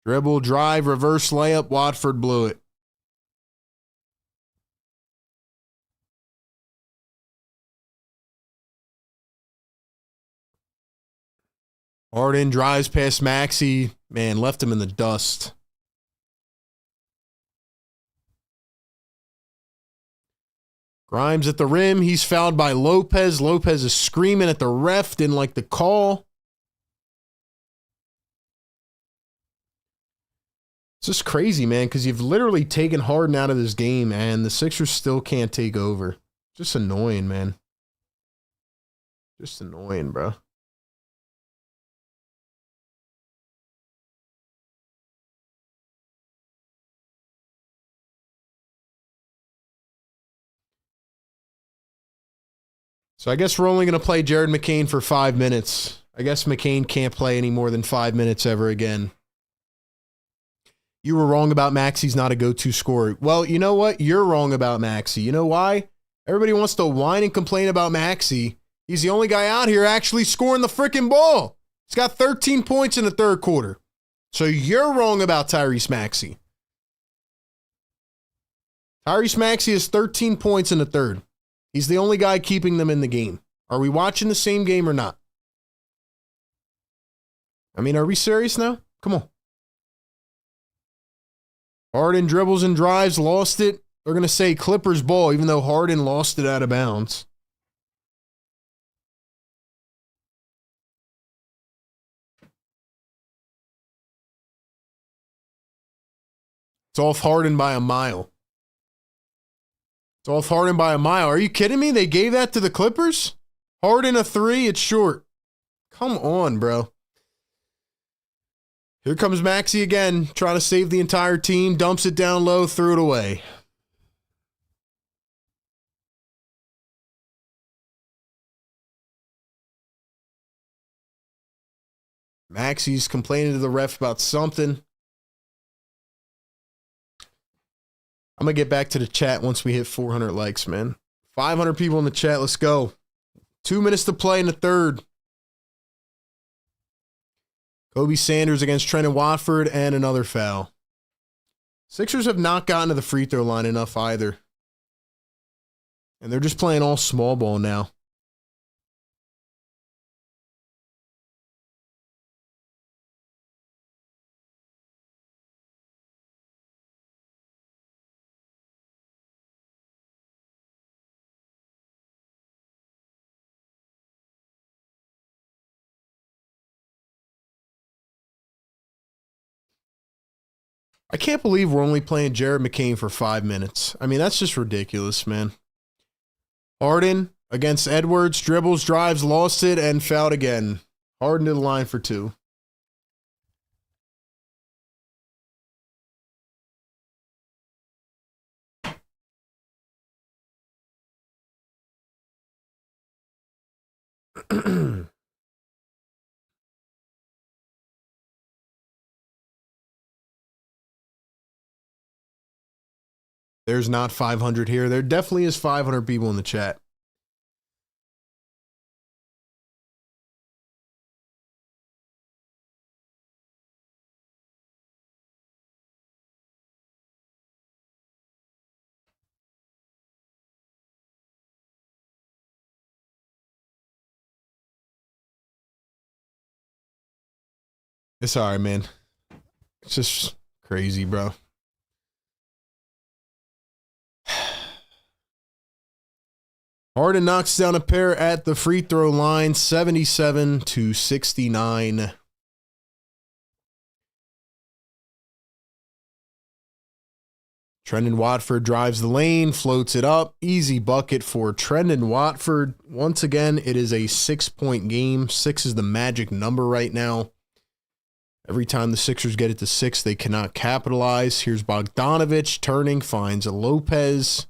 Dribble, drive, reverse layup. Watford blew it. Harden drives past Maxey. Man, left him in the dust. Grimes at the rim. He's fouled by Lopez. Lopez is screaming at the ref. Didn't like the call. It's just crazy, man, because you've literally taken Harden out of this game, and the Sixers still can't take over. Just annoying, man. Just annoying, bro. So I guess we're only going to play Jared McCain for 5 minutes. I guess McCain can't play any more than 5 minutes ever again. You were wrong about Maxey's not a go-to scorer. Well, you know what? You're wrong about Maxey. You know why? Everybody wants to whine and complain about Maxey. He's the only guy out here actually scoring the freaking ball. He's got 13 points in the third quarter. So you're wrong about Tyrese Maxey. Tyrese Maxey has 13 points in the third. He's the only guy keeping them in the game. Are we watching the same game or not? I mean, are we serious now? Come on. Harden dribbles and drives, lost it. They're going to say Clippers ball, even though Harden lost it out of bounds. It's off Harden by a mile. It's off Harden by a mile. Are you kidding me? They gave that to the Clippers? Harden a three, it's short. Come on, bro. Here comes Maxey again, trying to save the entire team. Dumps it down low, threw it away. Maxey's complaining to the ref about something. I'm going to get back to the chat once we hit 400 likes, man. 500 people in the chat. Let's go. 2 minutes to play in the third. Kobe Sanders against Trendon Watford and another foul. Sixers have not gotten to the free throw line enough either. And they're just playing all small ball now. I can't believe we're only playing Jared McCain for 5 minutes. I mean, that's just ridiculous, man. Harden against Edwards, dribbles, drives, lost it, and fouled again. Harden to the line for two. There's not 500 here. There definitely is 500 people in the chat. It's all right, man. It's just crazy, bro. Harden knocks down a pair at the free throw line, 77-69. Trendon Watford drives the lane, floats it up. Easy bucket for Trendon Watford. Once again, it is a 6-point game. 6 is the magic number right now. Every time the Sixers get it to 6, they cannot capitalize. Here's Bogdanovich turning, finds a Lopez.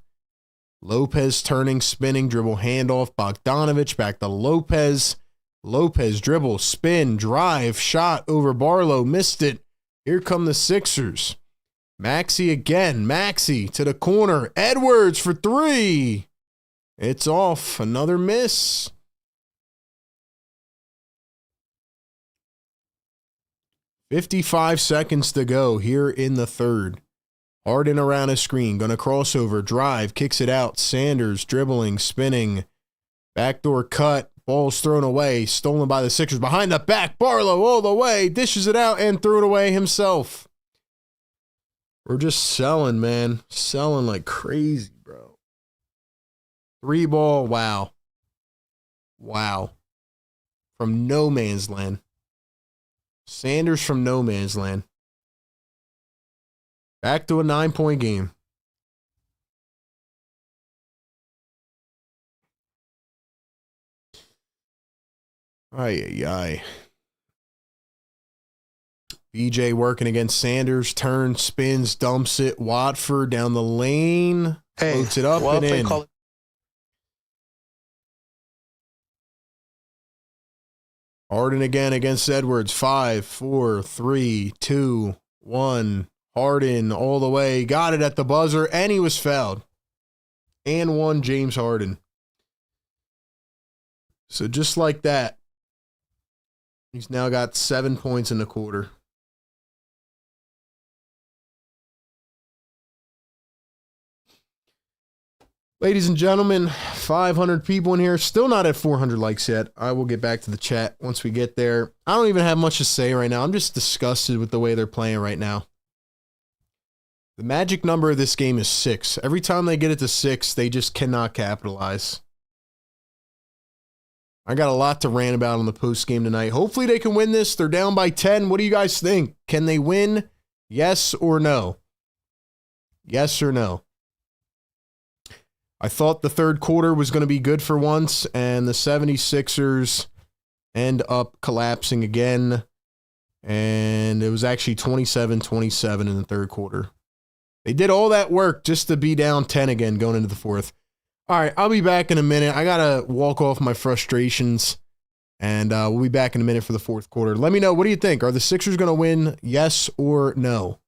Lopez turning, spinning, dribble, handoff. Bogdanovich back to Lopez. Lopez dribble, spin, drive, shot over Barlow. Missed it. Here come the Sixers. Maxey again. Maxey to the corner. Edwards for three. It's off. Another miss. .55 seconds to go here in the third. Harden around his screen. Going to crossover. Drive. Kicks it out. Sanders dribbling. Spinning. Backdoor cut. Ball's thrown away. Stolen by the Sixers. Behind the back. Barlow all the way. Dishes it out and threw it away himself. We're just selling, man. Selling like crazy, bro. 3-ball. Wow. Wow. From no man's land. Sanders from no man's land. Back to a 9-point game. Ay. BJ working against Sanders. Turns, spins, dumps it. Watford down the lane. Floats it up and in. Harden again against Edwards. 5, 4, 3, 2, 1. Harden all the way. Got it at the buzzer, and he was fouled. And one, James Harden. So just like that, he's now got 7 points in the quarter. Ladies and gentlemen, 500 people in here. Still not at 400 likes yet. I will get back to the chat once we get there. I don't even have much to say right now. I'm just disgusted with the way they're playing right now. The magic number of this game is 6. Every time they get it to 6, they just cannot capitalize. I got a lot to rant about on the post game tonight. Hopefully they can win this. They're down by 10. What do you guys think? Can they win? Yes or no? Yes or no? I thought the third quarter was going to be good for once, and the 76ers end up collapsing again. And it was actually 27-27 in the third quarter. They did all that work just to be down 10 again going into the fourth. All right, I'll be back in a minute. I got to walk off my frustrations, and we'll be back in a minute for the fourth quarter. Let me know, what do you think? Are the Sixers going to win, yes or no?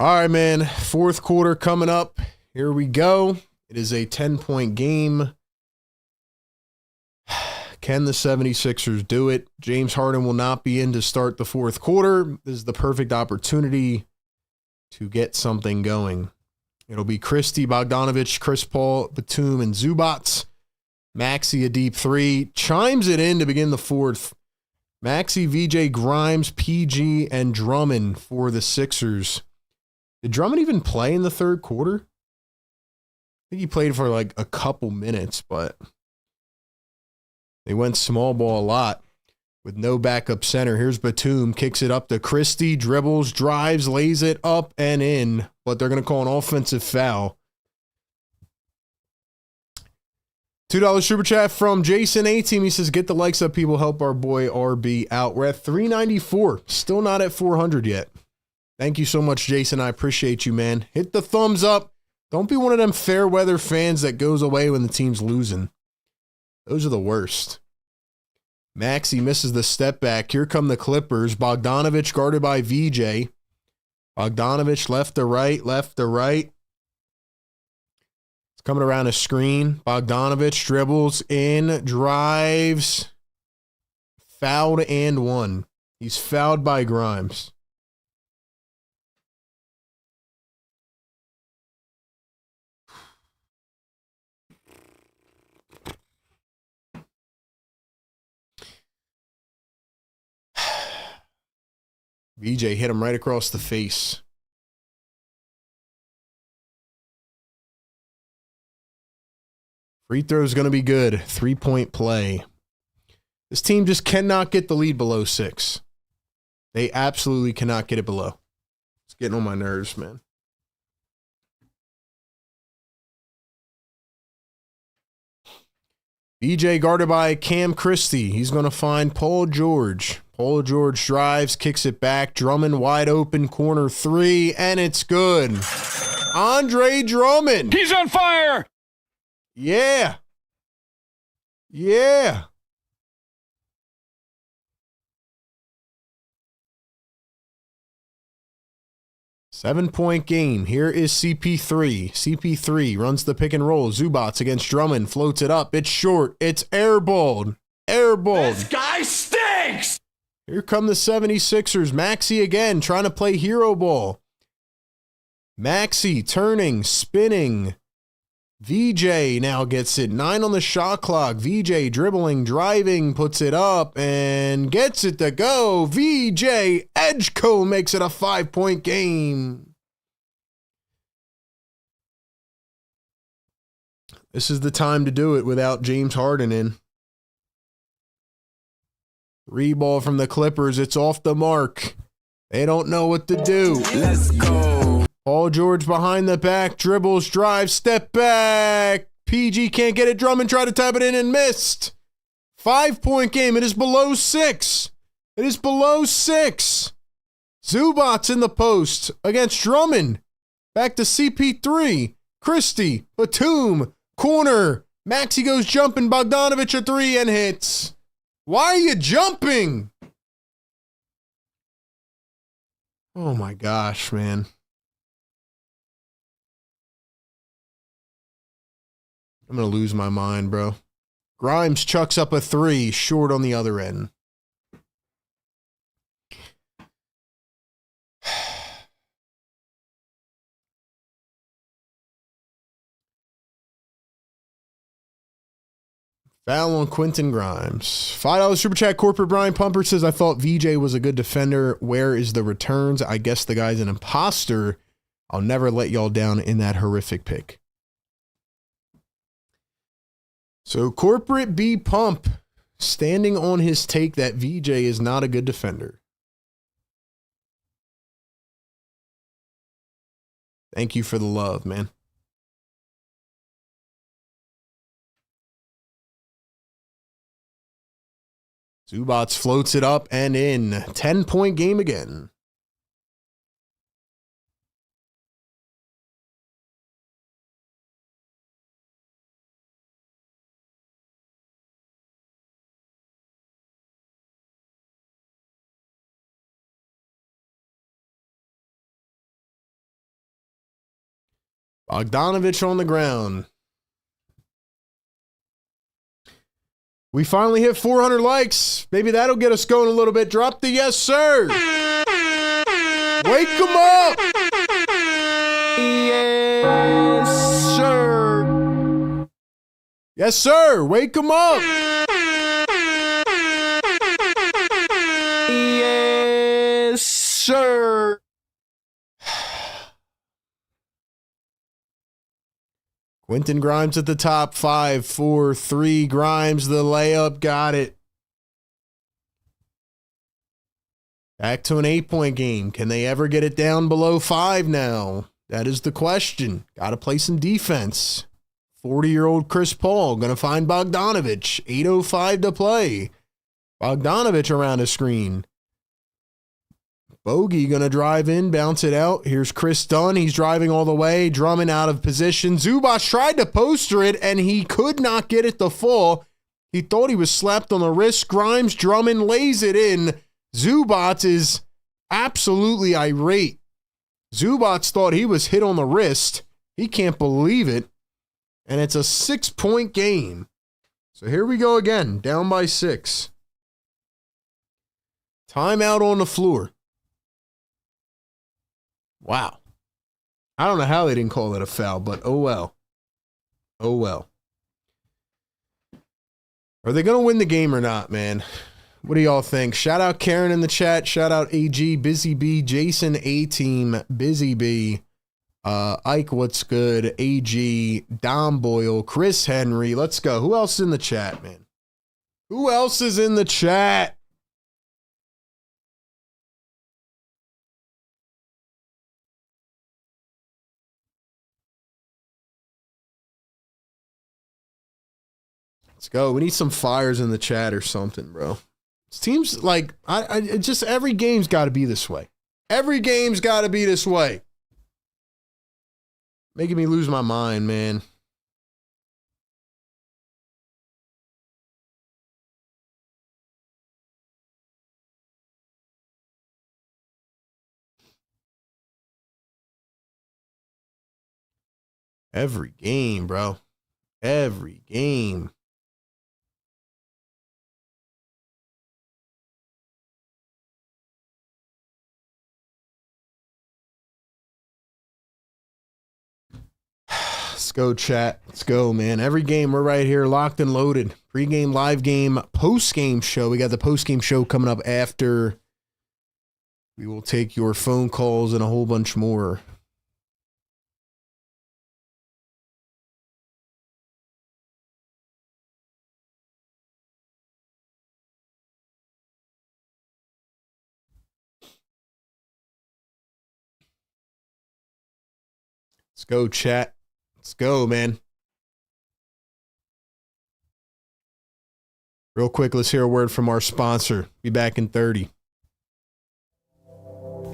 All right, man. Fourth quarter coming up. Here we go. It is a 10-point game. Can the 76ers do it? James Harden will not be in to start the fourth quarter. This is the perfect opportunity to get something going. It'll be Christie, Bogdanovich, Chris Paul, Batum, and Zubats. Maxey, a deep three. Chimes it in to begin the fourth. Maxey, VJ, Grimes, PG, and Drummond for the Sixers. Did Drummond even play in the third quarter? I think he played for like a couple minutes, but they went small ball a lot with no backup center. Here's Batum, kicks it up to Christie, dribbles, drives, lays it up and in, but they're going to call an offensive foul. $2 super chat from Jason A-Team. He says, get the likes up, people. Help our boy RB out. We're at 394. Still not at 400 yet. Thank you so much, Jason. I appreciate you, man. Hit the thumbs up. Don't be one of them fair weather fans that goes away when the team's losing. Those are the worst. Maxey misses the step back. Here come the Clippers. Bogdanovich guarded by VJ. Bogdanovich left to right, left to right. It's coming around a screen. Bogdanovich dribbles in, drives. Fouled and one. He's fouled by Grimes. VJ hit him right across the face. Free throw is going to be good. 3-point play. This team just cannot get the lead below 6. They absolutely cannot get it below. It's getting on my nerves, man. VJ guarded by Cam Christie. He's going to find Paul George. Paul George drives, kicks it back. Drummond wide open, corner three, and it's good. Andre Drummond.
He's on fire.
Yeah. Yeah. Seven-point game. Here is CP3. CP3 runs the pick and roll. Zubats against Drummond. Floats it up. It's short. It's airballed. Airballed.
This guy stinks.
Here come the 76ers. Maxey again trying to play hero ball. Maxey turning, spinning. VJ now gets it. 9 on the shot clock. VJ dribbling, driving, puts it up, and gets it to go. VJ Edgeko makes it a 5-point game. This is the time to do it without James Harden in. Reball from the Clippers. It's off the mark. They don't know what to do.
Let's go.
Paul George behind the back, dribbles, drives, step back. PG can't get it. Drummond tried to tap it in and missed. 5-point game. It is below 6. It is below 6. Zubats in the post against Drummond. Back to CP3. Christie, Batum, corner. Maxey goes jumping. Bogdanovich a 3 and hits. Why are you jumping? Oh my gosh, man. I'm going to lose my mind, bro. Grimes chucks up a 3, short on the other end. Foul on Quentin Grimes. $5 super chat. Corporate Brian Pumper says, I thought VJ was a good defender. Where is the returns? I guess the guy's an imposter. I'll never let y'all down in that horrific pick. So Corporate B Pump standing on his take that VJ is not a good defender. Thank you for the love, man. Zubats floats it up and in. 10-point game again. Bogdanovich on the ground. We finally hit 400 likes. Maybe that'll get us going a little bit. Drop the yes, sir. Wake them up. Yeah. Yes, sir. Wake him up.
Yes, sir.
Quentin Grimes at the top. 5, 4, 3. Grimes, the layup. Got it. Back to an 8-point game. Can they ever get it down below 5 now? That is the question. Got to play some defense. 40-year-old Chris Paul going to find Bogdanovich. 8:05 to play. Bogdanovich around the screen. Bogey going to drive in, bounce it out. Here's Chris Dunn. He's driving all the way. Drummond out of position. Zubac tried to poster it, and he could not get it to fall. He thought he was slapped on the wrist. Grimes, Drummond lays it in. Zubac is absolutely irate. Zubac thought he was hit on the wrist. He can't believe it. And it's a 6-point game. So here we go again, down by 6. Timeout on the floor. Wow. I don't know how they didn't call it a foul, but oh well. Oh well. Are they going to win the game or not, man? What do y'all think? Shout out Karen in the chat. Shout out AG, Busy B, Jason A-Team, Busy B, Ike, what's good? AG, Dom Boyle, Chris Henry. Let's go. Who else is in the chat, man? Who else is in the chat? Let's go. We need some fires in the chat or something, bro. Teams like it just every game's got to be this way. Every game's got to be this way. Making me lose my mind, man. Every game, bro. Every game. Let's go, chat. Let's go, man. Every game, we're right here, locked and loaded. Pre-game, live game, post-game show. We got the post-game show coming up after. We will take your phone calls and a whole bunch more. Let's go, chat. Let's go, man. Real quick, let's hear a word from our sponsor. Be back in 30.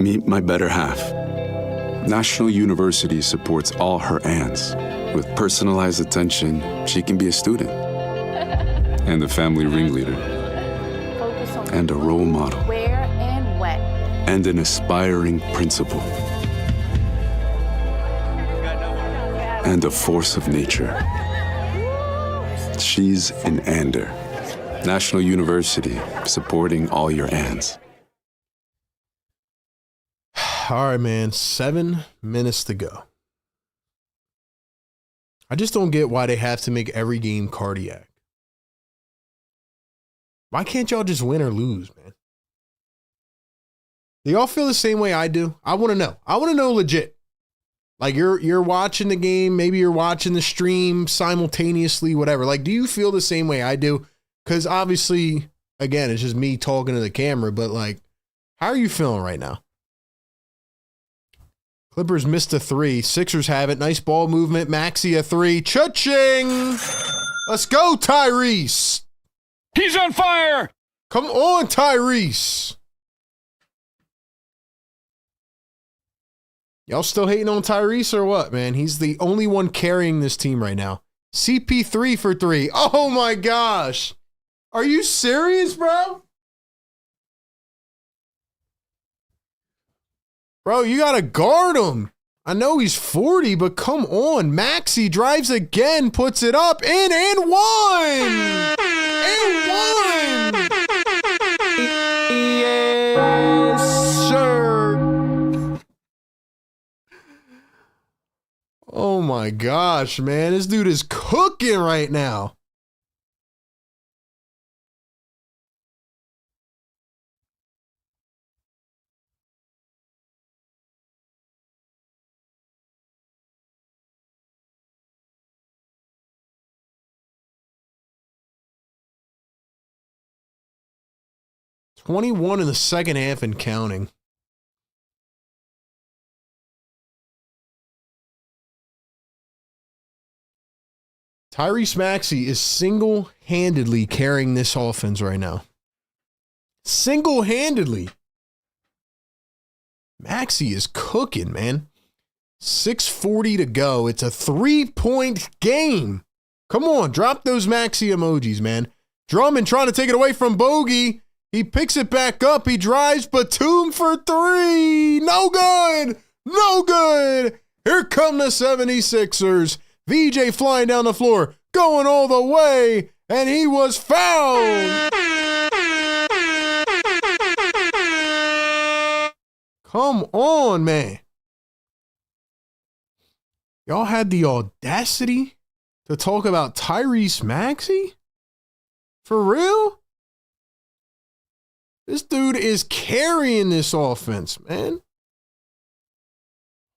Meet my better half. National University supports all her aunts. With personalized attention, she can be a student and a family ringleader and a role model
Where and when.
and an aspiring principal and a force of nature. She's an Ander. National University, supporting all your aunts.
All right, man. 7 minutes to go. I just don't get why they have to make every game cardiac. Why can't y'all just win or lose, man? Do y'all feel the same way I do? I want to know. I want to know legit. Like you're watching the game, maybe you're watching the stream simultaneously, whatever. Like, do you feel the same way I do? Because obviously, again, it's just me talking to the camera, but like, how are you feeling right now? Clippers missed a 3. Sixers have it. Nice ball movement. Maxey a 3. Cha-ching! Let's go, Tyrese.
He's on fire!
Come on, Tyrese. Y'all still hating on Tyrese or what, man? He's the only one carrying this team right now. CP3 for 3. Oh my gosh. Are you serious, bro? Bro, you got to guard him. I know he's 40, but come on. Maxey drives again, puts it up, in and one. And one. Yes, sir. Oh my gosh, man. This dude is cooking right now. 21 in the second half and counting. Tyrese Maxey is single-handedly carrying this offense right now. Single-handedly. Maxey is cooking, man. 6:40 to go. It's a 3-point game. Come on, drop those Maxey emojis, man. Drummond trying to take it away from Bogey. He picks it back up. He drives. Batum for three. No good. No good. Here come the 76ers. VJ flying down the floor, going all the way, and he was fouled. Come on, man. Y'all had the audacity to talk about Tyrese Maxey? For real? This dude is carrying this offense, man.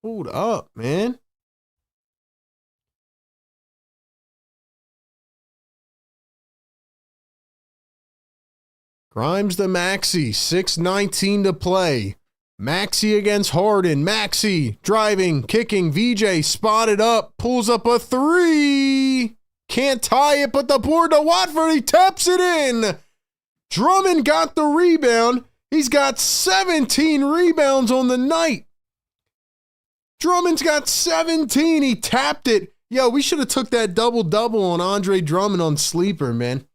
Hold up, man. Grimes to Maxey, 6:19 to play. Maxey against Harden. Maxey driving, kicking. VJ spotted up, pulls up a three. Can't tie it, but the board to Watford. He taps it in. Drummond got the rebound. He's got 17 rebounds on the night. Drummond's got 17. He tapped it. Yo, we should have took that double-double on Andre Drummond on Sleeper, man.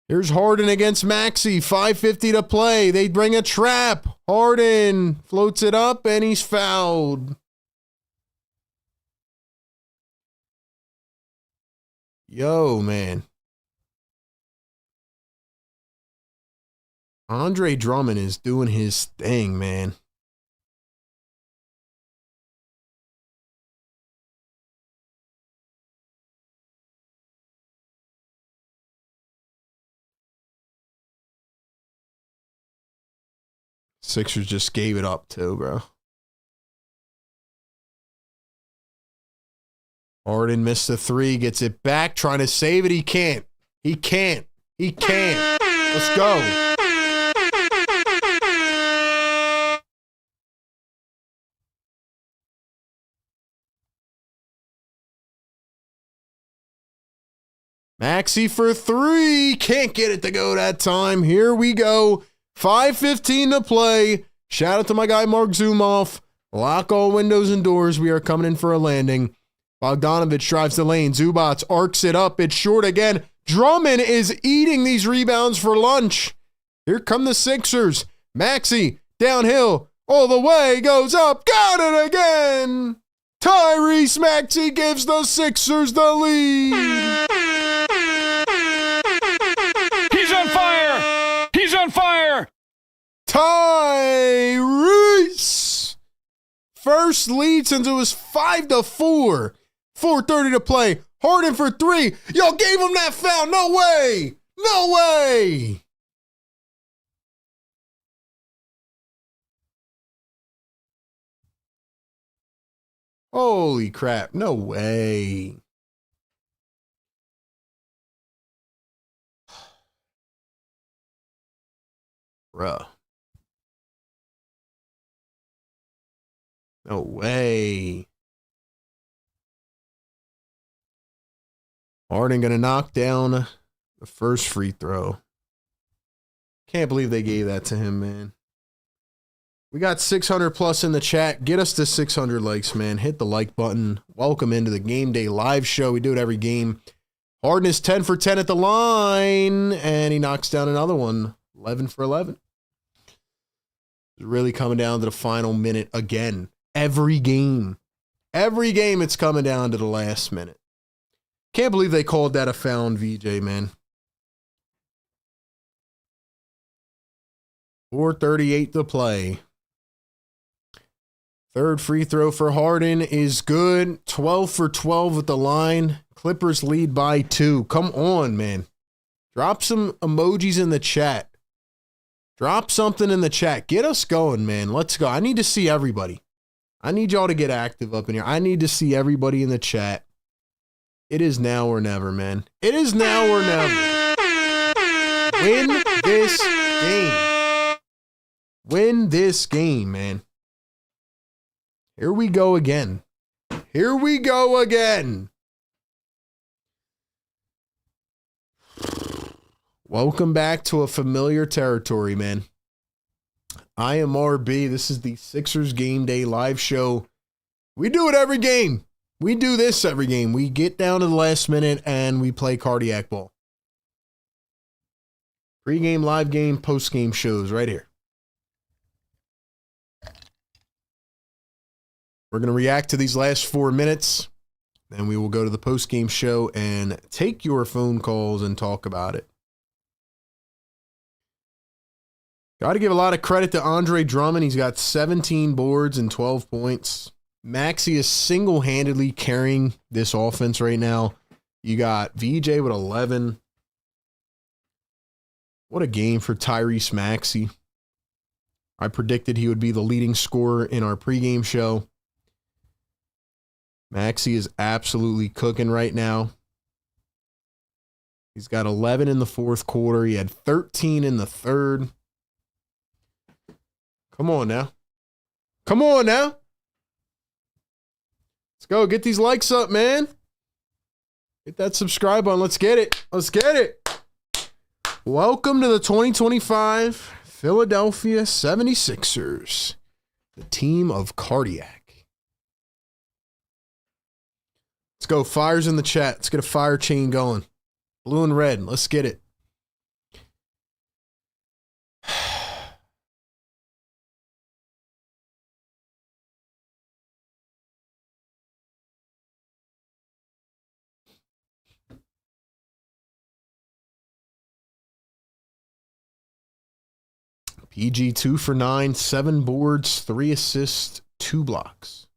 Here's Harden against Maxey, 5:50 to play. They bring a trap. Harden floats it up, and he's fouled. Yo, man. Andre Drummond is doing his thing, man. Sixers just gave it up too, bro. Harden missed the three, gets it back, trying to save it. He can't. He can't. He can't. Let's go. Maxey for three. Can't get it to go that time. Here we go. 5:15 to play. Shout out to my guy Mark Zumoff. Lock all windows and doors. We are coming in for a landing. Bogdanovich drives the lane. Zubats arcs it up. It's short again. Drummond is eating these rebounds for lunch. Here come the Sixers. Maxey downhill. All the way. Goes up. Got it again. Tyrese Maxey gives the Sixers the lead.
He's on fire. He's on fire.
Tyrese. First lead since it was 5-4. 4:30 to play. Harden for three. Yo, gave him that foul. No way. No way. Holy crap. No way. Bruh. No way. Harden gonna knock down the first free throw. Can't believe they gave that to him, man. We got 600 plus in the chat. Get us to 600 likes, man. Hit the like button. Welcome into the Game Day live show. We do it every game. Harden is 10 for 10 at the line, and he knocks down another one. 11 for 11. It's really coming down to the final minute again. Every game. Every game it's coming down to the last minute. Can't believe they called that a foul on VJ, man. 4:38 to play. Third free throw for Harden is good. 12 for 12 at the line. Clippers lead by 2. Come on, man. Drop some emojis in the chat. Drop something in the chat. Get us going, man. Let's go. I need to see everybody. I need y'all to get active up in here. I need to see everybody in the chat. It is now or never, man. It is now or never. Win this game. Win this game, man. Here we go again. Here we go again. Welcome back to a familiar territory, man. I am RB. This is the Sixers Game Day live show. We do it every game. We do this every game. We get down to the last minute and we play cardiac ball. Pre-game, live game, post-game shows right here. We're going to react to these last 4 minutes. Then we will go to the post-game show and take your phone calls and talk about it. Got to give a lot of credit to Andre Drummond. He's got 17 boards and 12 points. Maxey is single-handedly carrying this offense right now. You got VJ with 11. What a game for Tyrese Maxey. I predicted he would be the leading scorer in our pregame show. Maxey is absolutely cooking right now. He's got 11 in the fourth quarter. He had 13 in the third. Come on now. Come on now. Let's go. Get these likes up, man. Hit that subscribe button. Let's get it. Let's get it. Welcome to the 2025 Philadelphia 76ers, the team of cardiac. Let's go. Fires in the chat. Let's get a fire chain going. Blue and red. Let's get it. PG 2 for 9, 7 boards, 3 assists, 2 blocks.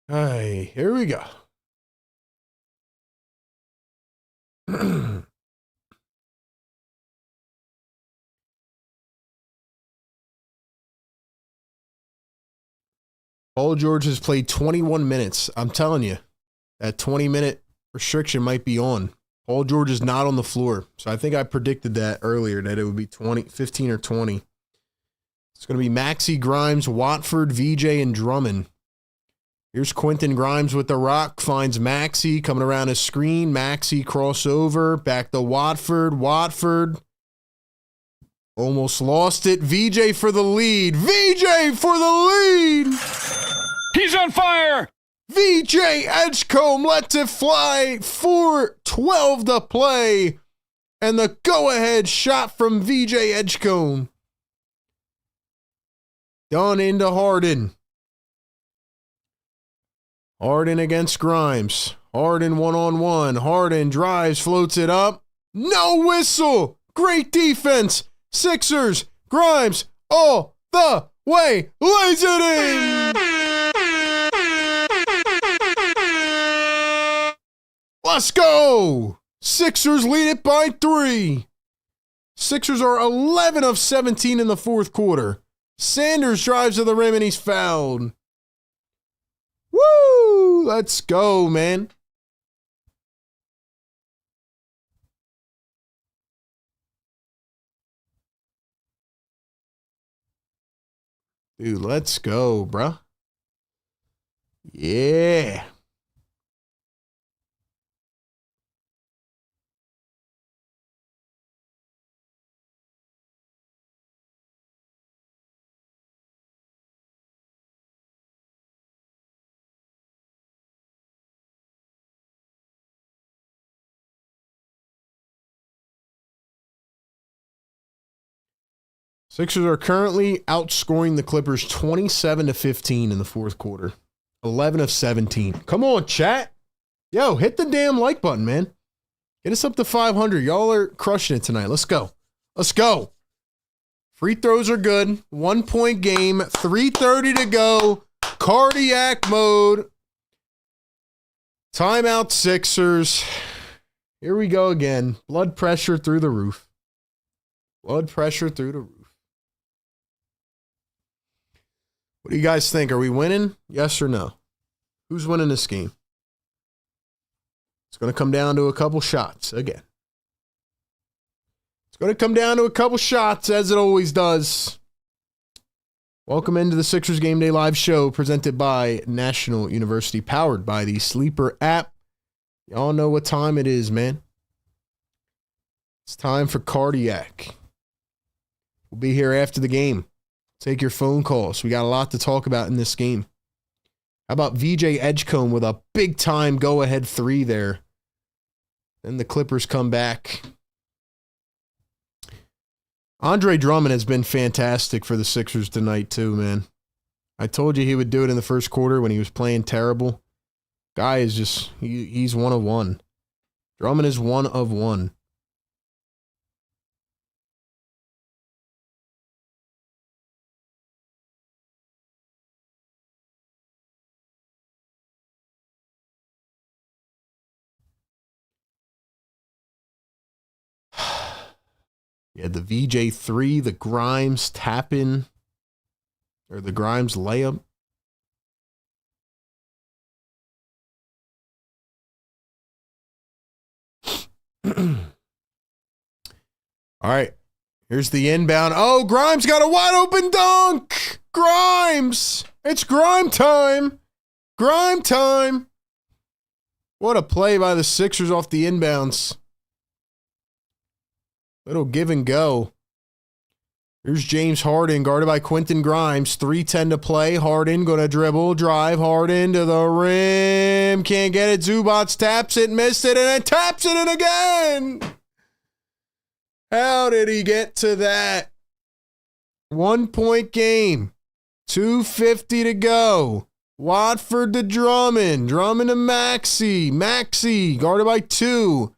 Hey, here we go. Paul George has played 21 minutes. I'm telling you, that 20-minute restriction might be on. Paul George is not on the floor. So I think I predicted that earlier, that it would be 15 or 20. It's going to be Maxey, Grimes, Watford, VJ, and Drummond. Here's Quentin Grimes with the rock. Finds Maxey coming around his screen. Maxey crossover. Back to Watford. Watford almost lost it. VJ for the lead. VJ for the lead.
He's on fire!
VJ Edgecombe lets it fly. 4:12 to play. And the go-ahead shot from VJ Edgecombe. Done into Harden. Harden against Grimes. Harden one-on-one. Harden drives, floats it up. No whistle. Great defense. Sixers. Grimes all the way. Lays it in. Let's go. Sixers lead it by 3. Sixers are 11 of 17 in the fourth quarter. Sanders drives to the rim and he's fouled. Woo! Let's go, man. Dude, let's go, bruh. Yeah. Sixers are currently outscoring the Clippers 27-15 in the fourth quarter. 11 of 17. Come on, chat. Yo, hit the damn like button, man. Get us up to 500. Y'all are crushing it tonight. Let's go. Let's go. Free throws are good. 1-point game. 3:30 to go. Cardiac mode. Timeout Sixers. Here we go again. Blood pressure through the roof. Blood pressure through the roof. What do you guys think? Are we winning? Yes or no? Who's winning this game? It's going to come down to a couple shots again. It's going to come down to a couple shots, as it always does. Welcome into the Sixers Game Day Live show presented by National University, powered by the Sleeper app. Y'all know what time it is, man. It's time for Cardiac. We'll be here after the game. Take your phone calls. We got a lot to talk about in this game. How about VJ Edgecombe with a big-time go-ahead three there? Then the Clippers come back. Andre Drummond has been fantastic for the Sixers tonight too, man. I told you he would do it in the first quarter when he was playing terrible. Guy is just, he's one of one. Drummond is one of one. Yeah, the VJ3, the Grimes tap-in, or the Grimes layup. All right, here's the inbound. Oh, Grimes got a wide-open dunk! Grimes! It's Grime time! Grime time! What a play by the Sixers off the inbounds. Little give and go. Here's James Harden guarded by Quentin Grimes. 3:10 to play. Harden going to dribble, drive. Harden to the rim. Can't get it. Zubats taps it, missed it, and then taps it in again. How did he get to that? 1 point game. 2:50 to go. Watford to Drummond. Drummond to Maxey. Maxey guarded by 2.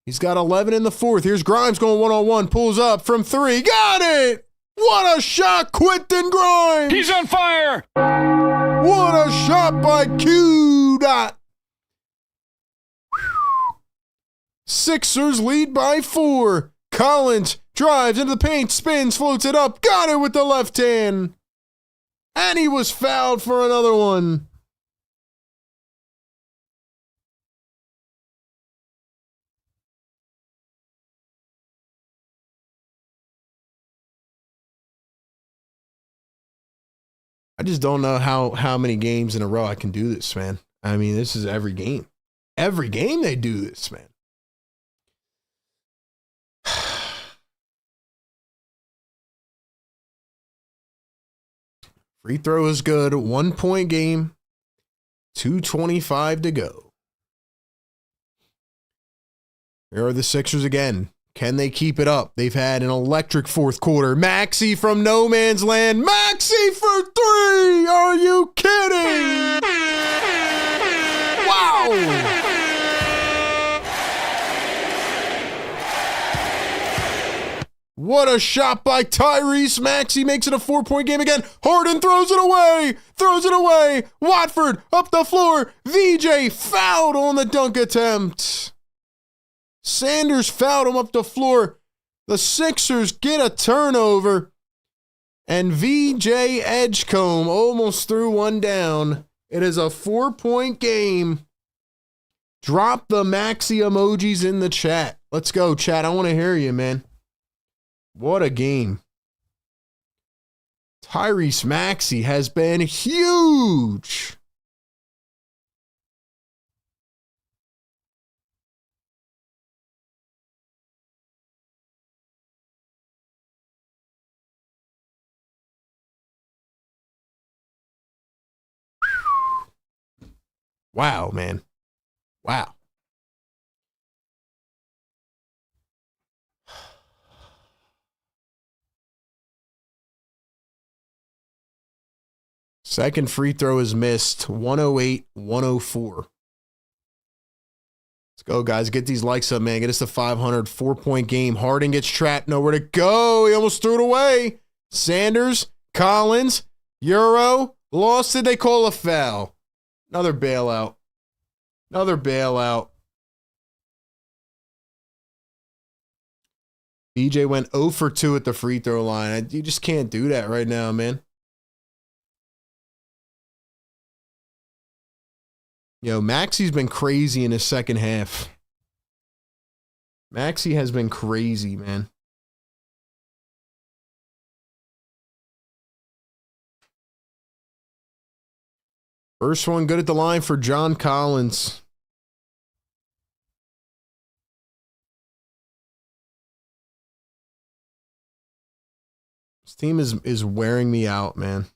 He's got 11 in the fourth. Here's Grimes going one-on-one. Pulls up from 3. Got it! What a shot, Quentin Grimes!
He's on fire!
What a shot by Q. Dot. Sixers lead by 4. Collins drives into the paint, spins, floats it up. Got it with the left hand. And he was fouled for another one. I just don't know how many games in a row I can do this, man. I mean, this is every game. Every game they do this, man. Free throw is good. 1 point game. 2:25 to go. Here are the Sixers again. Can they keep it up? They've had an electric fourth quarter. Maxey from no man's land. Maxey for 3! Are you kidding? Wow! What a shot by Tyrese Maxey. Makes it a 4 point game again. Harden throws it away. Throws it away. Watford up the floor. VJ fouled on the dunk attempt. Sanders fouled him up the floor. The Sixers get a turnover. And VJ Edgecombe almost threw one down. It is a 4 point game. Drop the Maxey emojis in the chat. Let's go, chat. I want to hear you, man. What a game. Tyrese Maxey has been huge. Wow, man. Wow. Second free throw is missed. 108-104. Let's go, guys. Get these likes up, man. Get us to 500. 4 point game. Harden gets trapped. Nowhere to go. He almost threw it away. Sanders, Collins, Euro. Lost it. They call a foul. Another bailout. Another bailout. BJ went 0 for 2 at the free throw line. You just can't do that right now, man. Yo, Maxi's been crazy in his second half. Maxi has been crazy, man. First one good at the line for John Collins. This team is wearing me out, man.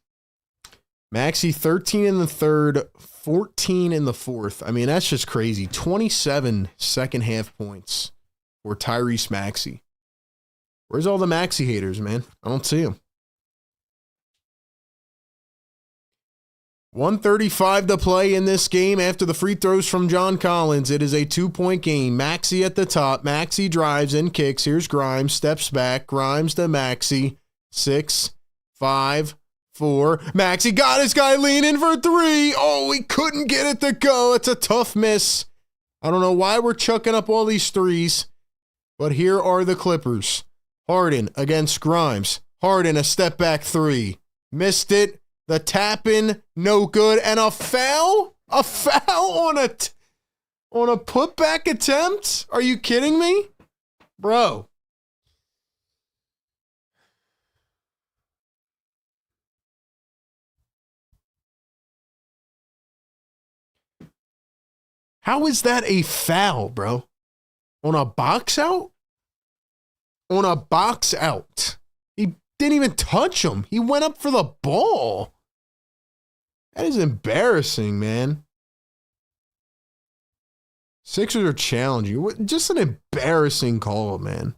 Maxi 13 in the third, 14 in the fourth. I mean, that's just crazy. 27 second half points for Tyrese Maxey. Where's all the Maxey haters, man? I don't see them. 1:35 to play in this game after the free throws from John Collins. It is a 2-point game. Maxey at the top. Maxey drives and kicks. Here's Grimes. Steps back. Grimes to Maxey. 6, 5, 4. Maxey got his guy leaning for 3. Oh, he couldn't get it to go. It's a tough miss. I don't know why we're chucking up all these threes, but here are the Clippers. Harden against Grimes. Harden, a step back 3. Missed it. The tap-in, no good. And a foul? A foul on a putback attempt? Are you kidding me? Bro. How is that a foul, bro? On a box out? On a box out. He didn't even touch him. He went up for the ball. That is embarrassing, man. Sixers are challenging. Just an embarrassing call, man.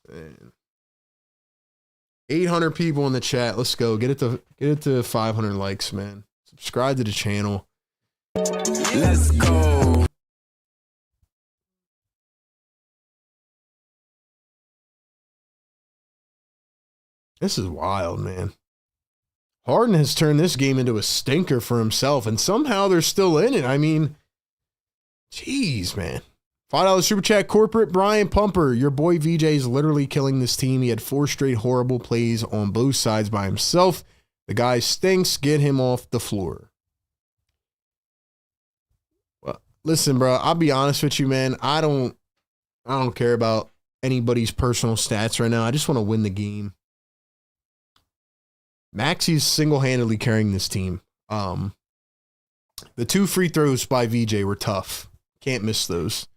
Man. 800 people in the chat. Let's go. Get it to 500 likes, man. Subscribe to the channel.
Let's go.
This is wild, man. Harden has turned this game into a stinker for himself, and somehow they're still in it. I mean, jeez, man. $5 super chat corporate. Brian Pumper, your boy VJ is literally killing this team. He had 4 straight horrible plays on both sides by himself. The guy stinks. Get him off the floor. Well, listen, bro, I'll be honest with you, man. I don't care about anybody's personal stats right now. I just want to win the game. Maxey's single-handedly carrying this team. The 2 free throws by VJ were tough. Can't miss those.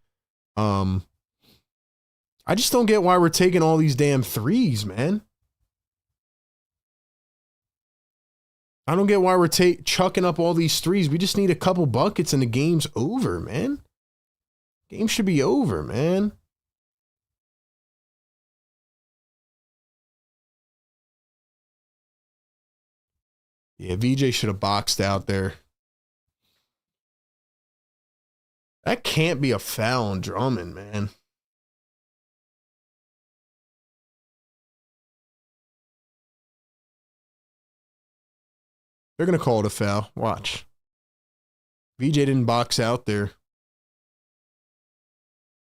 I just don't get why we're taking all these damn threes, man. I don't get why we're chucking up all these threes. We just need a couple buckets and the game's over, man. Game should be over, man. Yeah, VJ should have boxed out there. That can't be a foul on Drummond, man. They're going to call it a foul. Watch. VJ didn't box out there.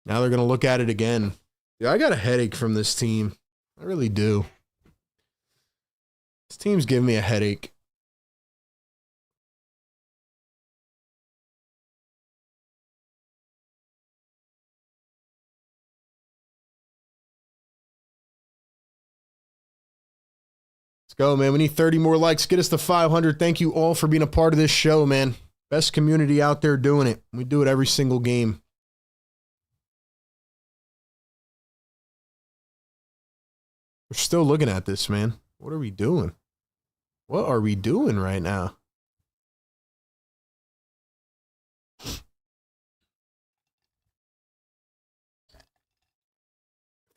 Now they're going to look at it again. Yeah, I got a headache from this team. I really do. This team's giving me a headache. Let's go, man. We need 30 more likes. Get us to 500. Thank you all for being a part of this show, man. Best community out there doing it. We do it every single game. We're still looking at this, man. What are we doing? What are we doing right now?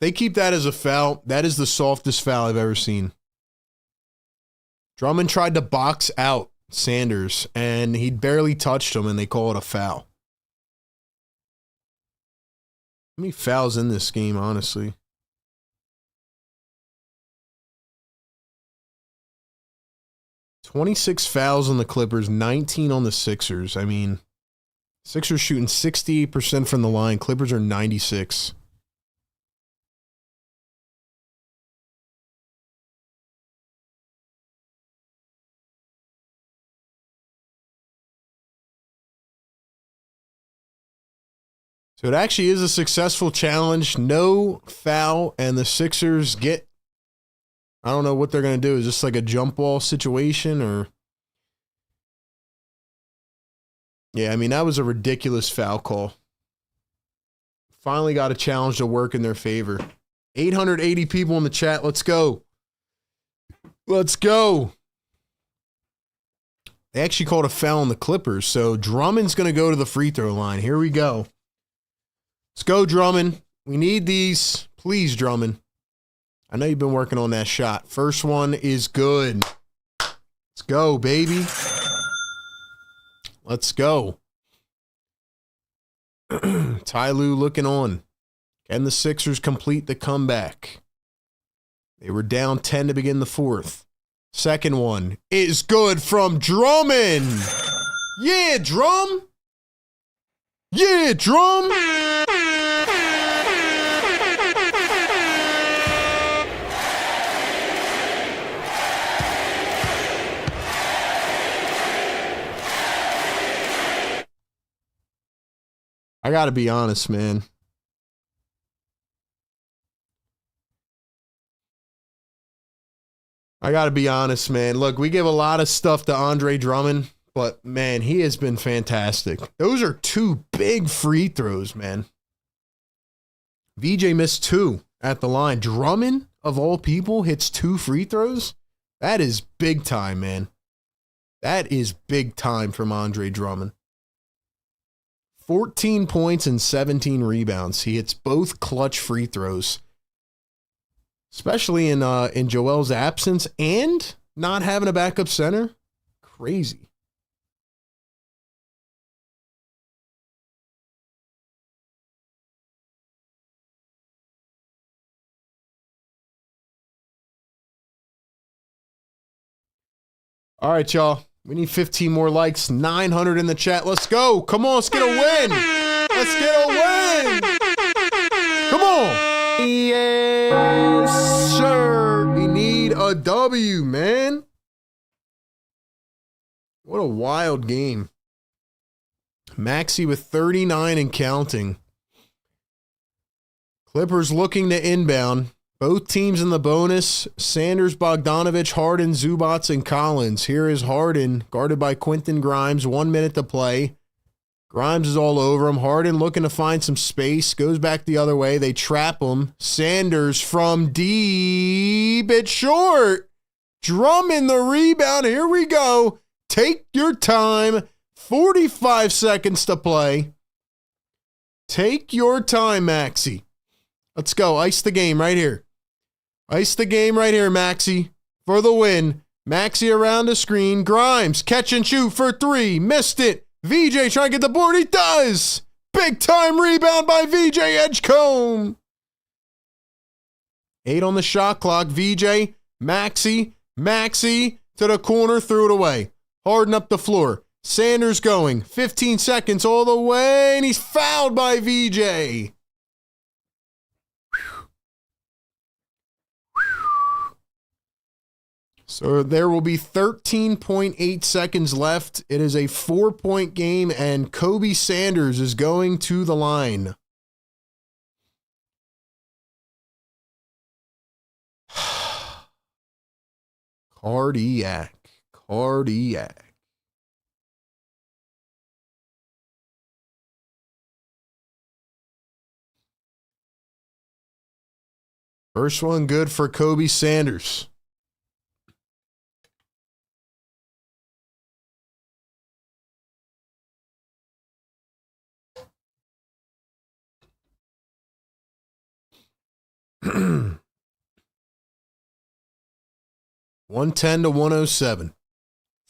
They keep that as a foul. That is the softest foul I've ever seen. Drummond tried to box out Sanders, and he barely touched him, and they call it a foul. How many fouls in this game, honestly? $26 fouls on the Clippers, 19 on the Sixers. I mean, Sixers shooting 68% from the line. Clippers are 96%. So it actually is a successful challenge. No foul, and the Sixers get, I don't know what they're going to do. Is this like a jump ball situation or? Yeah, I mean, that was a ridiculous foul call. Finally got a challenge to work in their favor. 880 people in the chat. Let's go. Let's go. They actually called a foul on the Clippers, so Drummond's going to go to the free throw line. Here we go. Let's go, Drummond. We need these. Please, Drummond. I know you've been working on that shot. First one is good. Let's go, baby. Let's go. Ty Lue looking on. Can the Sixers complete the comeback? They were down 10 to begin the fourth. Second one is good from Drummond. Yeah, Drum. Yeah, Drum. I got to be honest, man. Look, we give a lot of stuff to Andre Drummond, but, man, he has been fantastic. Those are two big free throws, man. VJ missed 2 at the line. Drummond, of all people, hits 2 free throws? That is big time, man. That is big time from Andre Drummond. 14 points and 17 rebounds. He hits both clutch free throws. Especially in Joel's absence and not having a backup center. Crazy. All right, y'all. We need 15 more likes. 900 in the chat. Let's go. Come on, let's get a win. Let's get a win. Come on. Yes, sir. We need a W, man. What a wild game. Maxey with 39 and counting. Clippers looking to inbound. Both teams in the bonus. Sanders, Bogdanovich, Harden, Zubats, and Collins. Here is Harden, guarded by Quentin Grimes. 1 minute to play. Grimes is all over him. Harden looking to find some space. Goes back the other way. They trap him. Sanders from deep. It's short. Drummond the rebound. Here we go. Take your time. 45 seconds to play. Take your time, Maxey. Let's go. Ice the game right here. Ice the game right here, Maxey, for the win. Maxey around the screen. Grimes, catch and shoot for 3. Missed it. VJ trying to get the board. He does. Big time rebound by VJ Edgecombe. 8 on the shot clock. VJ, Maxey to the corner, threw it away. Harden up the floor. Sanders going. 15 seconds all the way, and he's fouled by VJ. So there will be 13.8 seconds left. It is a 4-point game, and Kobe Sanders is going to the line. Cardiac. First one good for Kobe Sanders. $110 to 107.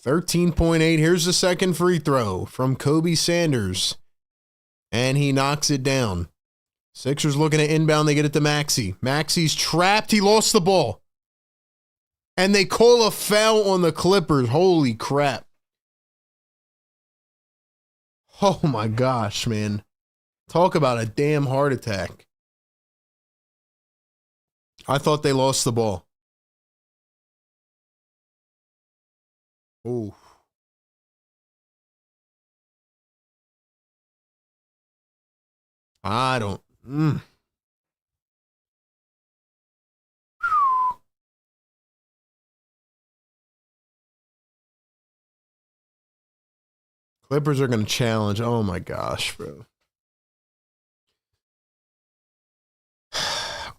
13.8. Here's the second free throw from Kobe Sanders. And he knocks it down. Sixers looking at inbound. They get it to Maxey. Maxey's trapped. He lost the ball. And they call a foul on the Clippers. Holy crap. Oh my gosh, man. Talk about a damn heart attack. I thought they lost the ball. Oh. I don't. Clippers are going to challenge. Oh, my gosh, bro.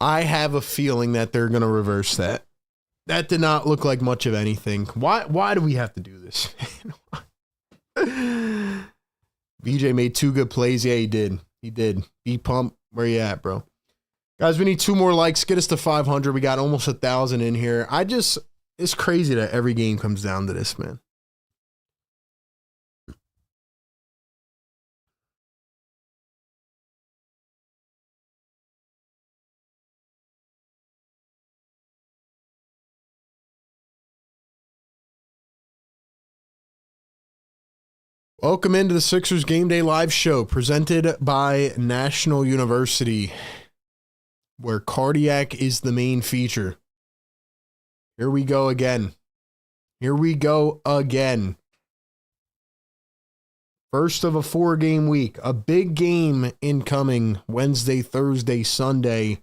I have a feeling that they're going to reverse that. That did not look like much of anything. Why do we have to do this? BJ made 2 good plays. Yeah, he did. He did. B-pump, where you at, bro? Guys, we need 2 more likes. Get us to 500. We got almost 1,000 in here. It's crazy that every game comes down to this, man. Welcome into the Sixers Game Day Live Show presented by National University, where cardiac is the main feature. Here we go again. Here we go again. First of a 4-game week. A big game incoming Wednesday, Thursday, Sunday.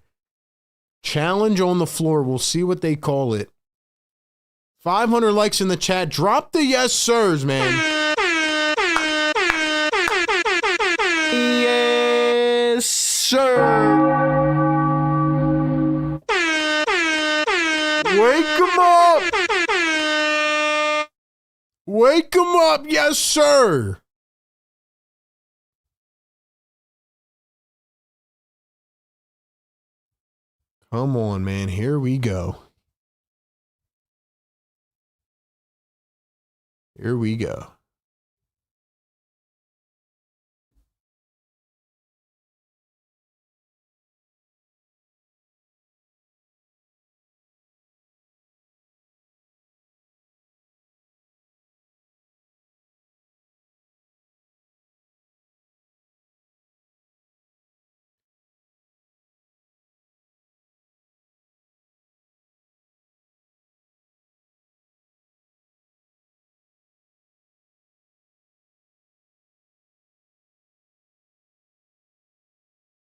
Challenge on the floor. We'll see what they call it. 500 likes in the chat. Drop the yes sirs, man. Yes, sir. Wake him up. Wake him up. Yes, sir. Come on, man. Here we go. Here we go.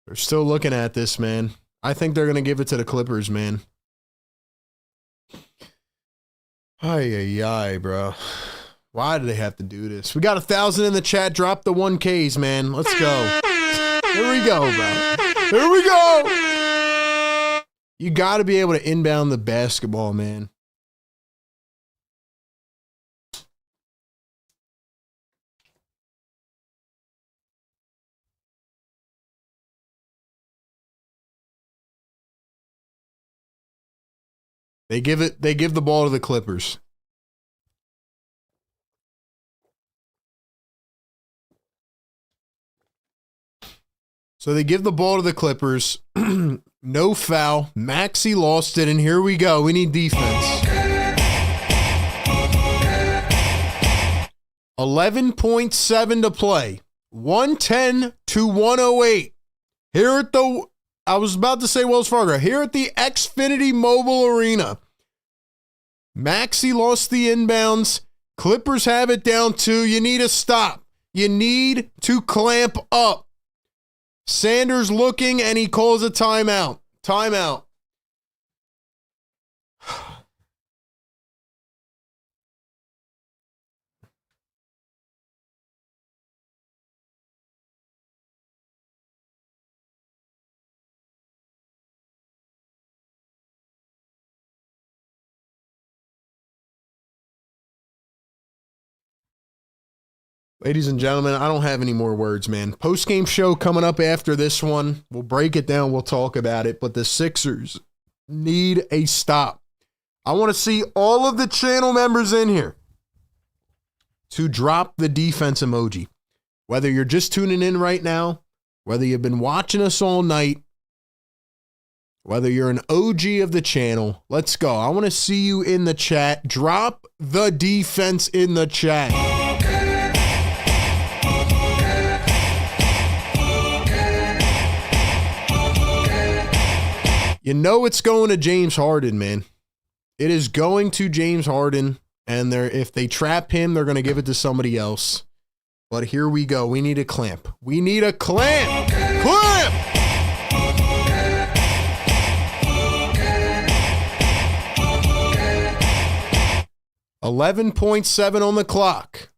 They're still looking at this, man. I think they're going to give it to the Clippers, man. Ay, bro. Why do they have to do this? We got 1,000 in the chat. Drop the 1Ks, man. Let's go. Here we go, bro. Here we go. You got to be able to inbound the basketball, man. They give the ball to the Clippers. So they give the ball to the Clippers. No foul. Maxey lost it, and here we go. We need defense. 11.7 to play. 110-108. Here at the... I was about to say Wells Fargo. Here at the Xfinity Mobile Arena. Maxey lost the inbounds. Clippers have it down 2. You need to stop. You need to clamp up. Sanders looking, and he calls a timeout. Timeout. Ladies and gentlemen, I don't have any more words, man. Post-game show coming up after this one. We'll break it down. We'll talk about it. But the Sixers need a stop. I want to see all of the channel members in here to drop the defense emoji. Whether you're just tuning in right now, whether you've been watching us all night, whether you're an OG of the channel, let's go. I want to see you in the chat. Drop the defense in the chat. You know it's going to James Harden, man. It is going to James Harden, and if they trap him, they're going to give it to somebody else. But here we go. We need a clamp. We need a clamp. Clamp! 11.7 on the clock.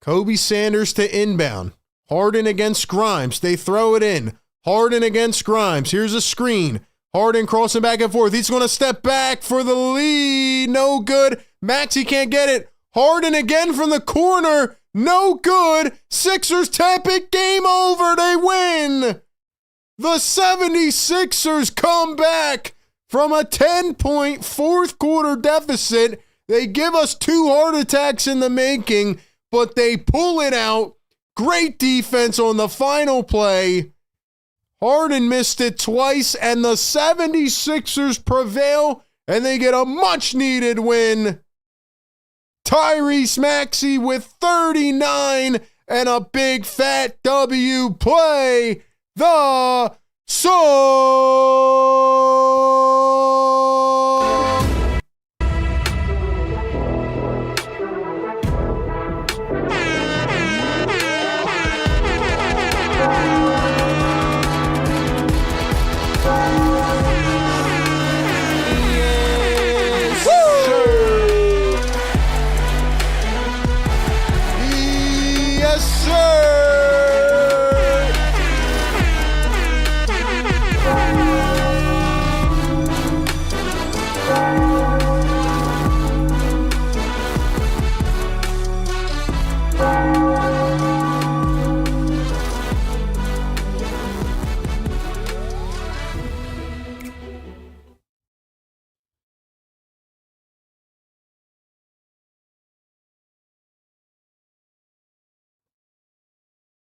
Kobe Sanders to inbound. Harden against Grimes. They throw it in. Harden against Grimes. Here's a screen. Harden crossing back and forth. He's going to step back for the lead. No good. Maxey can't get it. Harden again from the corner. No good. Sixers tap it. Game over. They win. The 76ers come back from a 10-point fourth quarter deficit. They give us 2 heart attacks in the making, but they pull it out. Great defense on the final play. Harden missed it twice, and the 76ers prevail, and they get a much-needed win. Tyrese Maxey with 39 and a big fat W. Play the song.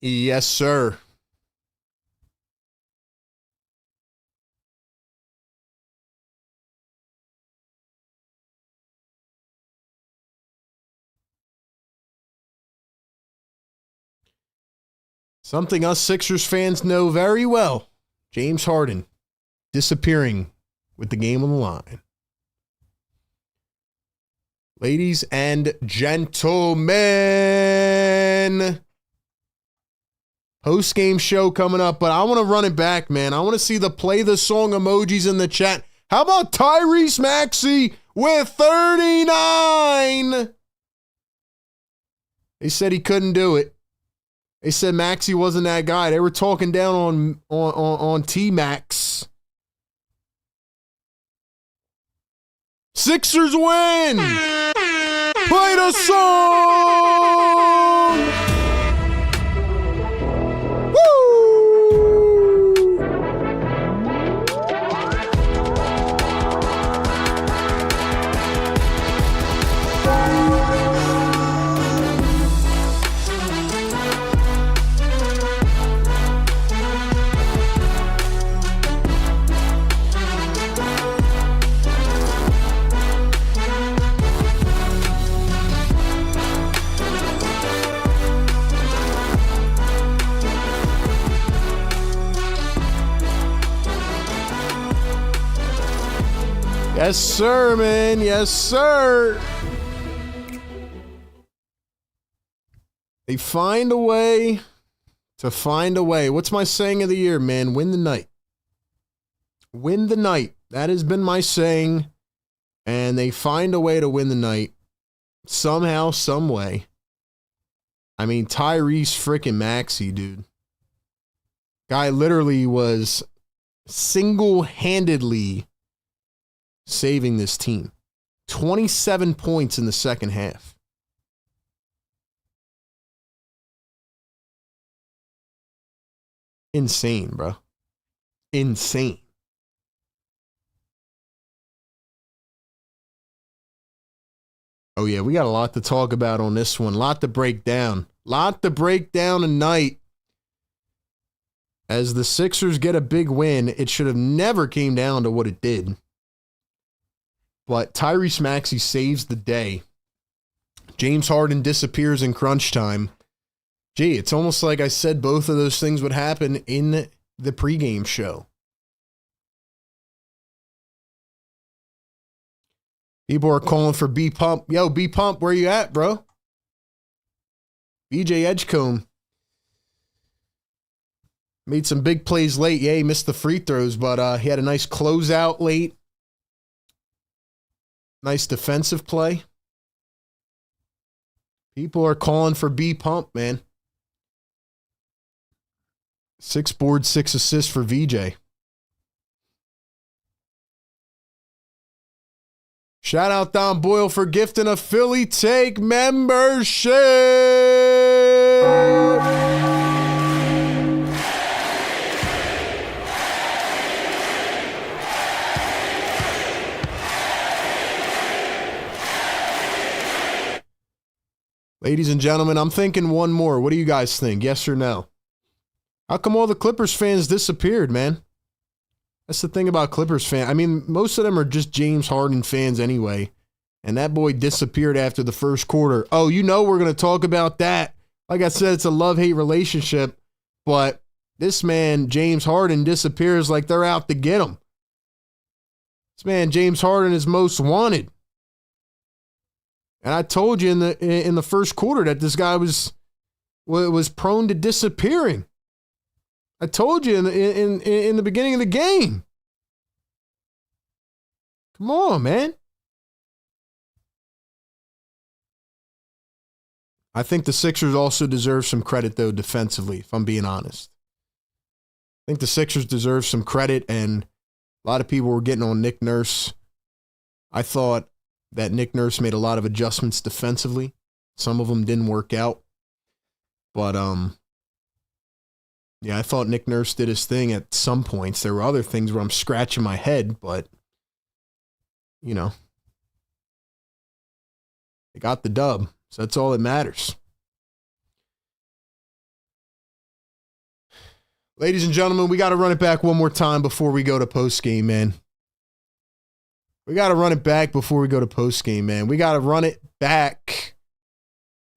Yes, sir. Something us Sixers fans know very well. James Harden disappearing with the game on the line. Ladies and gentlemen, post-game show coming up, but I want to run it back, man. I want to see the play the song emojis in the chat. How about Tyrese Maxey with 39? They said he couldn't do it. They said Maxey wasn't that guy. They were talking down on T-Max. Sixers win! Play the song! Yes, sir, man. Yes, sir. They find a way to find a way. What's my saying of the year, man? Win the night. Win the night. That has been my saying. And they find a way to win the night. Somehow, some way. I mean, Tyrese freaking Maxey, dude. Guy literally was single-handedly saving this team. 27 points in the second half. Insane, bro. Insane. Oh, yeah, we got a lot to talk about on this one. Lot to break down. Lot to break down tonight. As the Sixers get a big win, it should have never came down to what it did. But Tyrese Maxey saves the day. James Harden disappears in crunch time. Gee, it's almost like I said both of those things would happen in the pregame show. People are calling for B Pump. Yo, B Pump, where you at, bro? BJ Edgecombe made some big plays late. Yeah, he missed the free throws, but he had a nice closeout late. Nice defensive play. People are calling for B Pump, man. 6 boards, 6 assists for VJ. Shout out Don Boyle for gifting a Philly Take membership. Ladies and gentlemen, I'm thinking one more. What do you guys think? Yes or no? How come all the Clippers fans disappeared, man? That's the thing about Clippers fans. I mean, most of them are just James Harden fans anyway. And that boy disappeared after the first quarter. Oh, you know we're going to talk about that. Like I said, it's a love-hate relationship. But this man, James Harden, disappears like they're out to get him. This man, James Harden, is most wanted. And I told you in the first quarter that this guy was prone to disappearing. I told you in the beginning of the game. Come on, man. I think the Sixers also deserve some credit, though, defensively, if I'm being honest. I think the Sixers deserve some credit, and a lot of people were getting on Nick Nurse. I thought that Nick Nurse made a lot of adjustments defensively. Some of them didn't work out. But, yeah, I thought Nick Nurse did his thing at some points. There were other things where I'm scratching my head, but, you know, they got the dub. So that's all that matters. Ladies and gentlemen, we got to run it back one more time before we go to postgame, man. We got to run it back before we go to postgame, man. We got to run it back.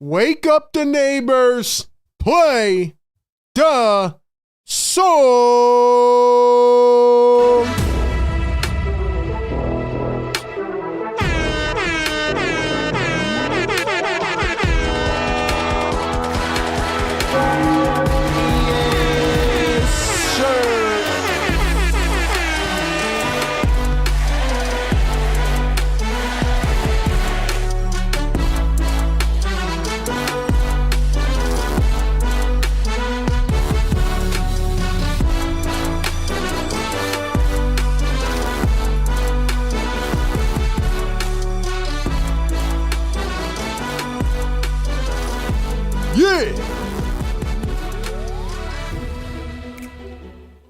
Wake up the neighbors. Play the song.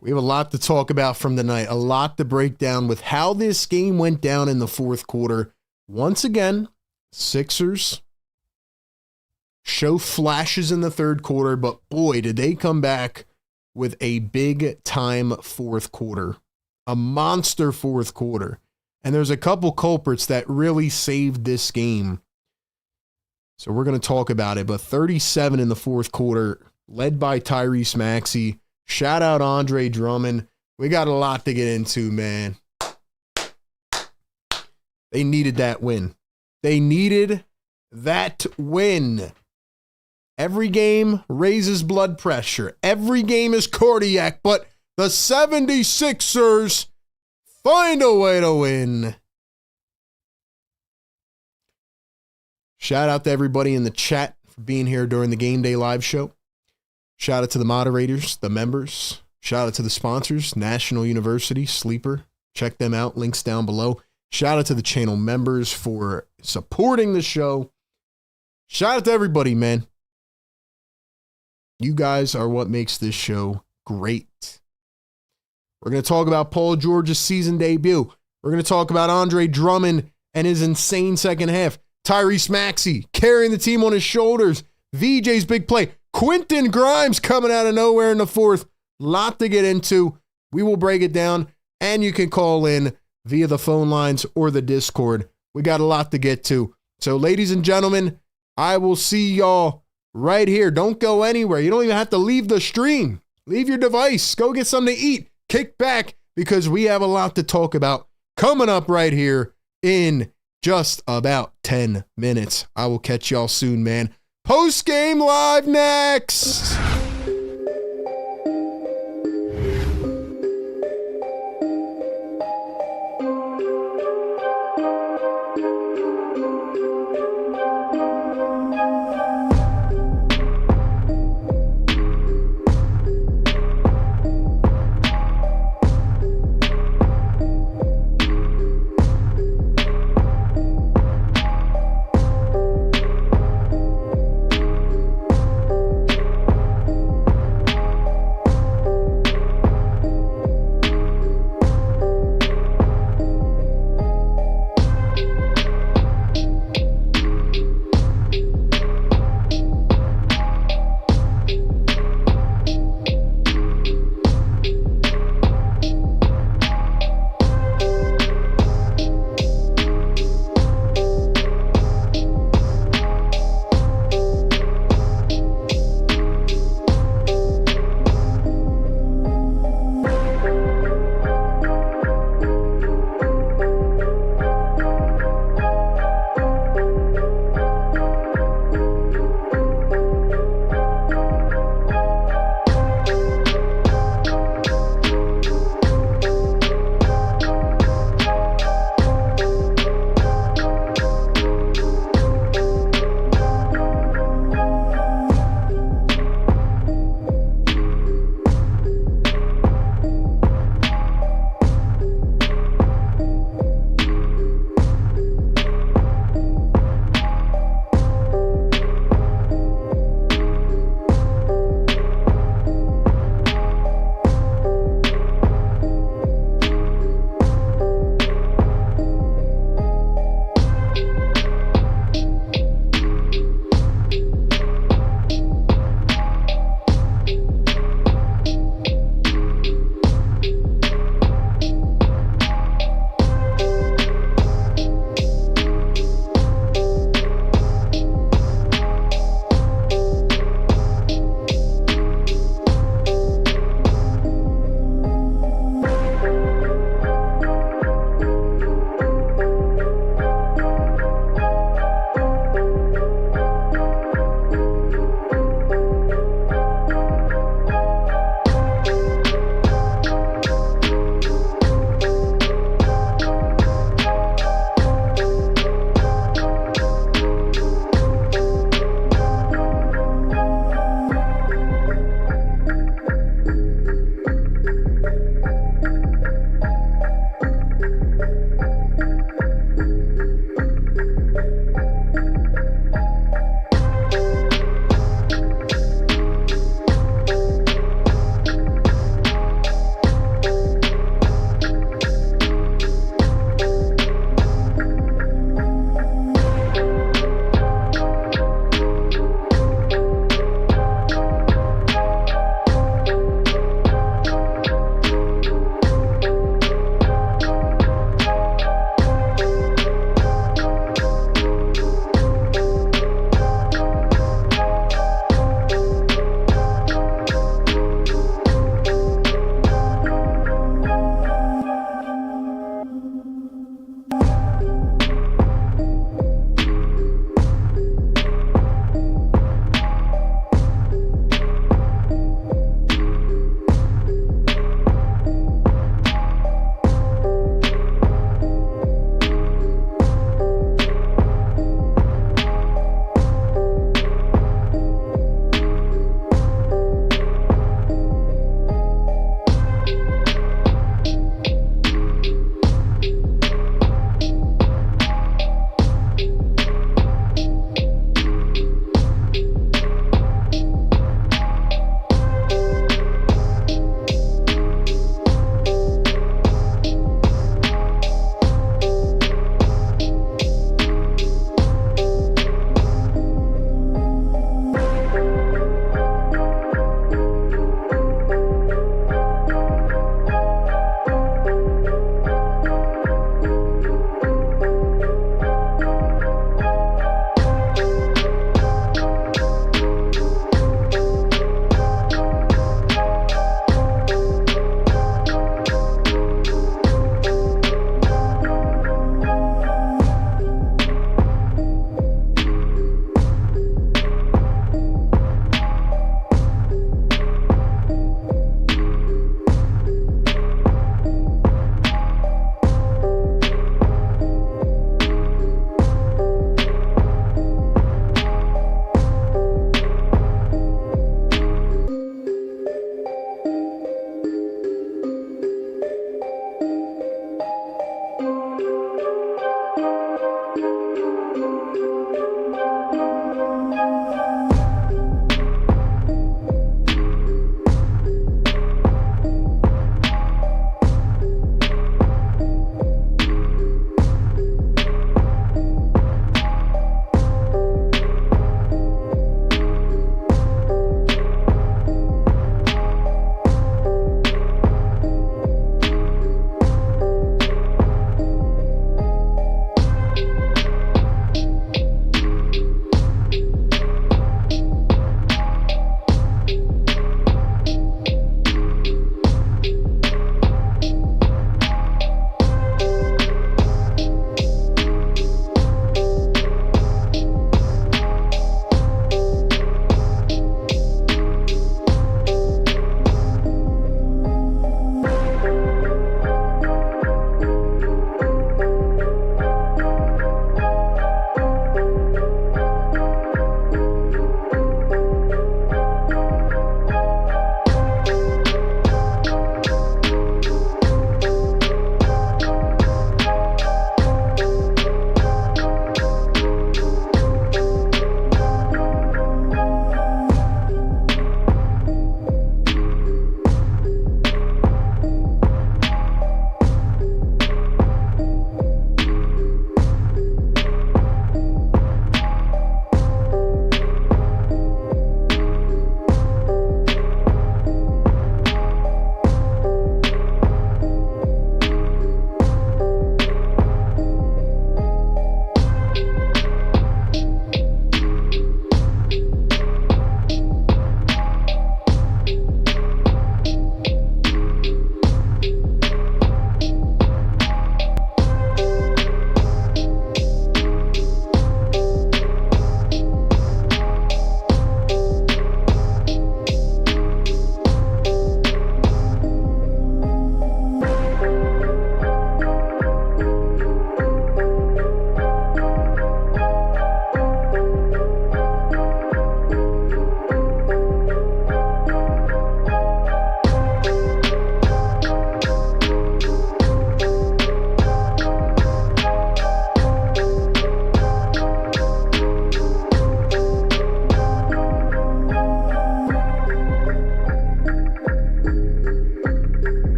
We have a lot to talk about from the night, a lot to break down with how this game went down in the fourth quarter. Once again, Sixers show flashes in the third quarter, but boy, did they come back with a big-time fourth quarter, a monster fourth quarter. And there's a couple culprits that really saved this game. So we're going to talk about it, but 37 in the fourth quarter, led by Tyrese Maxey. Shout out Andre Drummond. We got a lot to get into, man. They needed that win. They needed that win. Every game raises blood pressure. Every game is cardiac, but the 76ers find a way to win. Shout out to everybody in the chat for being here during the Game Day Live show. Shout out to the moderators, the members. Shout out to the sponsors, National University, Sleeper. Check them out. Links down below. Shout out to the channel members for supporting the show. Shout out to everybody, man. You guys are what makes this show great. We're going to talk about Paul George's season debut. We're going to talk about Andre Drummond and his insane second half. Tyrese Maxey carrying the team on his shoulders. VJ's big play. Quentin Grimes coming out of nowhere in the fourth. Lot to get into. We will break it down, and you can call in via the phone lines or the Discord. We got a lot to get to. So, ladies and gentlemen, I will see y'all right here. Don't go anywhere. You don't even have to leave the stream. Leave your device. Go get something to eat. Kick back, because we have a lot to talk about coming up right here in just about 10 minutes. I will catch y'all soon, man. Post-game live next.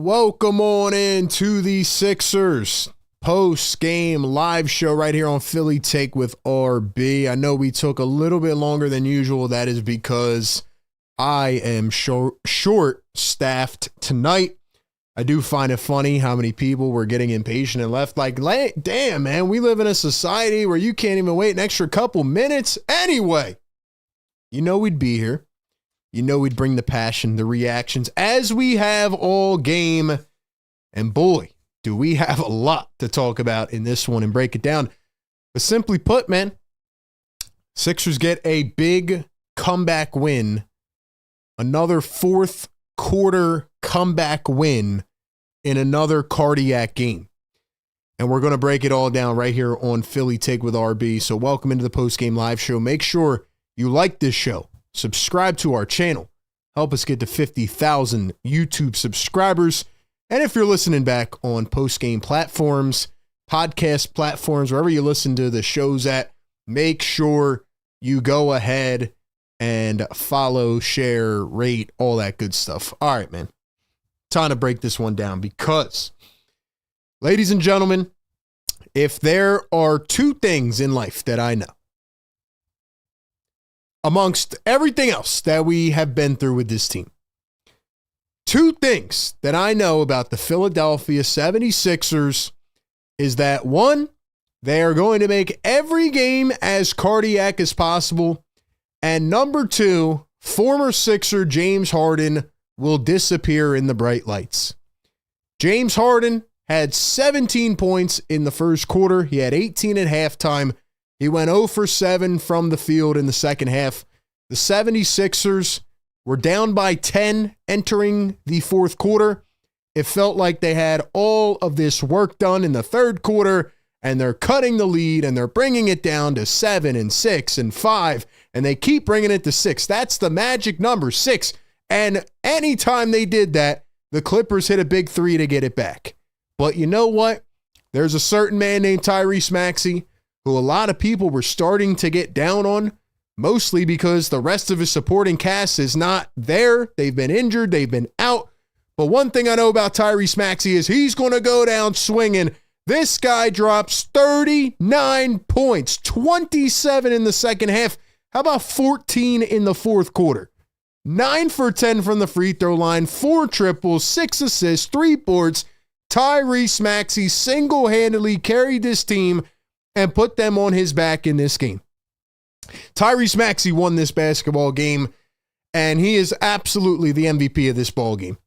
Welcome on in to the Sixers post-game live show right here on Philly Take with RB. I know we took a little bit longer than usual. That is because I am short-staffed tonight. I do find it funny how many people were getting impatient and left. Like, damn, man, we live in a society where you can't even wait an extra couple minutes. Anyway, you know we'd be here. You know we'd bring the passion, the reactions, as we have all game. And boy, do we have a lot to talk about in this one and break it down. But simply put, man, Sixers get a big comeback win. Another fourth quarter comeback win in another cardiac game. And we're going to break it all down right here on Philly Take with RB. So welcome into the post-game live show. Make sure you like this show. Subscribe to our channel. Help us get to 50,000 YouTube subscribers. And if you're listening back on post-game platforms, podcast platforms, wherever you listen to the shows at, make sure you go ahead and follow, share, rate, all that good stuff. All right, man. Time to break this one down because, ladies and gentlemen, if there are two things in life that I know, amongst everything else that we have been through with this team, two things that I know about the Philadelphia 76ers is that, one, they are going to make every game as cardiac as possible, and number two, former Sixer James Harden will disappear in the bright lights. James Harden had 17 points in the first quarter. He had 18 at halftime. He went 0 for 7 from the field in the second half. The 76ers were down by 10 entering the fourth quarter. It felt like they had all of this work done in the third quarter, and they're cutting the lead, and they're bringing it down to 7 and 6 and 5, and they keep bringing it to 6. That's the magic number, 6. And anytime they did that, the Clippers hit a big three to get it back. But you know what? There's a certain man named Tyrese Maxey who a lot of people were starting to get down on, mostly because the rest of his supporting cast is not there. They've been injured. They've been out. But one thing I know about Tyrese Maxey is he's going to go down swinging. This guy drops 39 points, 27 in the second half. How about 14 in the fourth quarter? 9 for 10 from the free throw line, 4 triples, 6 assists, 3 boards. Tyrese Maxey single-handedly carried this team and put them on his back in this game. Tyrese Maxey won this basketball game, and he is absolutely the MVP of this ball game.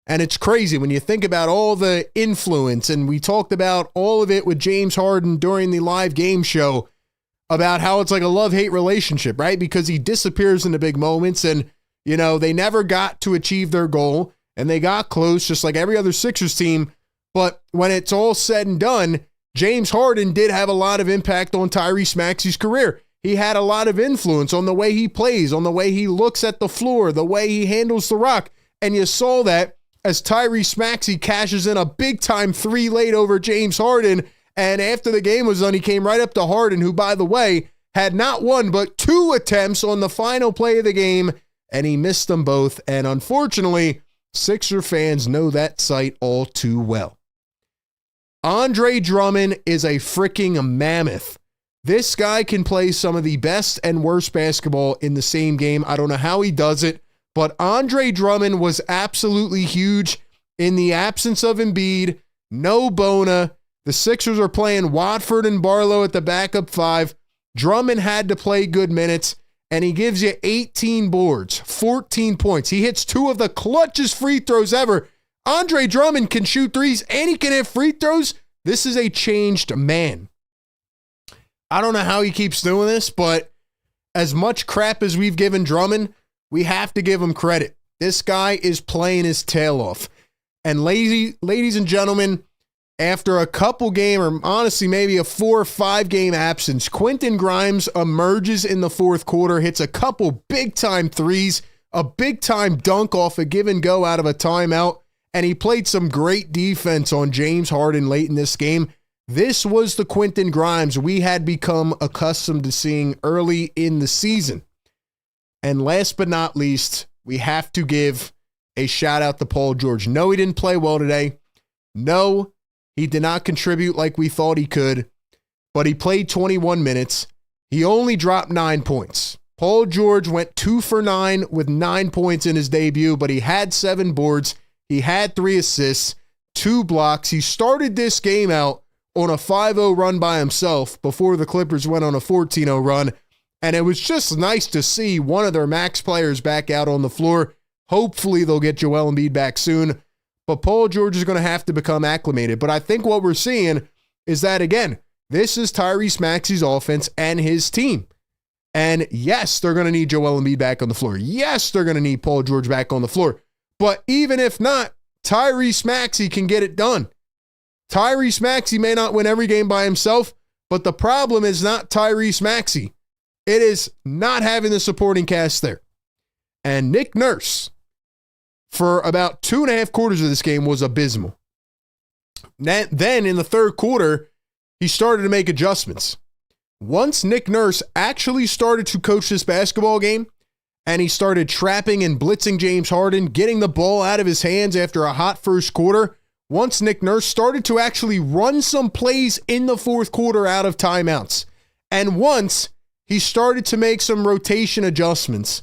And it's crazy when you think about all the influence, and we talked about all of it with James Harden during the live game show about how it's like a love-hate relationship, right? Because he disappears in the big moments, and, you know, they never got to achieve their goal, and they got close just like every other Sixers team. But when it's all said and done, James Harden did have a lot of impact on Tyrese Maxey's career. He had a lot of influence on the way he plays, on the way he looks at the floor, the way he handles the rock. And you saw that as Tyrese Maxey cashes in a big-time three late over James Harden. And after the game was done, he came right up to Harden, who, by the way, had not one but 2 attempts on the final play of the game, and he missed them both. And unfortunately, Sixer fans know that sight all too well. Andre Drummond is a freaking mammoth. This guy can play some of the best and worst basketball in the same game. I don't know how he does it, but Andre Drummond was absolutely huge in the absence of Embiid. No Bona. The Sixers are playing Watford and Barlow at the backup 5. Drummond had to play good minutes, and he gives you 18 boards, 14 points. He hits 2 of the clutchest free throws ever. Andre Drummond can shoot threes and he can hit free throws. This is a changed man. I don't know how he keeps doing this, but as much crap as we've given Drummond, we have to give him credit. This guy is playing his tail off. And ladies and gentlemen, after a couple game, or honestly maybe a 4 or 5 game absence, Quentin Grimes emerges in the fourth quarter, hits a couple big-time threes, a big-time dunk off a give and go out of a timeout, and he played some great defense on James Harden late in this game. This was the Quentin Grimes we had become accustomed to seeing early in the season. And last but not least, we have to give a shout out to Paul George. No, he didn't play well today. No, he did not contribute like we thought he could, but he played 21 minutes. He only dropped 9 points. Paul George went 2 for 9 with 9 points in his debut, but he had 7 boards. He had 3 assists, 2 blocks. He started this game out on a 5-0 run by himself before the Clippers went on a 14-0 run. And it was just nice to see one of their max players back out on the floor. Hopefully they'll get Joel Embiid back soon. But Paul George is going to have to become acclimated. But I think what we're seeing is that, again, this is Tyrese Maxey's offense and his team. And yes, they're going to need Joel Embiid back on the floor. Yes, they're going to need Paul George back on the floor. But even if not, Tyrese Maxey can get it done. Tyrese Maxey may not win every game by himself, but the problem is not Tyrese Maxey. It is not having the supporting cast there. And Nick Nurse, for about 2.5 quarters of this game, was abysmal. Then in the third quarter, he started to make adjustments. Once Nick Nurse actually started to coach this basketball game, and he started trapping and blitzing James Harden, getting the ball out of his hands after a hot first quarter, once Nick Nurse started to actually run some plays in the fourth quarter out of timeouts, and once he started to make some rotation adjustments,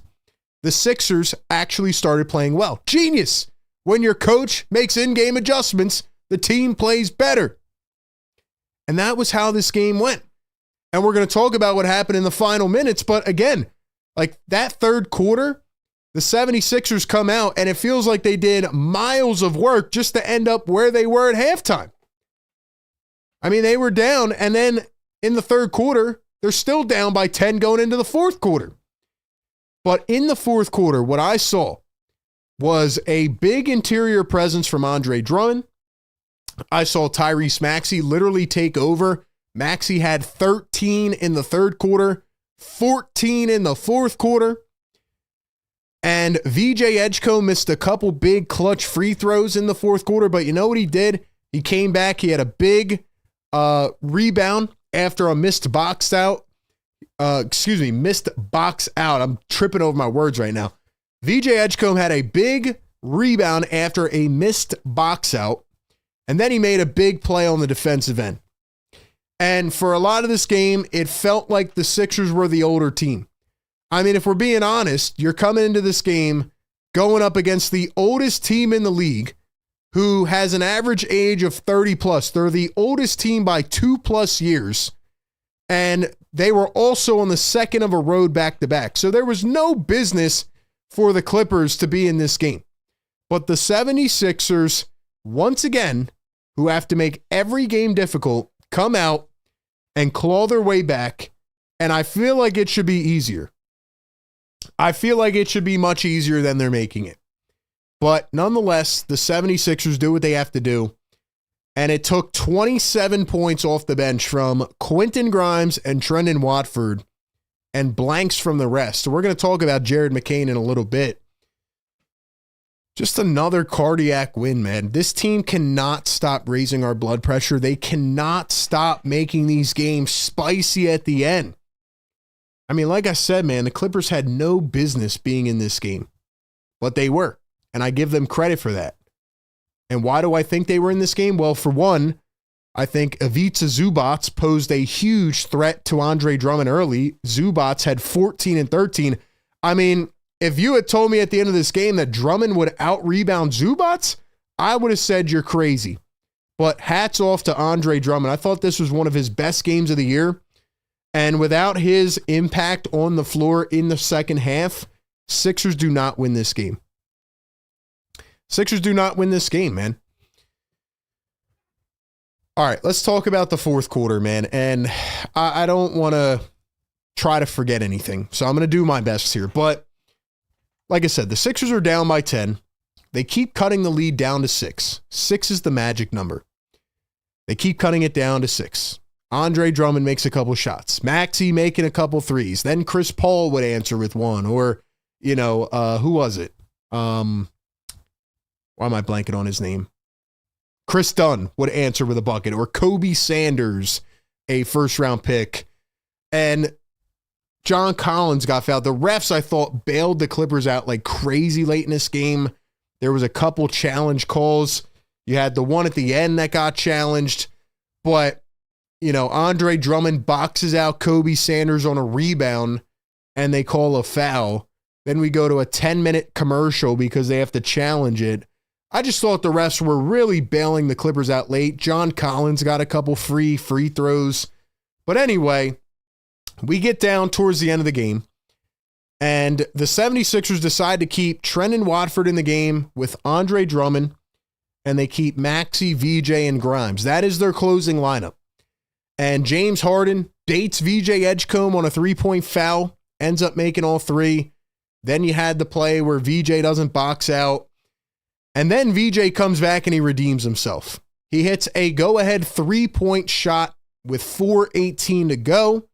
the Sixers actually started playing well. Genius! When your coach makes in-game adjustments, the team plays better. And that was how this game went. And we're going to talk about what happened in the final minutes, but again, like that third quarter, the 76ers come out and it feels like they did miles of work just to end up where they were at halftime. I mean, they were down, and then in the third quarter, they're still down by 10 going into the fourth quarter. But in the fourth quarter, what I saw was a big interior presence from Andre Drummond. I saw Tyrese Maxey literally take over. Maxey had 13 in the third quarter, 14 in the fourth quarter. And VJ Edgecombe missed a couple big clutch free throws in the fourth quarter, but you know what he did? He came back. He had a big rebound after a missed box out. Missed box out. I'm tripping over my words right now. VJ Edgecombe had a big rebound after a missed box out, and then he made a big play on the defensive end. And for a lot of this game, it felt like the Sixers were the older team. I mean, if we're being honest, you're coming into this game going up against the oldest team in the league who has an average age of 30 plus. They're the oldest team by 2+ years. And they were also on the second of a road back-to-back. So there was no business for the Clippers to be in this game. But the 76ers, once again, who have to make every game difficult, come out and claw their way back. And I feel like it should be easier. I feel like it should be much easier than they're making it. But nonetheless, the 76ers do what they have to do. And it took 27 points off the bench from Quentin Grimes and Trendon Watford and blanks from the rest. So we're going to talk about Jared McCain in a little bit. Just another cardiac win, man. This team cannot stop raising our blood pressure. They cannot stop making these games spicy at the end. I mean, like I said, man, the Clippers had no business being in this game, but they were, and I give them credit for that. And why do I think they were in this game? Well, for one, I think Ivica Zubac posed a huge threat to Andre Drummond early. Zubac had 14 and 13. I mean, if you had told me at the end of this game that Drummond would out-rebound Zubac, I would have said you're crazy. But hats off to Andre Drummond. I thought this was one of his best games of the year. And without his impact on the floor in the second half, Sixers do not win this game. Sixers do not win this game, man. All right, let's talk about the fourth quarter, man. And I don't want to try to forget anything, so I'm going to do my best here. But like I said, the Sixers are down by 10. They keep cutting the lead down to 6. 6 is the magic number. They keep cutting it down to 6. Andre Drummond makes a couple shots. Maxey making a couple threes. Then Chris Paul would answer with one. Or, who was it? Why am I blanking on his name? Chris Dunn would answer with a bucket. Or Kobe Sanders, a first-round pick. And John Collins got fouled. The refs, I thought, bailed the Clippers out like crazy late in this game. There was a couple challenge calls. You had the one at the end that got challenged, but Andre Drummond boxes out Kobe Sanders on a rebound and they call a foul. Then we go to a 10-minute commercial because they have to challenge it. I just thought the refs were really bailing the Clippers out late. John Collins got a couple free throws. But anyway, we get down towards the end of the game, and the 76ers decide to keep Trendon Watford in the game with Andre Drummond, and they keep Maxey, VJ, and Grimes. That is their closing lineup. And James Harden baits VJ Edgecombe on a three-point foul, ends up making all three. Then you had the play where VJ doesn't box out. And then VJ comes back and he redeems himself. He hits a go-ahead three-point shot with 4:18 to go.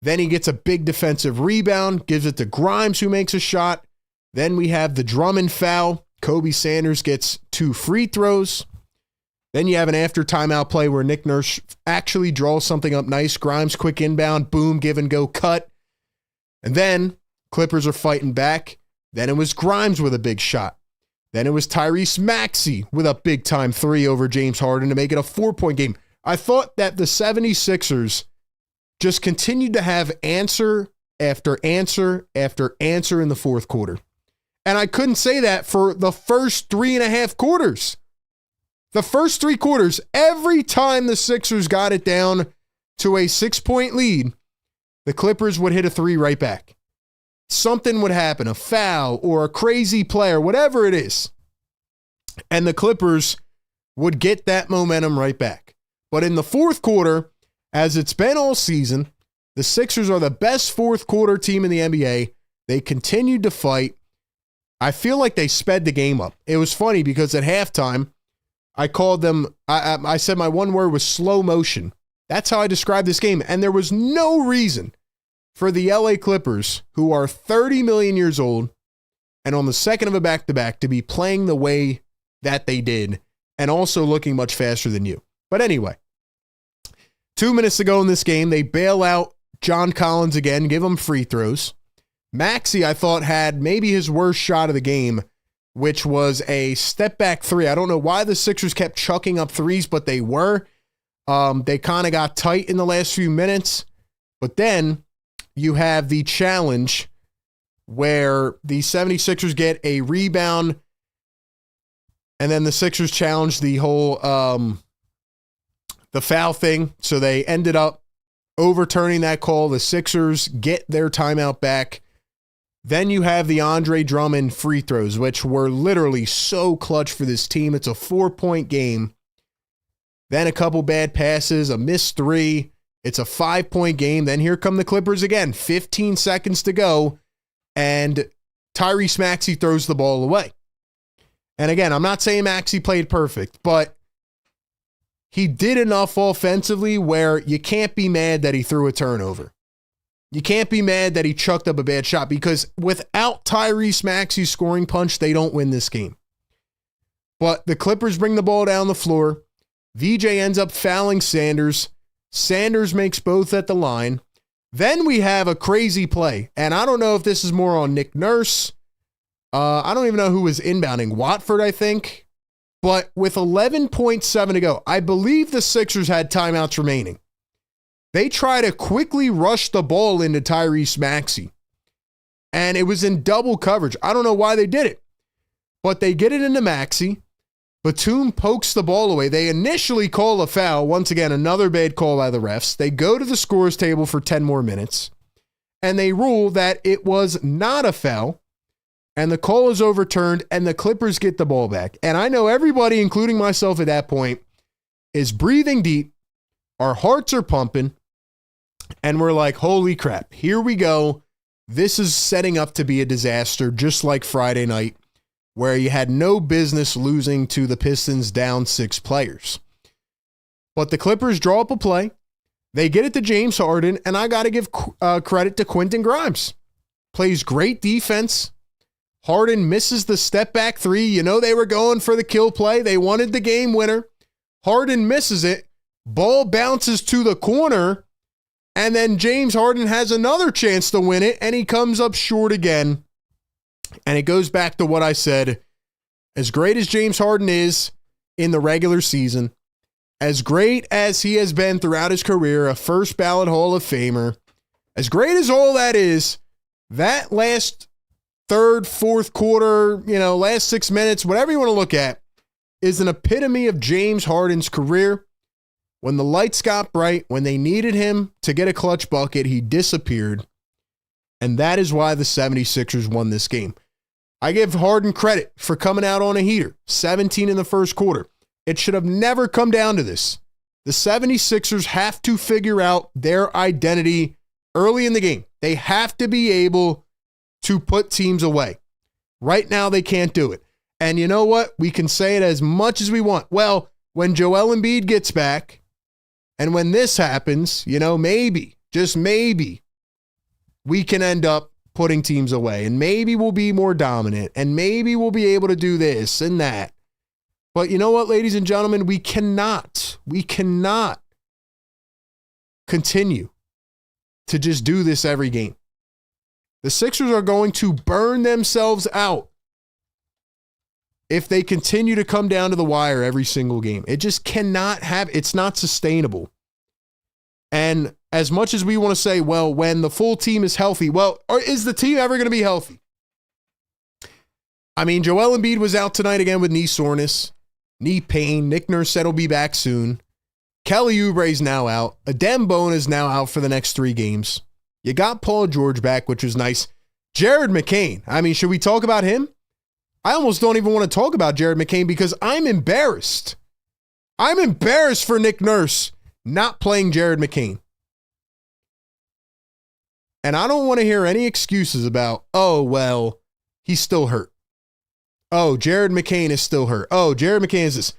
Then he gets a big defensive rebound, gives it to Grimes, who makes a shot. Then we have the Drummond foul. Kobe Sanders gets 2 free throws. Then you have an after timeout play where Nick Nurse actually draws something up nice. Grimes quick inbound, boom, give and go cut. And then Clippers are fighting back. Then it was Grimes with a big shot. Then it was Tyrese Maxey with a big-time 3 over James Harden to make it a 4-point game. I thought that the 76ers just continued to have answer after answer after answer in the fourth quarter. And I couldn't say that for the first 3.5 quarters. The first 3 quarters, every time the Sixers got it down to a 6-point lead, the Clippers would hit a 3 right back. Something would happen, a foul or a crazy play or whatever it is. And the Clippers would get that momentum right back. But in the fourth quarter, as it's been all season, the Sixers are the best fourth quarter team in the NBA. They continued to fight. I feel like they sped the game up. It was funny because at halftime, I called them, I said my one word was slow motion. That's how I described this game. And there was no reason for the LA Clippers, who are 30 million years old and on the second of a back-to-back, to be playing the way that they did and also looking much faster than you. But anyway, 2 minutes to go in this game, they bail out John Collins again, give him free throws. Maxey, I thought, had maybe his worst shot of the game, which was a step-back 3. I don't know why the Sixers kept chucking up threes, but they were. They kind of got tight in the last few minutes. But then you have the challenge where the 76ers get a rebound, and then the Sixers challenge the whole the foul thing. So they ended up overturning that call. The Sixers get their timeout back. Then you have the Andre Drummond free throws, which were literally so clutch for this team. It's a 4-point game. Then a couple bad passes, a missed 3. It's a 5-point game. Then here come the Clippers again. 15 seconds to go, and Tyrese Maxey throws the ball away. And again, I'm not saying Maxey played perfect, but he did enough offensively where you can't be mad that he threw a turnover. You can't be mad that he chucked up a bad shot, because without Tyrese Maxey's scoring punch, they don't win this game. But the Clippers bring the ball down the floor. VJ ends up fouling Sanders. Sanders makes both at the line. Then we have a crazy play, and I don't know if this is more on Nick Nurse. I don't even know who was inbounding. Watford, I think. But with 11.7 to go, I believe the Sixers had timeouts remaining. They try to quickly rush the ball into Tyrese Maxey, and it was in double coverage. I don't know why they did it, but they get it into Maxey. Batum pokes the ball away. They initially call a foul. Once again, another bad call by the refs. They go to the scores table for 10 more minutes, and they rule that it was not a foul, and the call is overturned, and the Clippers get the ball back. And I know everybody, including myself at that point, is breathing deep. Our hearts are pumping, and we're like, holy crap, here we go. This is setting up to be a disaster, just like Friday night, where you had no business losing to the Pistons down 6 players. But the Clippers draw up a play. They get it to James Harden, and I got to give credit to Quentin Grimes. Plays great defense. Harden misses the step-back 3. You know they were going for the kill play. They wanted the game winner. Harden misses it. Ball bounces to the corner, and then James Harden has another chance to win it, and he comes up short again. And it goes back to what I said As great as James Harden is in the regular season, as great as he has been throughout his career, a first ballot Hall of Famer, as great as all that is, that last third, fourth quarter, last 6 minutes, whatever you want to look at, is an epitome of James Harden's career. When the lights got bright, when they needed him to get a clutch bucket, he disappeared. And that is why the 76ers won this game. I give Harden credit for coming out on a heater, 17 in the first quarter. It should have never come down to this. The 76ers have to figure out their identity early in the game. They have to be able to put teams away. Right now, they can't do it. And you know what? We can say it as much as we want. Well, when Joel Embiid gets back, and when this happens, maybe, just maybe, we can end up putting teams away. And maybe we'll be more dominant. And maybe we'll be able to do this and that. But you know what, ladies and gentlemen? We cannot continue to just do this every game. The Sixers are going to burn themselves out if they continue to come down to the wire every single game. It just cannot it's not sustainable. And as much as we want to say, well, when the full team is healthy, or is the team ever going to be healthy? I mean, Joel Embiid was out tonight again with knee soreness, knee pain. Nick Nurse said he'll be back soon. Kelly Oubre's now out. Adem Bone is now out for the next 3 games. You got Paul George back, which was nice. Jared McCain. I mean, should we talk about him? I almost don't even want to talk about Jared McCain because I'm embarrassed. I'm embarrassed for Nick Nurse not playing Jared McCain. And I don't want to hear any excuses about, oh, well, he's still hurt. Oh, Jared McCain is still hurt. Oh, Jared McCain is this.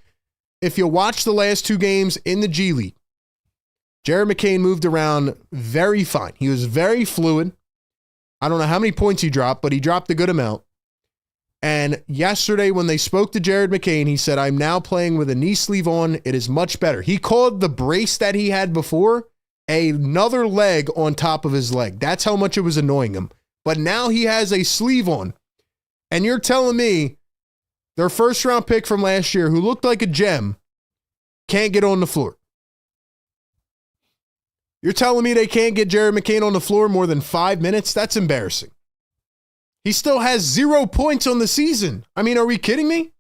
If you watch the last 2 games in the G League, Jared McCain moved around very fine. He was very fluid. I don't know how many points he dropped, but he dropped a good amount. And yesterday when they spoke to Jared McCain, he said, I'm now playing with a knee sleeve on. It is much better. He called the brace that he had before another leg on top of his leg. That's how much it was annoying him. But now he has a sleeve on. And you're telling me their first round pick from last year, who looked like a gem, can't get on the floor. You're telling me they can't get Jared McCain on the floor more than 5 minutes? That's embarrassing. He still has 0 points on the season. I mean, are we kidding me?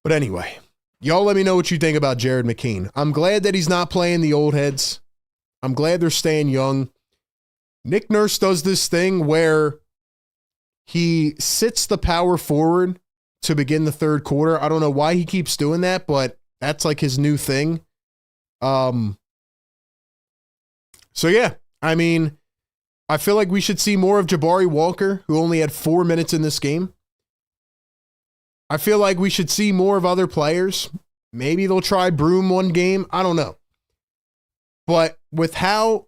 But anyway, y'all let me know what you think about Jared McCain. I'm glad that he's not playing the old heads. I'm glad they're staying young. Nick Nurse does this thing where he sits the power forward to begin the third quarter. I don't know why he keeps doing that, but that's like his new thing. So yeah, I mean, I feel like we should see more of Jabari Walker, who only had 4 minutes in this game. I feel like we should see more of other players. Maybe they'll try Broom one game. I don't know. But with how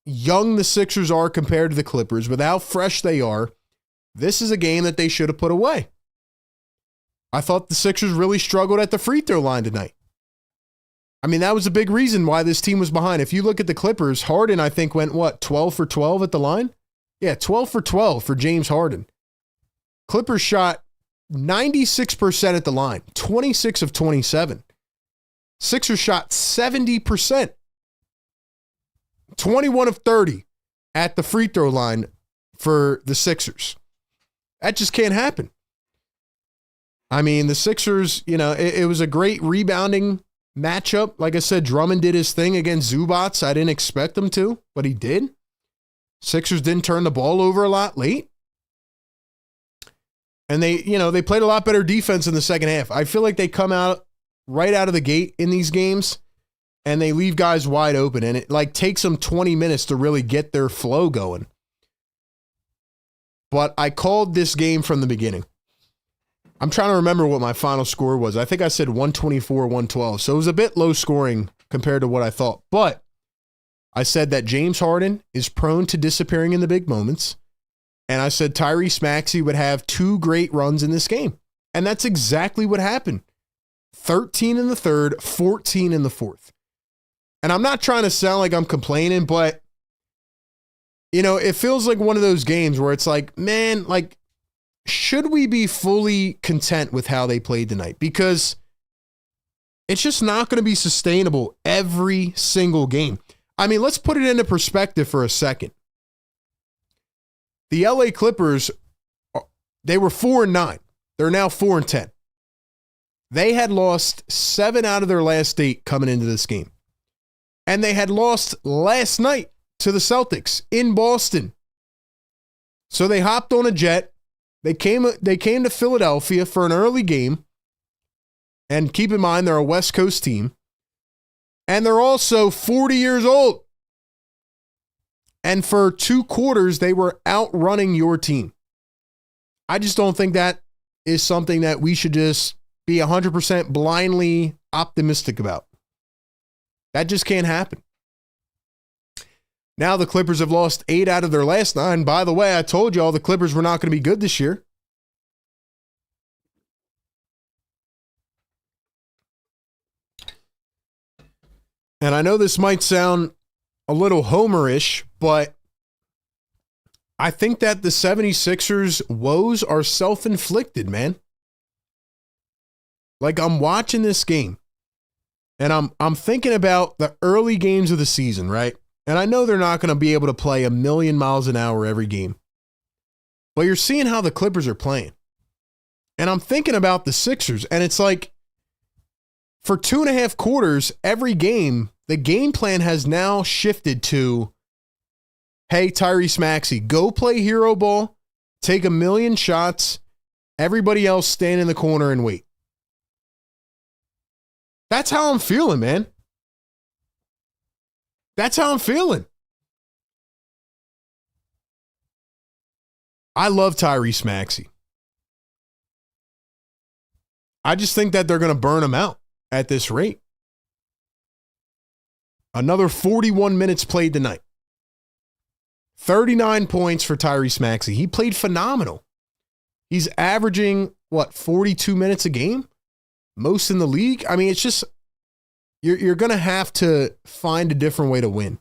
young the Sixers are compared to the Clippers, with how fresh they are, this is a game that they should have put away. I thought the Sixers really struggled at the free throw line tonight. I mean, that was a big reason why this team was behind. If you look at the Clippers, Harden, I think, went, 12 for 12 at the line? Yeah, 12 for 12 for James Harden. Clippers shot 96% at the line, 26 of 27. Sixers shot 70%, 21 of 30 at the free throw line for the Sixers. That just can't happen. I mean, the Sixers, it was a great rebounding matchup. Like I said, Drummond did his thing against Zubats. I didn't expect him to, but he did. Sixers didn't turn the ball over a lot late. And they played a lot better defense in the second half. I feel like they come out right out of the gate in these games and they leave guys wide open. And it takes them 20 minutes to really get their flow going. But I called this game from the beginning. I'm trying to remember what my final score was. I think I said 124-112. So it was a bit low scoring compared to what I thought. But I said that James Harden is prone to disappearing in the big moments. And I said Tyrese Maxey would have 2 great runs in this game. And that's exactly what happened. 13 in the third, 14 in the fourth. And I'm not trying to sound like I'm complaining, but, it feels like one of those games where it's like, man, should we be fully content with how they played tonight? Because it's just not going to be sustainable every single game. I mean, let's put it into perspective for a second. The LA Clippers, they were 4-9. They're now 4-10. They had lost 7 out of their last 8 coming into this game. And they had lost last night to the Celtics in Boston. So they hopped on a jet. They came to Philadelphia for an early game. And keep in mind, they're a West Coast team. And they're also 40 years old. And for 2 quarters, they were outrunning your team. I just don't think that is something that we should just be 100% blindly optimistic about. That just can't happen. Now the Clippers have lost 8 out of their last 9. By the way, I told you all the Clippers were not going to be good this year. And I know this might sound a little homerish, but I think that the 76ers' woes are self-inflicted, man. Like, I'm watching this game, and I'm thinking about the early games of the season, right? And I know they're not going to be able to play a million miles an hour every game. But you're seeing how the Clippers are playing. And I'm thinking about the Sixers, and it's like, for 2.5 quarters, every game, the game plan has now shifted to, hey, Tyrese Maxey, go play hero ball, take a million shots, everybody else stand in the corner and wait. That's how I'm feeling, man. That's how I'm feeling. I love Tyrese Maxey. I just think that they're going to burn him out at this rate. Another 41 minutes played tonight. 39 points for Tyrese Maxey. He played phenomenal. He's averaging, 42 minutes a game? Most in the league? I mean, it's just, you're going to have to find a different way to win.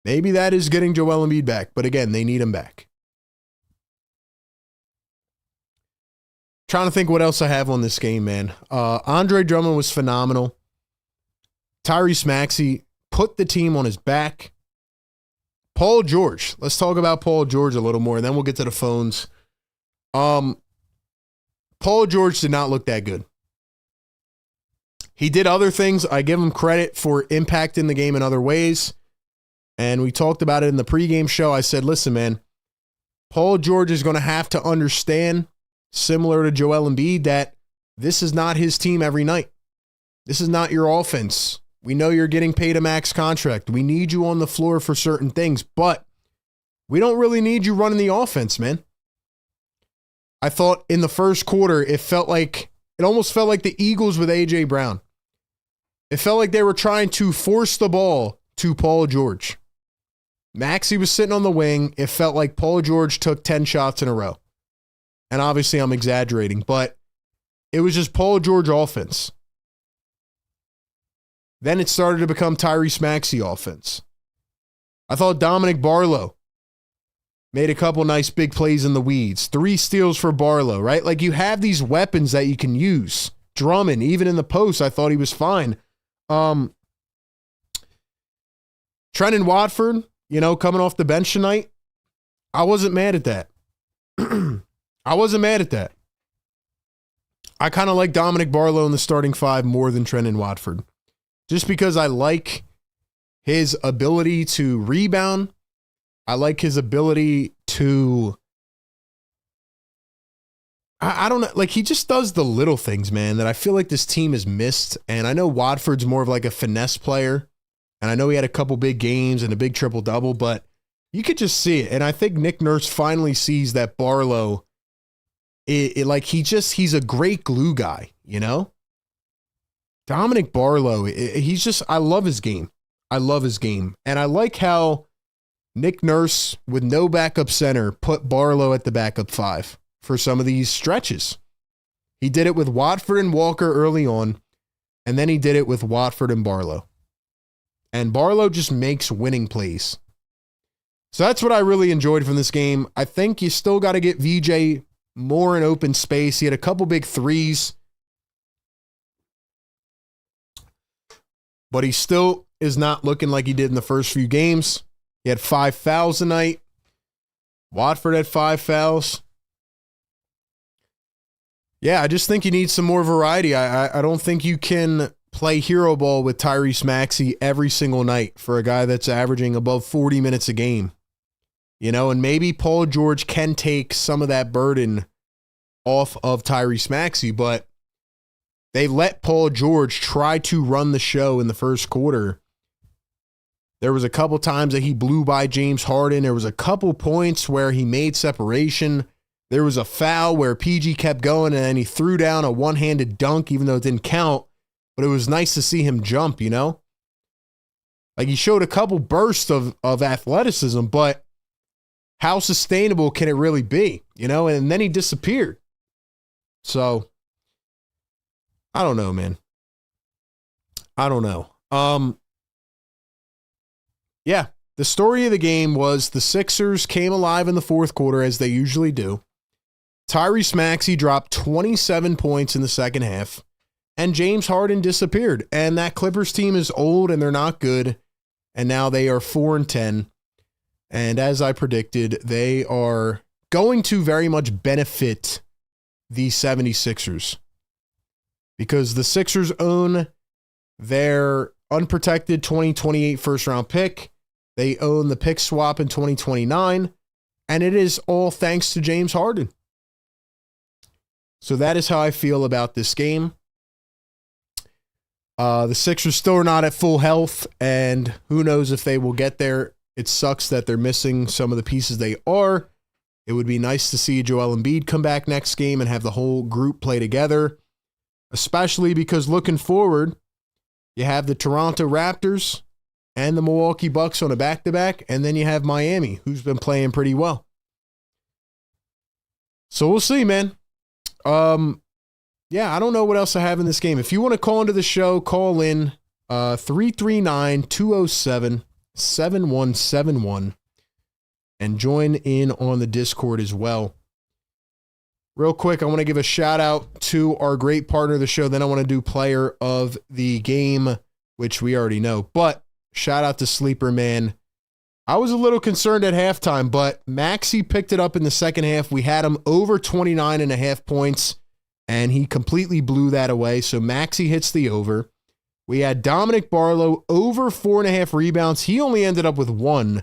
Maybe that is getting Joel Embiid back, but again, they need him back. Trying to think what else I have on this game, man. Andre Drummond was phenomenal. Tyrese Maxey put the team on his back. Paul George. Let's talk about Paul George a little more, and then we'll get to the phones. Paul George did not look that good. He did other things. I give him credit for impacting the game in other ways. And we talked about it in the pregame show. I said, listen, man, Paul George is going to have to understand, similar to Joel Embiid, that this is not his team every night. This is not your offense. We know you're getting paid a max contract. We need you on the floor for certain things, but we don't really need you running the offense, man. I thought in the first quarter, it almost felt like the Eagles with A.J. Brown. It felt like they were trying to force the ball to Paul George. Maxey was sitting on the wing. It felt like Paul George took 10 shots in a row. And obviously I'm exaggerating, but it was just Paul George offense. Then it started to become Tyrese Maxey offense. I thought Dominic Barlow made a couple nice big plays in the weeds. 3 steals for Barlow, right? Like, you have these weapons that you can use. Drummond, even in the post, I thought he was fine. Trendon Watford, coming off the bench tonight, I wasn't mad at that. I wasn't mad at that. I kind of like Dominic Barlow in the starting 5 more than Trendon Watford. Just because I like his ability to rebound. I like his ability to, I don't know, like, he just does the little things, man, that I feel like this team has missed. And I know Watford's more of like a finesse player. And I know he had a couple big games and a big triple-double, but you could just see it. And I think Nick Nurse finally sees that Barlow, he's a great glue guy, Dominic Barlow, I love his game. I love his game. And I like how Nick Nurse, with no backup center, put Barlow at the backup 5 for some of these stretches. He did it with Watford and Walker early on, and then he did it with Watford and Barlow. And Barlow just makes winning plays. So that's what I really enjoyed from this game. I think you still got to get VJ more in open space. He had a couple big threes, but he still is not looking like he did in the first few games. He had 5 fouls tonight. Watford had 5 fouls. Yeah, I just think you need some more variety. I don't think you can play hero ball with Tyrese Maxey every single night for a guy that's averaging above 40 minutes a game. You know, and maybe Paul George can take some of that burden off of Tyrese Maxey, but they let Paul George try to run the show in the first quarter. There was a couple times that he blew by James Harden. There was a couple points where he made separation. There was a foul where PG kept going and then he threw down a one-handed dunk even though it didn't count, but it was nice to see him jump, you know? Like he showed a couple bursts of athleticism, but how sustainable can it really be? You know, and then he disappeared. So, I don't know, man. I don't know. Yeah, the story of the game was the Sixers came alive in the fourth quarter as they usually do. Tyrese Maxey dropped 27 points in the second half, and James Harden disappeared. And that Clippers team is old and they're not good, and now they are 4-10. And as I predicted, they are going to very much benefit the 76ers because the Sixers own their unprotected 2028 first-round pick. They own the pick swap in 2029, and it is all thanks to James Harden. So that is how I feel about this game. The Sixers still are not at full health, and who knows if they will get there. It sucks that they're missing some of the pieces they are. It would be nice to see Joel Embiid come back next game and have the whole group play together, especially because looking forward, you have the Toronto Raptors and the Milwaukee Bucks on a back-to-back, and then you have Miami, who's been playing pretty well. So we'll see, man. Yeah, I don't know what else I have in this game. If you want to call into the show, call in 339-207-7171 and join in on the Discord as well. Real quick, I want to give a shout out to our great partner of the show. Then I want to do player of the game, which we already know. But shout out to Sleeper Man. I was a little concerned at halftime, but Maxey picked it up in the second half. We had him over 29.5 points, and he completely blew that away. So Maxey hits the over. We had Dominic Barlow over 4.5 rebounds. He only ended up with 1,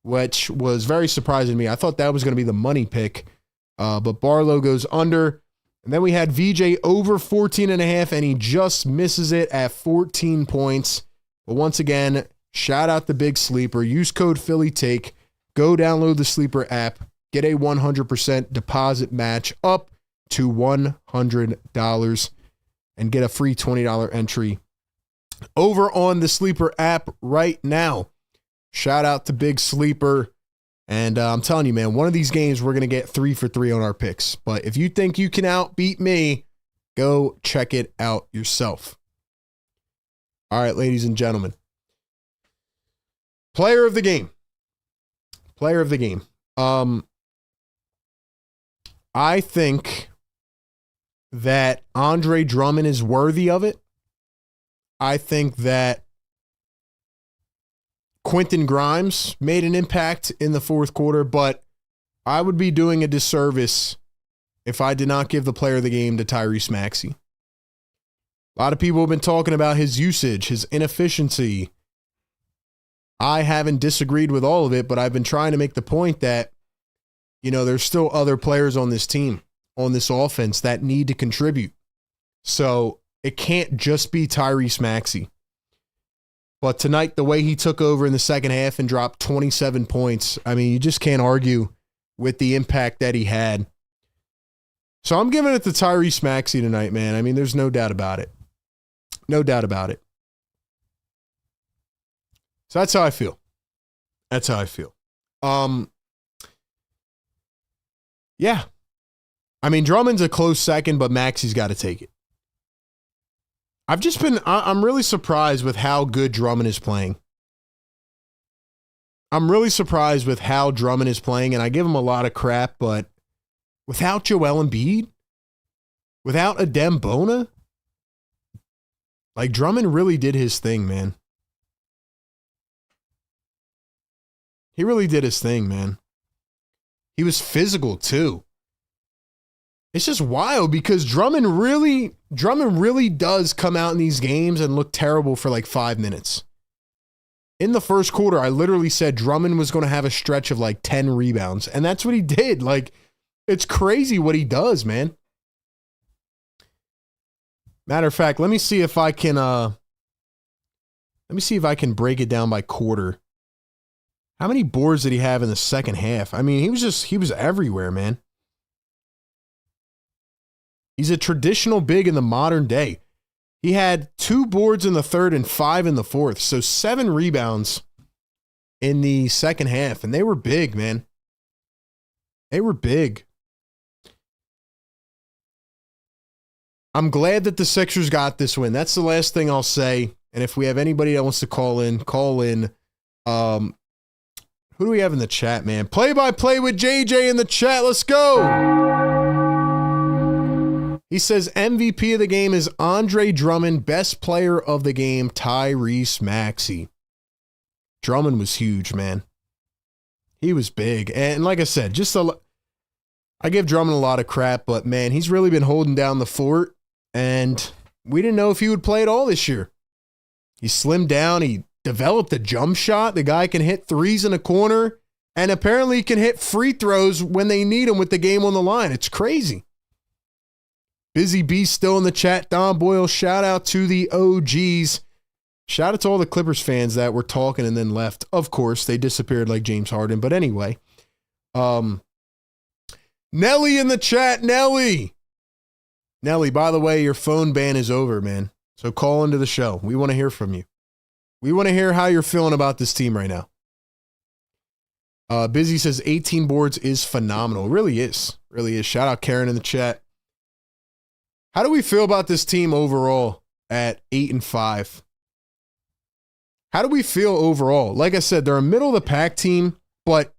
which was very surprising to me. I thought that was going to be the money pick, but Barlow goes under. And then we had VJ over 14.5, and he just misses it at 14 points. But once again, shout out the big sleeper. Use code PhillyTake. Go download the Sleeper app. Get a 100% deposit match up to $100 and get a free $20 entry over on the Sleeper app right now. Shout out to Big Sleeper. And I'm telling you, man, one of these games we're going to get 3 for 3 on our picks. But if you think you can outbeat me, go check it out yourself. All right, ladies and gentlemen. Player of the game. Player of the game. I think that Andre Drummond is worthy of it. I think that Quentin Grimes made an impact in the fourth quarter, but I would be doing a disservice if I did not give the player of the game to Tyrese Maxey. A lot of people have been talking about his usage, his inefficiency. I haven't disagreed with all of it, but I've been trying to make the point that, you know, there's still other players on this team, on this offense that need to contribute. So it can't just be Tyrese Maxey. But tonight, the way he took over in the second half and dropped 27 points, I mean, you just can't argue with the impact that he had. So I'm giving it to Tyrese Maxey tonight, man. I mean, there's no doubt about it. No doubt about it. So that's how I feel. That's how I feel. Yeah. I mean, Drummond's a close second, but Maxey's got to take it. I'm really surprised with how good Drummond is playing. I'm really surprised with how Drummond is playing, and I give him a lot of crap, but without Joel Embiid, without Adem Bona, like Drummond really did his thing, man. He really did his thing, man. He was physical too. It's just wild because Drummond really does come out in these games and look terrible for like 5 minutes. In the first quarter, I literally said Drummond was going to have a stretch of like 10 rebounds, and that's what he did. Like, it's crazy what he does, man. Matter of fact, let me see if I can break it down by quarter. How many boards did he have in the second half? I mean, he was everywhere, man. He's a traditional big in the modern day. He had 2 boards in the third and 5 in the fourth. So 7 rebounds in the second half. And they were big, man. They were big. I'm glad that the Sixers got this win. That's the last thing I'll say. And if we have anybody that wants to call in, call in. Who do we have in the chat, man? Play-by-play with JJ in the chat. Let's go. He says MVP of the game is Andre Drummond. Best player of the game, Tyrese Maxey. Drummond was huge, man. He was big. And like I said, I give Drummond a lot of crap, but man, he's really been holding down the fort. And we didn't know if he would play at all this year. He slimmed down. He developed a jump shot. The guy can hit threes in a corner and apparently can hit free throws when they need him with the game on the line. It's crazy. Busy B still in the chat. Don Boyle, shout out to the OGs. Shout out to all the Clippers fans that were talking and then left. Of course, they disappeared like James Harden. But anyway, Nelly in the chat. Nelly, by the way, your phone ban is over, man. So call into the show. We want to hear from you. We want to hear how you're feeling about this team right now. Busy says 18 boards is phenomenal. It really is. Really is. Shout out Karen in the chat. How do we feel about this team overall at 8-5? How do we feel overall? Like I said, they're a middle of the pack team, but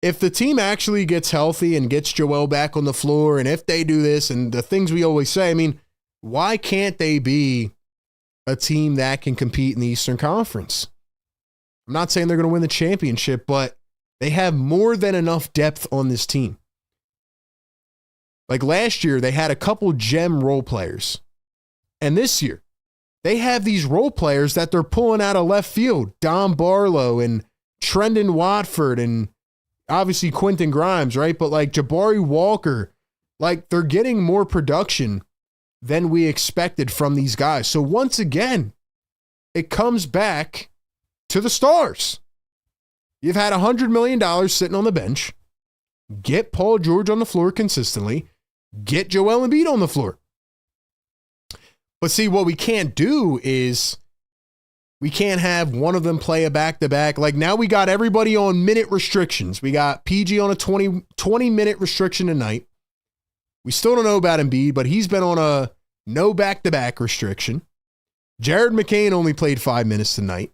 if the team actually gets healthy and gets Joel back on the floor, and if they do this and the things we always say, I mean, why can't they be a team that can compete in the Eastern Conference? I'm not saying they're going to win the championship, but they have more than enough depth on this team. Like last year, they had a couple gem role players. And this year, they have these role players that they're pulling out of left field. Don Barlow and Trendon Watford and obviously Quentin Grimes, right? But like Jabari Walker, like they're getting more production than we expected from these guys. So once again, it comes back to the stars. You've had $100 million sitting on the bench. Get Paul George on the floor consistently. Get Joel Embiid on the floor. But see, what we can't do is we can't have one of them play a back-to-back. Like now we got everybody on minute restrictions. We got PG on a 20-minute restriction tonight. We still don't know about Embiid, but he's been on a no back-to-back restriction. Jared McCain only played 5 minutes tonight.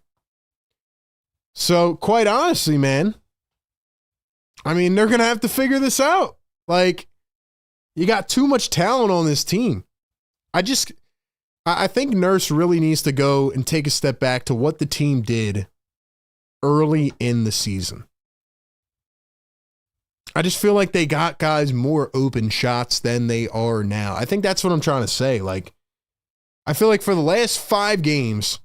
So quite honestly, man, I mean, they're going to have to figure this out. Like, you got too much talent on this team. I think Nurse really needs to go and take a step back to what the team did early in the season. I just feel like they got guys more open shots than they are now. I think that's what I'm trying to say. Like, I feel like for the last 5 games,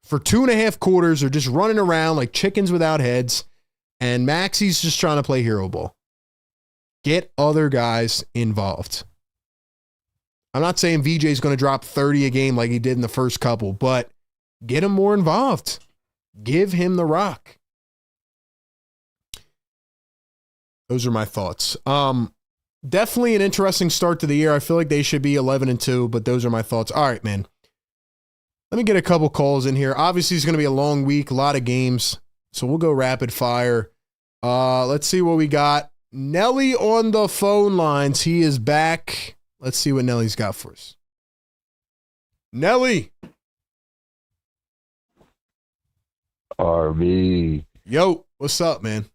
for 2.5 quarters, they're just running around like chickens without heads, and Maxey's just trying to play hero ball. Get other guys involved. I'm not saying VJ's going to drop 30 a game like he did in the first couple, but get him more involved. Give him the rock. Those are my thoughts. Definitely an interesting start to the year. I feel like they should be 11-2, but those are my thoughts. All right, man. Let me get a couple calls in here. Obviously, it's going to be a long week, a lot of games, so we'll go rapid fire. Let's see what we got. Nelly on the phone lines. He is back. Let's see what Nelly's got for us. Nelly.
RB.
Yo, what's up, man?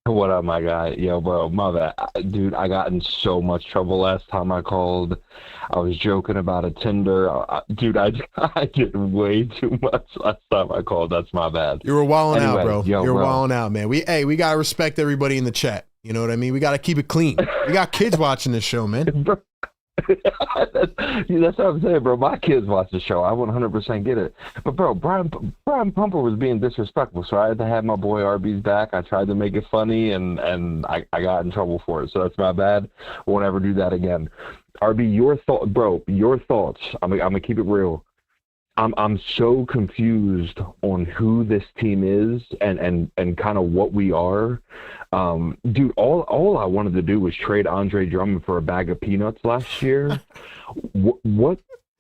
What up, my guy? Yo, bro, my bad. Dude, I got in so much trouble last time I called. I was joking about a Tinder. Dude, I did way too much last time I called. That's my bad.
You were wilding out, bro.
Yo,
You're
bro.
wilding out, man. We gotta respect everybody in the chat. You know what I mean? We gotta keep it clean. We got kids watching this show, man.
Bro. That's what I'm saying, bro. My kids watch the show. I 100% get it. But, bro, Brian Pumper was being disrespectful, so I had to have my boy RB's back. I tried to make it funny, and I got in trouble for it. So that's my bad. Won't ever do that again. RB, your thoughts. I'm gonna keep it real. I'm so confused on who this team is and kind of what we are. Dude, all I wanted to do was trade Andre Drummond for a bag of peanuts last year. What?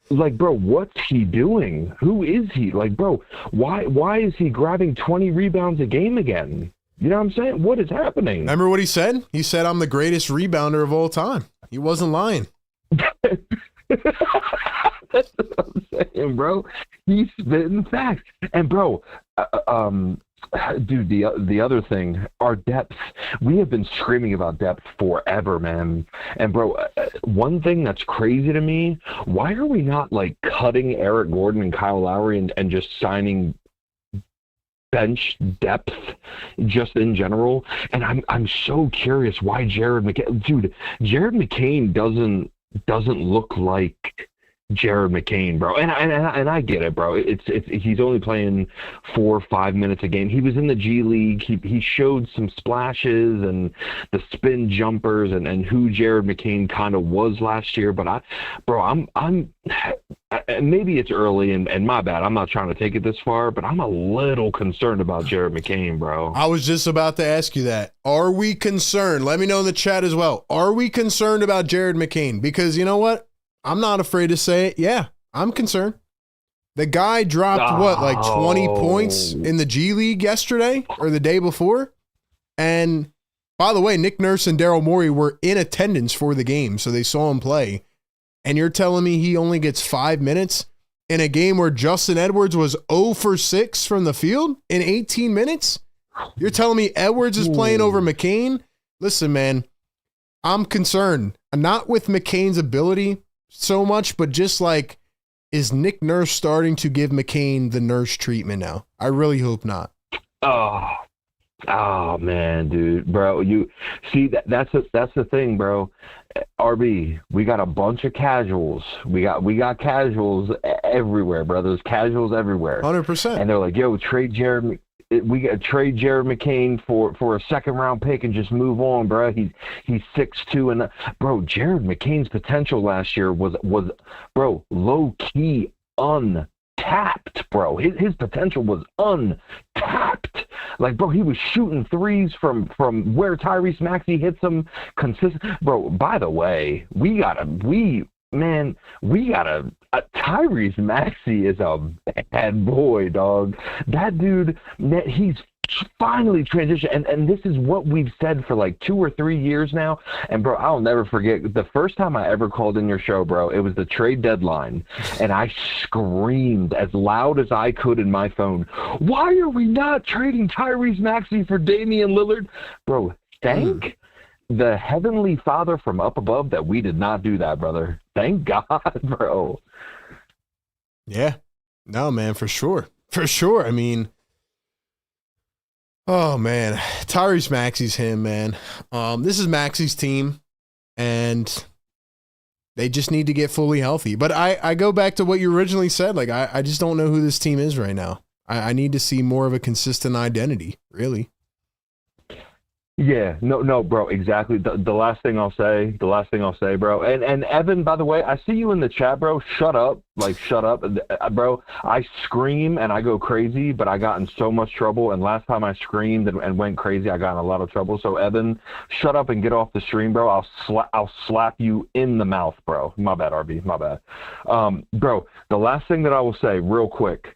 Like, bro, what's he doing? Who is he? Like, bro, why is he grabbing 20 rebounds a game again? You know what I'm saying? What is happening?
Remember what he said? He said, I'm the greatest rebounder of all time. He wasn't lying.
That's what I'm saying, bro. He's spitting facts. And, bro, dude, the other thing, our depth. We have been screaming about depth forever, man. And, bro, one thing that's crazy to me, why are we not, like, cutting Eric Gordon and Kyle Lowry and just signing bench depth just in general? And I'm so curious why Jared McCain doesn't look like Jared McCain, bro. And I get it, bro. It's he's only playing 4 or 5 minutes a game. He was in the G League. He showed some splashes and the spin jumpers and who Jared McCain kind of was last year. But I'm maybe it's early and my bad. I'm not trying to take it this far, but I'm a little concerned about Jared McCain, bro.
I was just about to ask you that. Are we concerned? Let me know in the chat as well. Are we concerned about Jared McCain? Because you know what? I'm not afraid to say it. Yeah, I'm concerned. The guy dropped, like 20 points in the G League yesterday or the day before? And by the way, Nick Nurse and Daryl Morey were in attendance for the game, so they saw him play. And you're telling me he only gets 5 minutes in a game where Justin Edwards was 0 for 6 from the field in 18 minutes? You're telling me Edwards is playing over McCain? Listen, man, I'm concerned. Not with McCain's ability so much, but just like, is Nick Nurse starting to give McCain the Nurse treatment now? I really hope not.
Oh man, dude, bro, you see that's the thing, bro. RB, we got a bunch of casuals. We got casuals everywhere, bro. There's casuals everywhere.
100%.
And they're like, yo, we got to trade Jared McCain for a second round pick and just move on, bro. He's 6'2", and bro, Jared McCain's potential last year was bro, low key untapped, bro. His potential was untapped. Like, bro, he was shooting threes from where Tyrese Maxey hits them consistent. Bro, by the way, Tyrese Maxey is a bad boy, dog. That dude, he's finally transitioned, and this is what we've said for like 2 or 3 years now. And bro, I'll never forget the first time I ever called in your show, bro. It was the trade deadline, and I screamed as loud as I could in my phone, "Why are we not trading Tyrese Maxey for Damian Lillard?" Bro, thank the Heavenly Father from up above that we did not do that, brother. Thank God, bro.
Yeah. No, man, for sure. For sure. I mean, oh, man. Tyrese Maxey's him, man. This is Maxey's team, and they just need to get fully healthy. But I go back to what you originally said. Like, I just don't know who this team is right now. I need to see more of a consistent identity, really.
Yeah, no, bro, exactly. The last thing I'll say, bro. And Evan, by the way, I see you in the chat, bro. Shut up, bro. I scream and I go crazy, but I got in so much trouble. And last time I screamed and went crazy, I got in a lot of trouble. So Evan, shut up and get off the stream, bro. I'll slap you in the mouth, bro. My bad, RB. My bad. Bro, the last thing that I will say, real quick.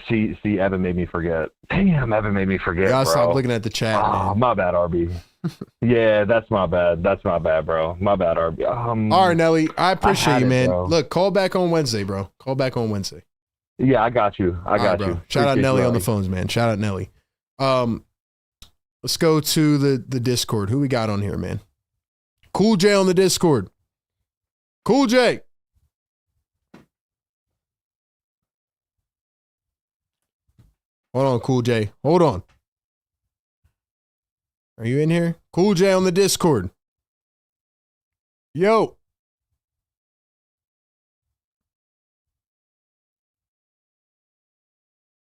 See, Evan made me forget. Damn, Evan made me forget,
Gotta
bro.
stop looking at the chat, man.
My bad, RB. Yeah, that's my bad, bro. My bad, RB.
All right, Nelly, I appreciate you, man.
Bro.
Look, call back on Wednesday, bro. Call back on Wednesday.
Yeah, I got you. I
All
got
right, bro.
you.
Shout out
Appreciate
Nelly
you,
on the
Ellie.
phones, man. Shout out Nelly. Let's go to the Discord. Who we got on here, man? Cool J on the Discord. Cool J. Hold on, Cool J. Hold on. Are you in here? Cool J on the Discord. Yo.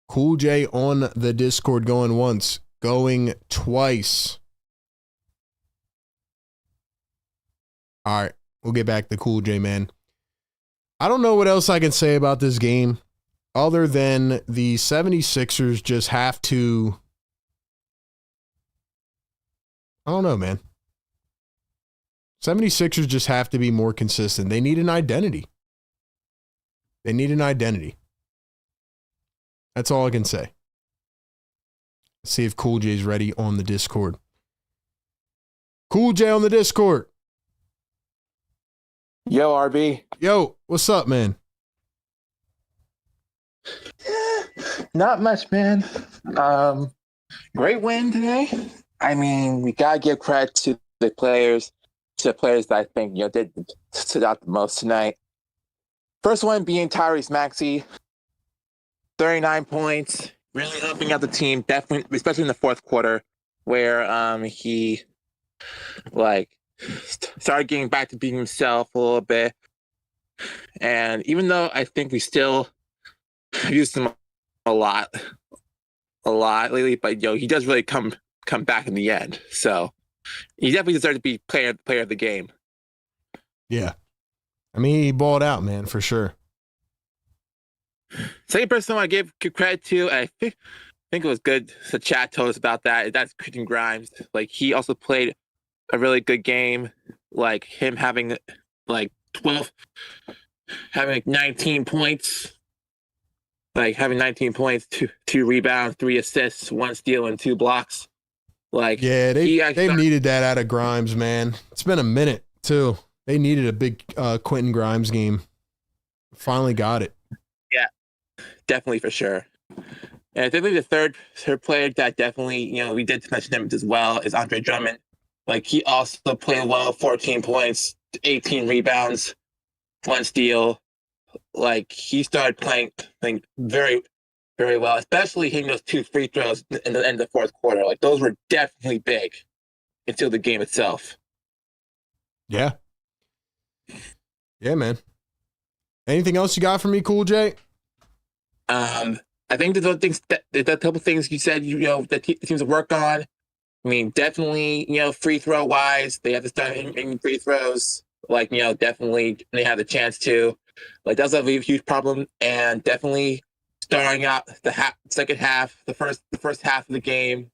Cool J on the Discord going once, going twice. All right, we'll get back to Cool J, man. I don't know what else I can say about this game other than the 76ers just have to. I don't know, man. 76ers just have to be more consistent. They need an identity. They need an identity. That's all I can say. Let's see if Cool J's ready on the Discord. Cool J on the Discord.
Yo, RB.
Yo, what's up, man?
Not much, man. Great win today. I mean, we gotta give credit to the players that I think did stood out the most tonight. First one being Tyrese Maxey, 39 points, really helping out the team, definitely, especially in the fourth quarter, where he started getting back to being himself a little bit. And even though I think we still used him a lot lately, but he does really come back in the end. So he definitely deserves to be player of the game.
Yeah. I mean, he balled out, man, for sure.
Second person I give credit to, I think it was good. The chat told us about that. That's Quentin Grimes. He also played a really good game. Him having 19 points. Having 19 points, two rebounds, 3 assists, 1 steal, and 2 blocks.
Yeah, they've needed that out of Grimes, man. It's been a minute too. They needed a big Quentin Grimes game. Finally got it.
Yeah, definitely for sure. And I think the third player that definitely we did mention him as well is Andre Drummond. He also played well, 14 points, 18 rebounds, 1 steal. He started playing very, very well, especially hitting those 2 free throws in the end of the fourth quarter. Those were definitely big until the game itself.
Yeah. Yeah, man. Anything else you got for me, Cool J?
I think there's a couple things you said that teams to work on. I mean, definitely, free throw wise, they have to start hitting free throws. Definitely they have the chance to. That's a huge problem, and definitely starting out the second half, the first half of the game,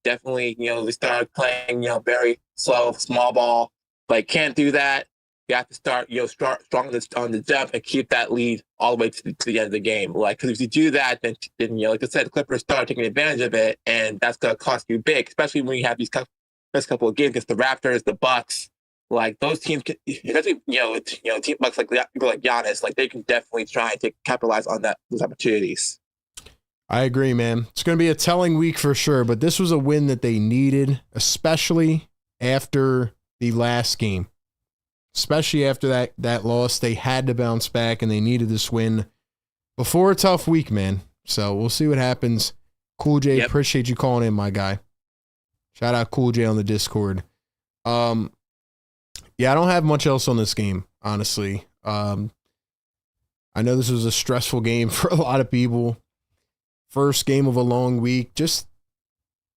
definitely, they started playing, very slow, small ball. Can't do that. You have to start, strong on the jump and keep that lead all the way to the end of the game. Because if you do that, then like I said, the Clippers start taking advantage of it, and that's going to cost you big, especially when you have these first couple of games against the Raptors, the Bucks. Those teams, especially team Bucks people like Giannis, they can definitely try and capitalize on those opportunities.
I agree, man. It's going to be a telling week for sure, but this was a win that they needed, especially after the last game. Especially after that loss, they had to bounce back, and they needed this win before a tough week, man. So we'll see what happens. Cool J,
Yep.
Appreciate you calling in, my guy. Shout out Cool J on the Discord. Yeah, I don't have much else on this game, honestly. I know this was a stressful game for a lot of people. First game of a long week. Just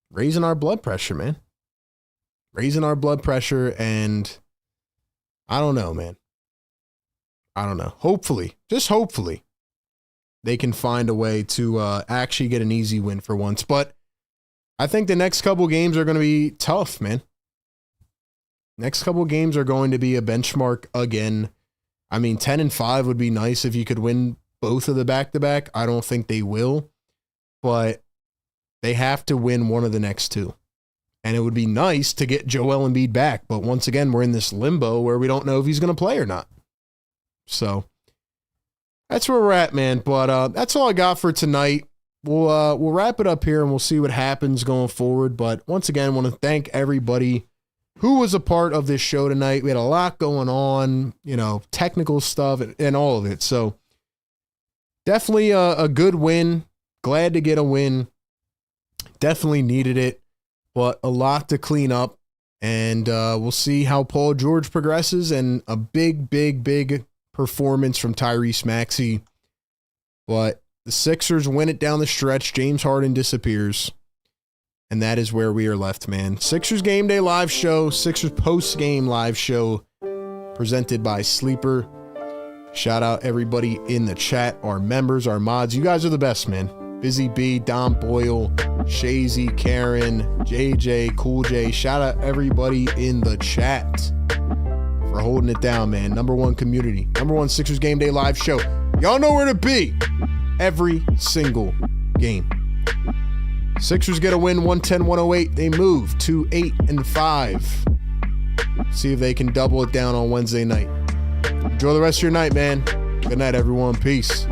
raising our blood pressure, man. Raising our blood pressure, and I don't know, man. I don't know. Hopefully, just hopefully, they can find a way to actually get an easy win for once. But I think the next couple games are going to be tough, man. Next couple games are going to be a benchmark again. I mean, 10-5 would be nice if you could win both of the back-to-back. I don't think they will, but they have to win one of the next two. And it would be nice to get Joel Embiid back. But once again, we're in this limbo where we don't know if he's going to play or not. So that's where we're at, man. But that's all I got for tonight. We'll wrap it up here and we'll see what happens going forward. But once again, I want to thank everybody who was a part of this show tonight. We had a lot going on, technical stuff and all of it. So definitely a good win. Glad to get a win. Definitely needed it, but a lot to clean up. And we'll see how Paul George progresses, and a big performance from Tyrese Maxey. But the Sixers win it down the stretch. James Harden disappears. And that is where we are left, man. Sixers Game Day live show, Sixers post-game live show presented by Sleeper. Shout out everybody in the chat, our members, our mods. You guys are the best, man. Busy B, Dom Boyle, Shazy, Karen, JJ, Cool J. Shout out everybody in the chat for holding it down, man. Number one community. Number one Sixers Game Day live show. Y'all know where to be every single game. Sixers get a win, 110-108. They move to 8-5. See if they can double it down on Wednesday night. Enjoy the rest of your night, man. Good night, everyone. Peace.